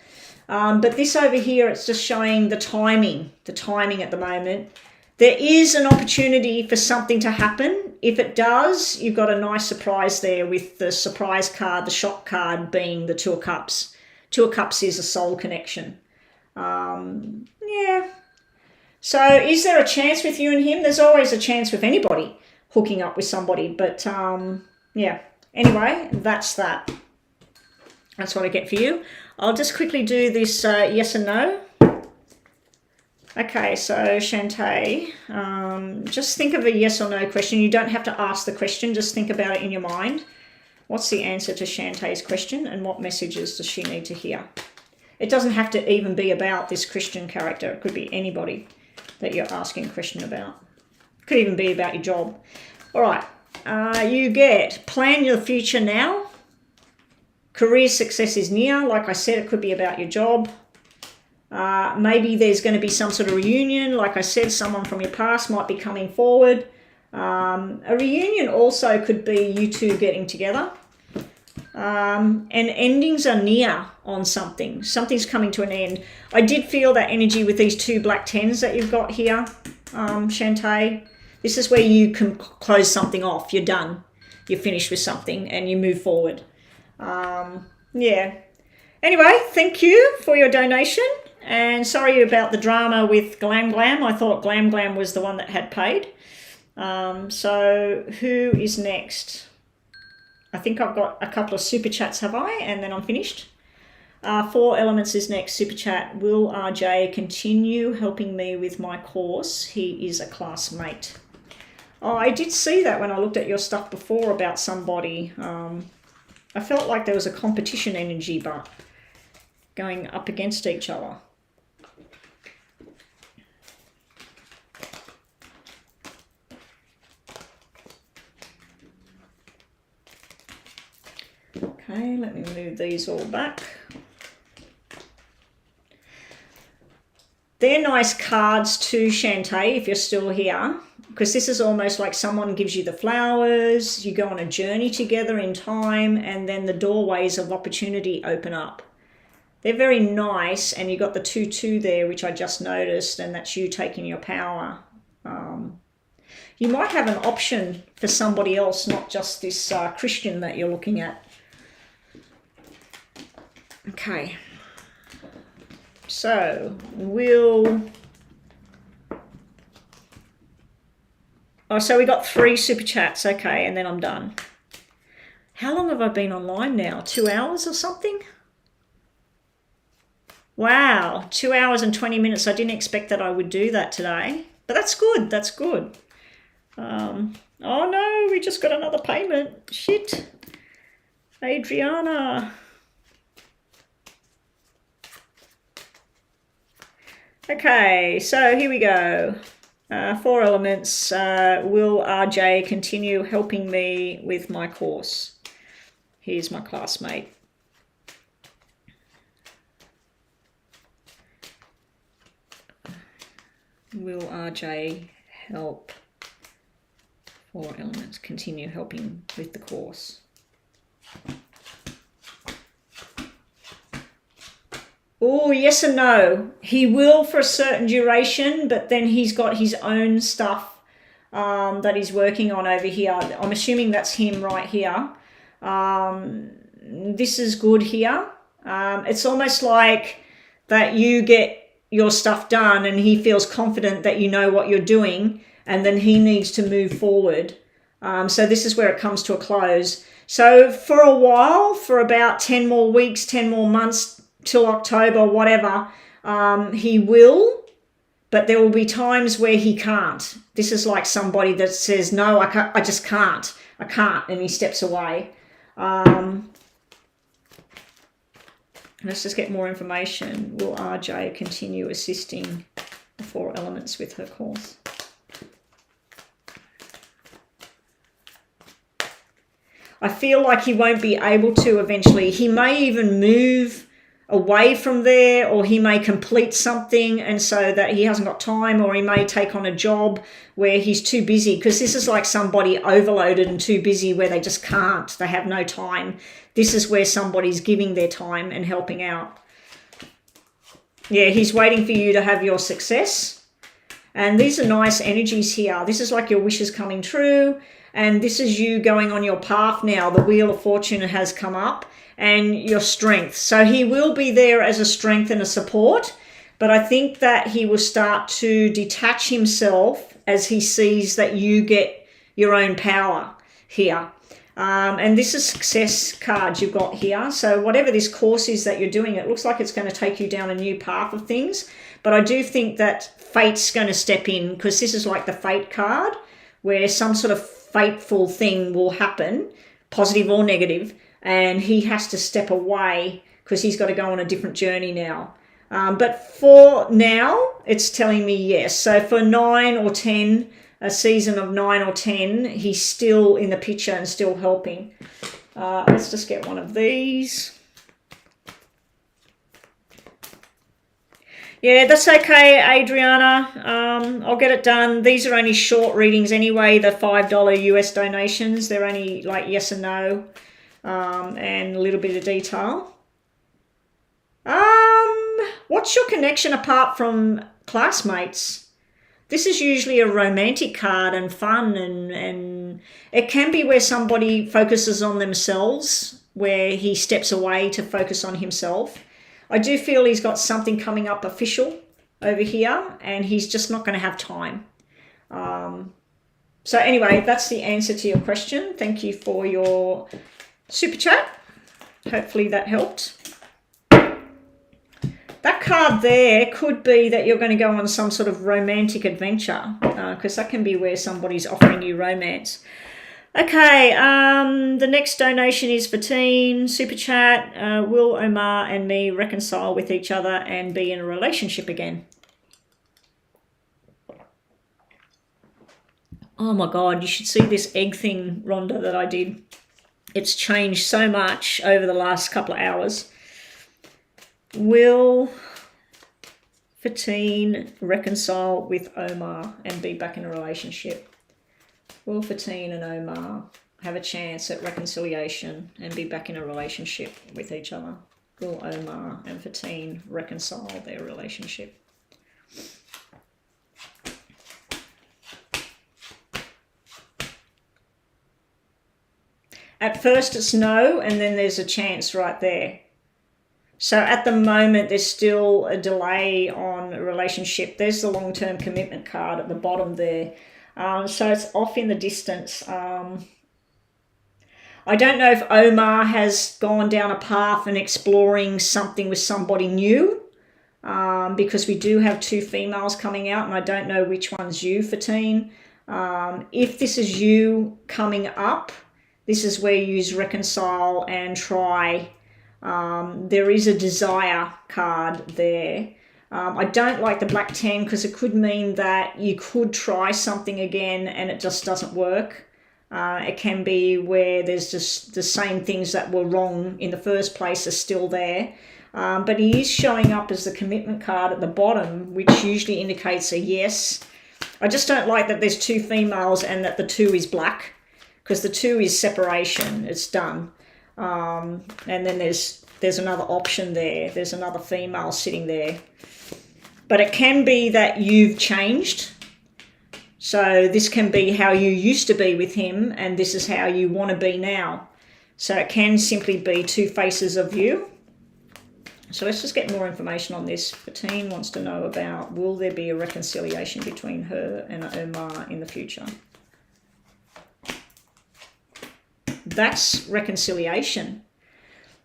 But this over here, it's just showing the timing at the moment. There is an opportunity for something to happen. If it does, you've got a nice surprise there with the surprise card, the shock card being the Two of Cups. Two of Cups is a soul connection. Yeah. So is there a chance with you and him? There's always a chance with anybody hooking up with somebody. But yeah. Anyway, that's that. That's what I get for you. I'll just quickly do this yes and no. Okay, so Shantae, just think of a yes or no question. You don't have to ask the question, just think about it in your mind. What's the answer to Shantae's question and what messages does she need to hear? It doesn't have to even be about this Christian character. It could be anybody that you're asking a question about. It could even be about your job. All right, you get plan your future now. Career success is near. Like I said, it could be about your job. Maybe there's going to be some sort of reunion. Like I said, someone from your past might be coming forward. A reunion also could be you two getting together. And endings are near on something. Something's coming to an end. I did feel that energy with these two black tens that you've got here, Shantae. This is where you can close something off. You're done. You're finished with something and you move forward. Yeah. Anyway, thank you for your donation. And sorry about the drama with Glam Glam. I thought Glam Glam was the one that had paid. So who is next? I think I've got a couple of super chats, have I? And then I'm finished. 4 Elements is next. Super chat. Will RJ continue helping me with my course? He is a classmate. Oh, I did see that when I looked at your stuff before about somebody. I felt like there was a competition energy, but going up against each other. Okay, let me move these all back. They're nice cards too, Shantae, if you're still here, because this is almost like someone gives you the flowers, you go on a journey together in time, and then the doorways of opportunity open up. They're very nice, and you got the 2-2 there, which I just noticed, and that's you taking your power. You might have an option for somebody else, not just this Christian that you're looking at. Okay. So, so we got 3 super chats, okay, and then I'm done. How long have I been online now? 2 hours or something? Wow, 2 hours and 20 minutes. I didn't expect that I would do that today, but that's good, that's good. Oh no, we just got another payment. Shit. Adriana. Okay, so here we go. 4 Elements. Will RJ continue helping me with my course? Here's my classmate. Will RJ help? 4 Elements. Continue helping with the course. Oh, yes and no. He will for a certain duration, but then he's got his own stuff that he's working on over here. I'm assuming that's him right here. This is good here. It's almost like that you get your stuff done and he feels confident that you know what you're doing, and then he needs to move forward. So this is where it comes to a close. So for a while, for about 10 more weeks, 10 more months, till October, whatever, he will, but there will be times where he can't. This is like somebody that says, no, I just can't, and he steps away. Let's just get more information. Will RJ continue assisting the 4 elements with her course? I feel like he won't be able to eventually. He may even move away from there, or he may complete something and so that he hasn't got time, or he may take on a job where he's too busy, because this is like somebody overloaded and too busy where they just can't, they have no time. This is where somebody's giving their time and helping out. Yeah, he's waiting for you to have your success. And these are nice energies here. This is like your wishes coming true. And this is you going on your path now. The Wheel of Fortune has come up, and your strength. So he will be there as a strength and a support, but I think that he will start to detach himself as he sees that you get your own power here. And this is success cards you've got here. So whatever this course is that you're doing, it looks like it's going to take you down a new path of things. But I do think that fate's going to step in, because this is like the fate card, where some sort of fateful thing will happen, positive or negative, and he has to step away because he's got to go on a different journey now. But for now, it's telling me yes. So for 9 or 10, a season of 9 or 10, he's still in the picture and still helping. Let's just get one of these. Yeah, that's okay, Adriana. I'll get it done. These are only short readings anyway, the $5 US donations. They're only like yes and no, and a little bit of detail. What's your connection apart from classmates? This is usually a romantic card and fun, and it can be where somebody focuses on themselves, where he steps away to focus on himself. I do feel he's got something coming up official over here, and he's just not going to have time. So anyway, that's the answer to your question. Thank you for your super chat. Hopefully that helped. That card there could be that you're going to go on some sort of romantic adventure, because that can be where somebody's offering you romance. Okay, the next donation is for Teen Super Chat. Will Omar and me reconcile with each other and be in a relationship again? Oh my God, you should see this egg thing, Rhonda, that I did. It's changed so much over the last couple of hours. Will Fatine reconcile with Omar and be back in a relationship? Will Fatine and Omar have a chance at reconciliation and be back in a relationship with each other? Will Omar and Fatine reconcile their relationship? At first it's no, and then there's a chance right there. So at the moment, there's still a delay on a relationship. There's the long-term commitment card at the bottom there. So it's off in the distance. I don't know if Omar has gone down a path and exploring something with somebody new, because we do have 2 females coming out, and I don't know which one's you, Fatine. If this is you coming up, this is where you use reconcile and try. There is a desire card there. I don't like the black 10 because it could mean that you could try something again and it just doesn't work. It can be where there's just the same things that were wrong in the first place are still there. But he is showing up as the commitment card at the bottom, which usually indicates a yes. I just don't like that there's 2 females and that the 2 is black, because the 2 is separation. It's done. And then there's another option there. There's another female sitting there. But it can be that you've changed. So this can be how you used to be with him, and this is how you want to be now. So it can simply be 2 faces of you. So let's just get more information on this. Fatine wants to know about, will there be a reconciliation between her and Omar in the future? That's reconciliation.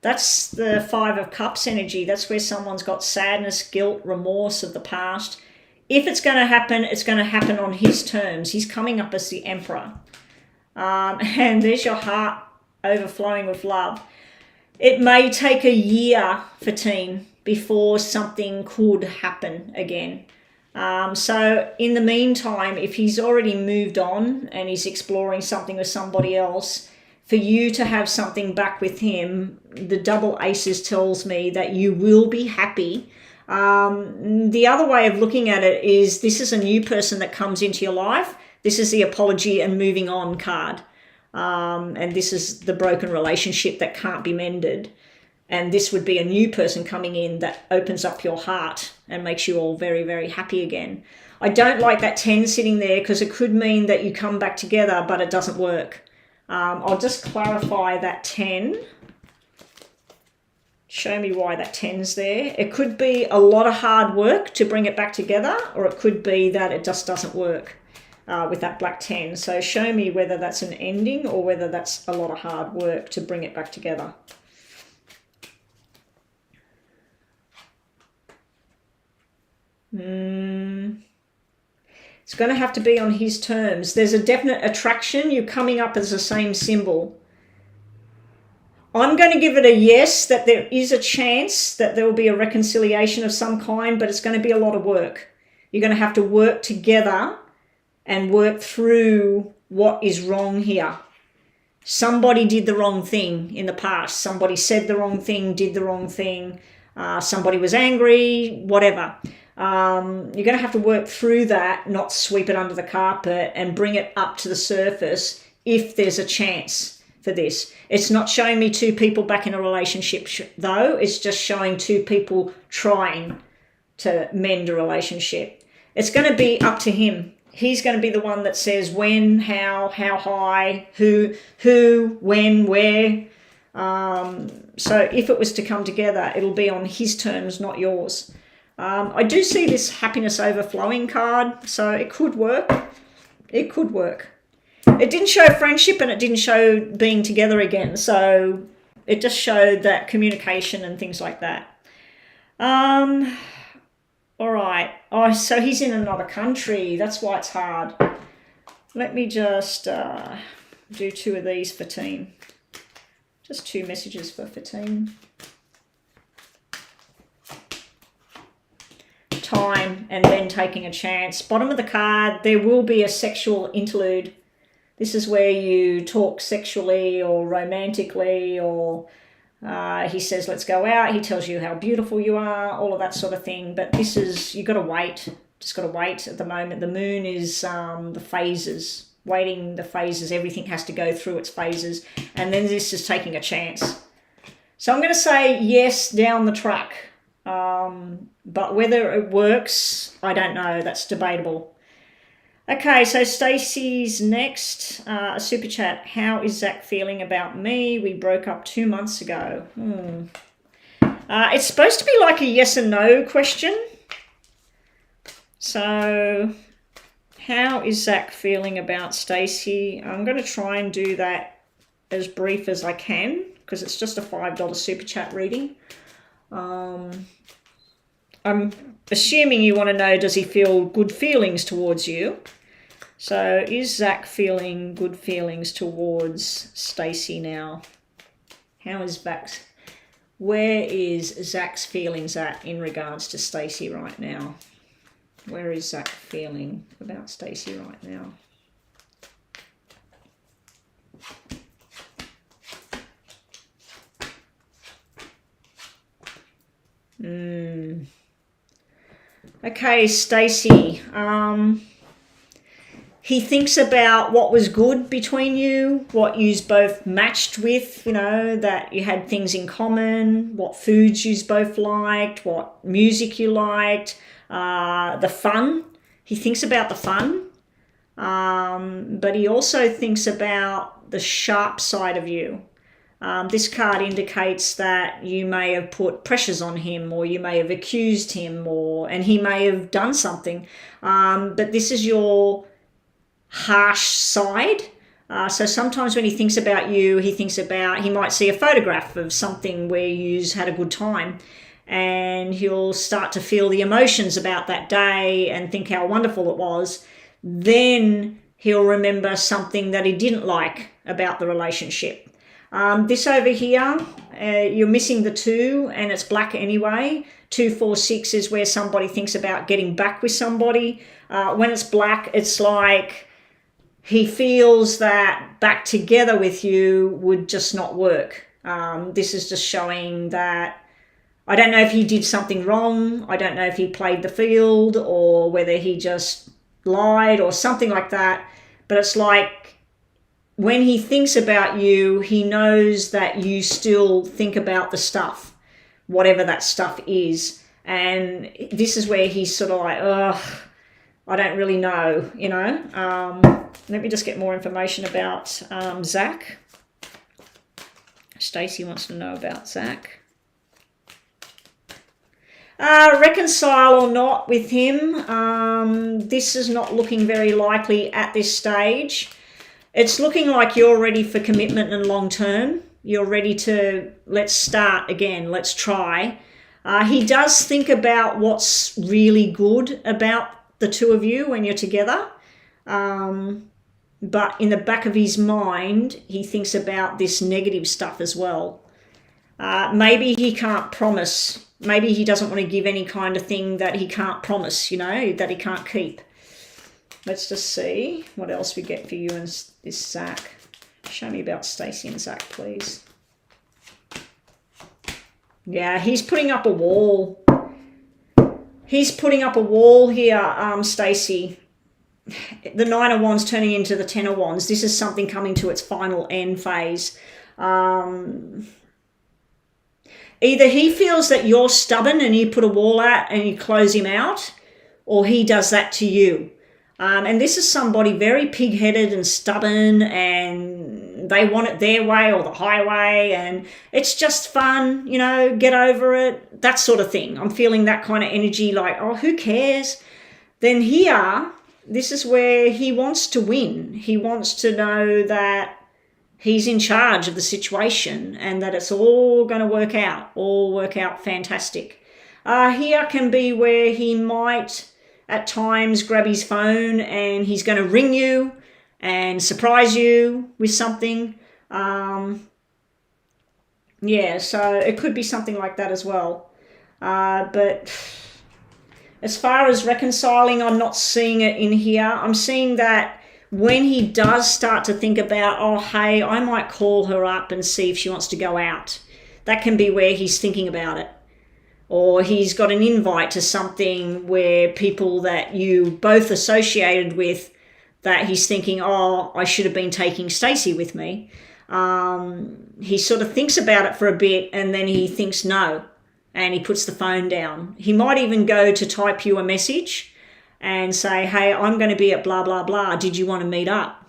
That's the 5 of Cups energy. That's where someone's got sadness, guilt, remorse of the past. If it's going to happen, it's going to happen on his terms. He's coming up as the Emperor. And there's your heart overflowing with love. It may take a year for teen before something could happen again. So in the meantime, if he's already moved on and he's exploring something with somebody else, for you to have something back with him, the double aces tells me that you will be happy. The other way of looking at it is this is a new person that comes into your life. This is the apology and moving on card. And this is the broken relationship that can't be mended. And this would be a new person coming in that opens up your heart and makes you all very, very happy again. I don't like that 10 sitting there because it could mean that you come back together, but it doesn't work. I'll just clarify that 10. Show me why that 10's there. It could be a lot of hard work to bring it back together, or it could be that it just doesn't work with that black 10. So show me whether that's an ending or whether that's a lot of hard work to bring it back together. It's going to have to be on his terms. There's a definite attraction. You're coming up as the same symbol. I'm going to give it a yes, that there is a chance that there will be a reconciliation of some kind, but it's going to be a lot of work. You're going to have to work together and work through what is wrong here. Somebody did the wrong thing in the past. Somebody said the wrong thing, did the wrong thing. Somebody was angry, whatever. You're going to have to work through that, not sweep it under the carpet, and bring it up to the surface if there's a chance for this. It's not showing me two people back in a relationship though. It's just showing two people trying to mend a relationship. It's going to be up to him. He's going to be the one that says when, how high, who, when, where. So if it was to come together, it'll be on his terms, not yours. I do see this happiness overflowing card, so it could work. It could work. It didn't show friendship and it didn't show being together again, so it just showed that communication and things like that. All right. Oh, so he's in another country. That's why it's hard. Let me just do two of these for teen. Just two messages for teen. Time and then taking a chance. Bottom of the card, there will be a sexual interlude. This is where you talk sexually or romantically, or he says, let's go out. He tells you how beautiful you are, all of that sort of thing. But this is, you've got to wait. Just got to wait at the moment. The moon is the phases, waiting the phases. Everything has to go through its phases. And then this is taking a chance. So I'm going to say yes down the track. But whether it works, I don't know. That's debatable. Okay, so Stacey's next. A super chat. How is Zach feeling about me? We broke up 2 months ago. It's supposed to be like a yes and no question. So how is Zach feeling about Stacey? I'm going to try and do that as brief as I can because it's just a $5 super chat reading. I'm assuming you want to know, does he feel good feelings towards you? So is Zach feeling good feelings towards Stacey now? How is Zach's, where is Zach's feelings at in regards to Stacey right now? Where is Zach feeling about Stacey right now? Okay, Stacey. He thinks about what was good between you, what yous both matched with, you know, that you had things in common, what foods yous both liked, what music you liked, the fun. He thinks about the fun, but he also thinks about the sharp side of you. This card indicates that you may have put pressures on him, or you may have accused him, and he may have done something. But this is your harsh side. So sometimes when he thinks about you, he might see a photograph of something where you've had a good time, and he'll start to feel the emotions about that day and think how wonderful it was. Then he'll remember something that he didn't like about the relationship. This over here, you're missing the 2 and it's black anyway. 2, 4, 6 is where somebody thinks about getting back with somebody. When it's black, it's like he feels that back together with you would just not work. This is just showing that I don't know if he did something wrong. I don't know if he played the field or whether he just lied or something like that. But it's like when he thinks about you, he knows that you still think about the stuff, whatever that stuff is. And this is where he's sort of like, ugh, I don't really know, you know. Let me just get more information about Zach. Stacey wants to know about Zach. Reconcile or not with him, this is not looking very likely at this stage. It's looking like you're ready for commitment and long term. You're ready to, let's start again, let's try. He does think about what's really good about the 2 of you when you're together. But in the back of his mind, he thinks about this negative stuff as well. Maybe he can't promise. Maybe he doesn't want to give any kind of thing that he can't promise, you know, that he can't keep. Let's just see what else we get for you and this Zach. Show me about Stacey and Zach, please. Yeah, he's putting up a wall. He's putting up a wall here, Stacey. The 9 of Wands turning into the 10 of Wands. This is something coming to its final end phase. Either he feels that you're stubborn and you put a wall out and you close him out, or he does that to you. And this is somebody very pig-headed and stubborn, and they want it their way or the highway, and it's just fun, you know, get over it, that sort of thing. I'm feeling that kind of energy, like, oh, who cares? Then here, this is where he wants to win. He wants to know that he's in charge of the situation and that it's all going to work out fantastic. Here can be where he might at times grab his phone and he's going to ring you and surprise you with something. Yeah, so it could be something like that as well. But as far as reconciling, I'm not seeing it in here. I'm seeing that when he does start to think about, oh, hey, I might call her up and see if she wants to go out. That can be where he's thinking about it. Or he's got an invite to something where people that you both associated with, that he's thinking, oh, I should have been taking Stacey with me. He sort of thinks about it for a bit and then he thinks no, and he puts the phone down. He might even go to type you a message and say, hey, I'm going to be at blah, blah, blah. Did you want to meet up?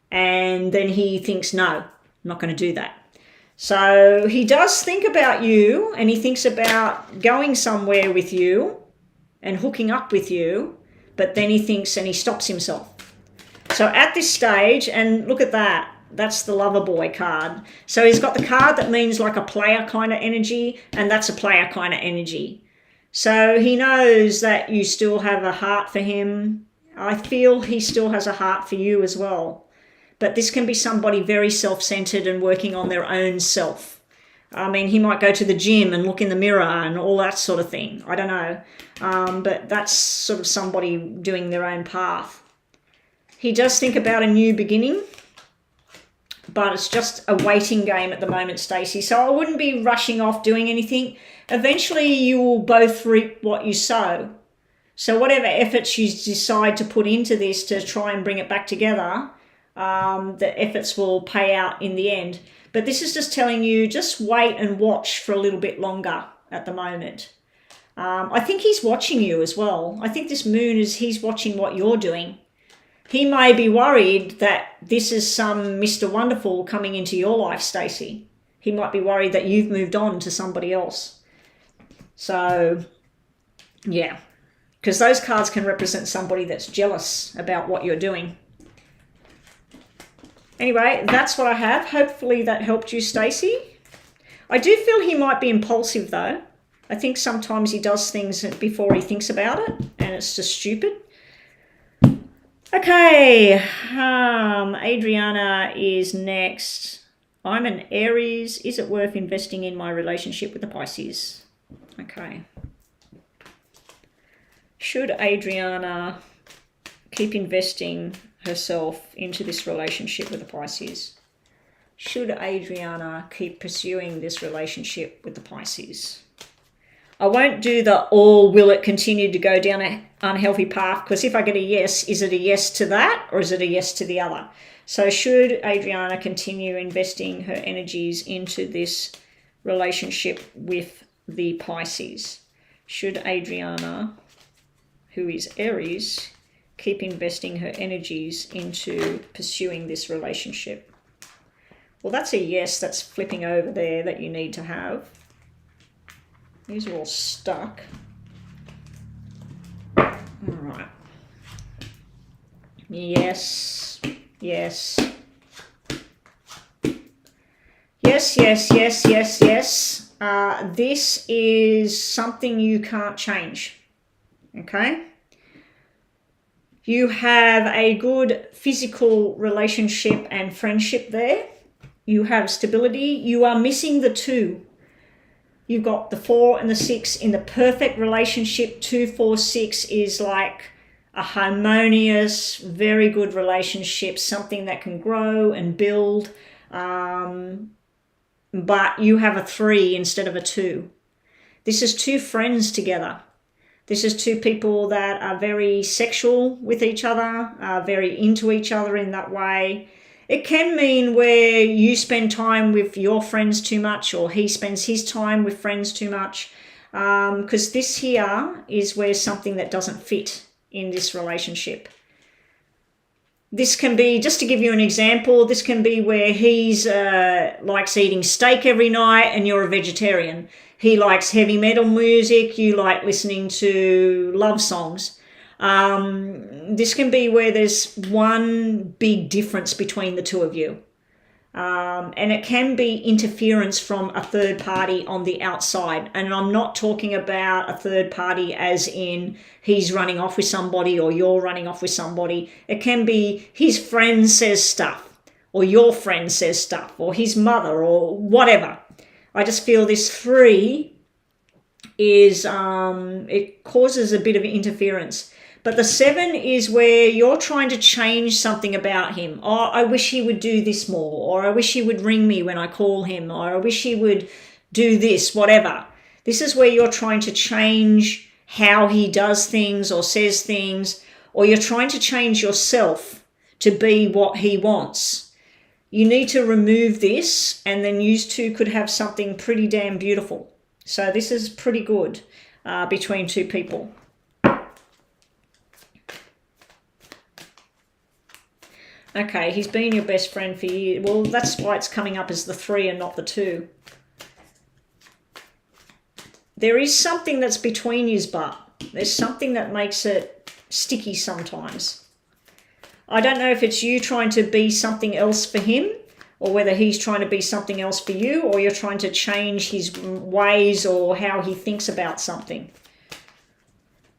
And then he thinks, no, I'm not going to do that. So he does think about you, and he thinks about going somewhere with you and hooking up with you, but then he thinks and he stops himself. So at this stage, and look at that, that's the lover boy card. So he's got the card that means like a player kind of energy, and that's a player kind of energy. So he knows that you still have a heart for him. I feel he still has a heart for you as well. But this can be somebody very self-centered and working on their own self. I mean, he might go to the gym and look in the mirror and all that sort of thing. I don't know. But that's sort of somebody doing their own path. He does think about a new beginning, but it's just a waiting game at the moment, Stacey. So I wouldn't be rushing off doing anything. Eventually, you will both reap what you sow. So whatever efforts you decide to put into this to try and bring it back together, the efforts will pay out in the end. But this is just telling you, just wait and watch for a little bit longer at the moment. I think he's watching you as well. I think this moon he's watching what you're doing. He may be worried that this is some Mr. Wonderful coming into your life, Stacey. He might be worried that you've moved on to somebody else. So, yeah, because those cards can represent somebody that's jealous about what you're doing. Anyway, that's what I have. Hopefully that helped you, Stacey. I do feel he might be impulsive, though. I think sometimes he does things before he thinks about it, and it's just stupid. Okay, Adriana is next. I'm an Aries. Is it worth investing in my relationship with the Pisces? Okay. Should Adriana keep investing herself into this relationship with the Pisces? Should Adriana keep pursuing this relationship with the Pisces? I won't do the or will it continue to go down an unhealthy path, because if I get a yes, is it a yes to that or is it a yes to the other? So should Adriana continue investing her energies into this relationship with the Pisces? Should Adriana, who is Aries, keep investing her energies into pursuing this relationship? Well, that's a yes that's flipping over there that you need to have. These are all stuck. All right. Yes, yes. Yes, yes, yes, yes, yes. This is something you can't change, okay? You have a good physical relationship and friendship there. You have stability. You are missing the 2. You've got the 4 and the 6 in the perfect relationship. 2, 4, 6 is like a harmonious, very good relationship, something that can grow and build. But you have a 3 instead of a 2. This is 2 friends together. This is 2 people that are very sexual with each other, very into each other in that way. It can mean where you spend time with your friends too much, or he spends his time with friends too much, because this here is where something that doesn't fit in this relationship. This can be, just to give you an example, this can be where he's likes eating steak every night and you're a vegetarian. He likes heavy metal music, you like listening to love songs. This can be where there's one big difference between the 2 of you. And it can be interference from a third party on the outside. And I'm not talking about a third party as in he's running off with somebody or you're running off with somebody. It can be his friend says stuff, or your friend says stuff, or his mother, or whatever. I just feel this 3 is, it causes a bit of interference. But the 7 is where you're trying to change something about him. Oh, I wish he would do this more, or I wish he would ring me when I call him, or I wish he would do this, whatever. This is where you're trying to change how he does things or says things, or you're trying to change yourself to be what he wants. You need to remove this, and then you 2 could have something pretty damn beautiful. So this is pretty good between 2 people. Okay, he's been your best friend for years. Well, that's why it's coming up as the 3 and not the 2. There is something that's between yous, but there's something that makes it sticky sometimes. I don't know if it's you trying to be something else for him, or whether he's trying to be something else for you, or you're trying to change his ways or how he thinks about something.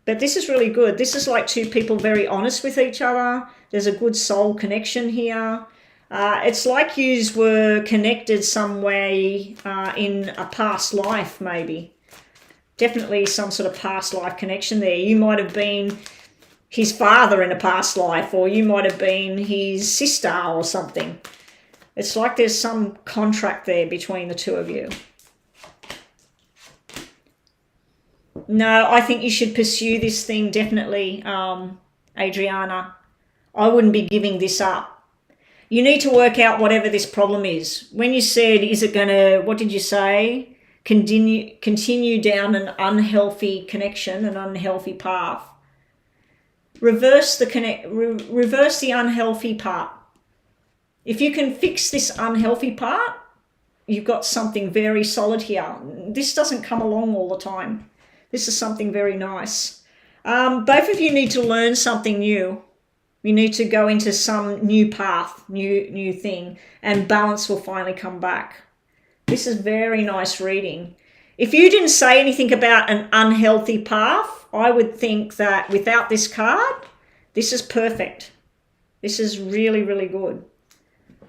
But this is really good. This is like 2 people very honest with each other. There's a good soul connection here. It's like yous were connected some way in a past life, maybe. Definitely some sort of past life connection there. You might have been his father in a past life, or you might have been his sister or something. It's like there's some contract there between the 2 of you. No, I think you should pursue this thing, definitely, Adriana. I wouldn't be giving this up. You need to work out whatever this problem is. When you said, is it going to, what did you say? Continue down an unhealthy connection, an unhealthy path. Reverse the unhealthy part. If you can fix this unhealthy part, you've got something very solid here. This doesn't come along all the time. This is something very nice. Both of you need to learn something new. You need to go into some new path, new thing, and balance will finally come back. This is very nice reading. If you didn't say anything about an unhealthy path, I would think that without this card, this is perfect. This is really, really good.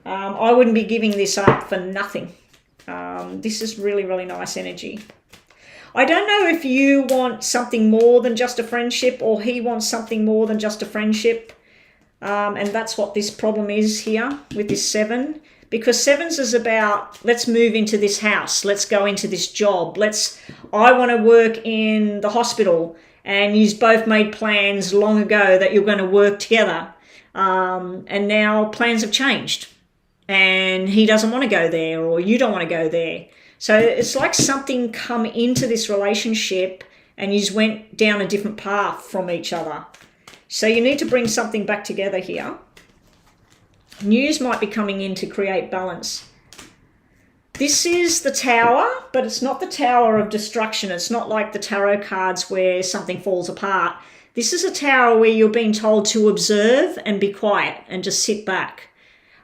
I wouldn't be giving this up for nothing. This is really, really nice energy. I don't know if you want something more than just a friendship or he wants something more than just a friendship. And that's what this problem is here with this 7. Because 7s is about, let's move into this house. Let's go into this job. I want to work in the hospital. And you've both made plans long ago that you're going to work together. And now plans have changed. And he doesn't want to go there, or you don't want to go there. So it's like something come into this relationship and you just went down a different path from each other. So you need to bring something back together here. News might be coming in to create balance. This is the Tower, but it's not the Tower of destruction. It's not like the tarot cards where something falls apart. This is a Tower where you're being told to observe and be quiet and just sit back.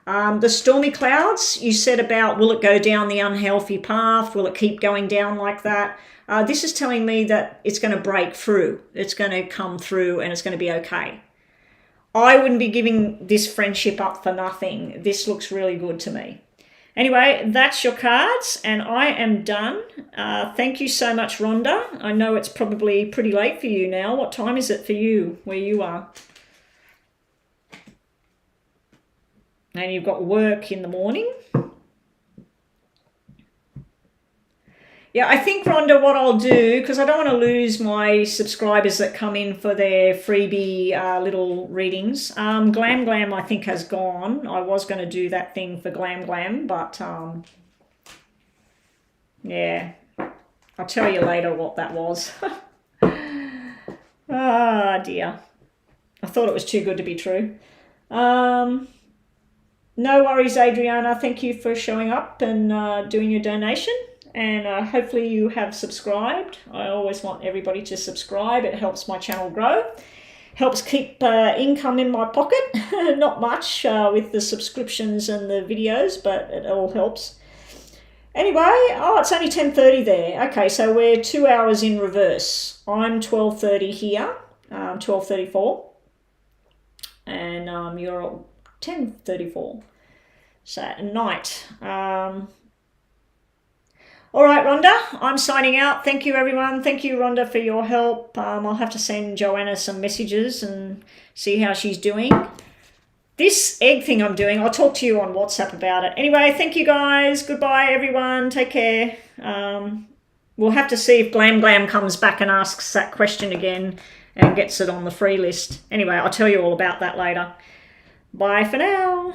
The stormy clouds, you said about, will it go down the unhealthy path? Will it keep going down like that? This is telling me that it's going to break through. It's going to come through and it's going to be okay. I wouldn't be giving this friendship up for nothing. This looks really good to me. Anyway, that's your cards and I am done. Thank you so much, Rhonda. I know it's probably pretty late for you now. What time is it for you where you are? And you've got work in the morning. Yeah, I think, Rhonda, what I'll do, because I don't want to lose my subscribers that come in for their freebie little readings. Glam Glam, I think, has gone. I was going to do that thing for Glam Glam, but yeah, I'll tell you later what that was. Ah, dear. I thought it was too good to be true. No worries, Adriana. Thank you for showing up and doing your donation. And hopefully you have subscribed. I always want everybody to subscribe. It helps my channel grow. Helps keep income in my pocket. Not much with the subscriptions and the videos, but it all helps. Anyway, it's only 10:30 there. Okay, so we're 2 hours in reverse. I'm 12:30 here, 12:34. And you're 10:34. So at night. All right, Rhonda, I'm signing out. Thank you, everyone. Thank you, Rhonda, for your help. I'll have to send Joanna some messages and see how she's doing. This egg thing I'm doing, I'll talk to you on WhatsApp about it. Anyway, thank you, guys. Goodbye, everyone. Take care. We'll have to see if Glam Glam comes back and asks that question again and gets it on the free list. Anyway, I'll tell you all about that later. Bye for now.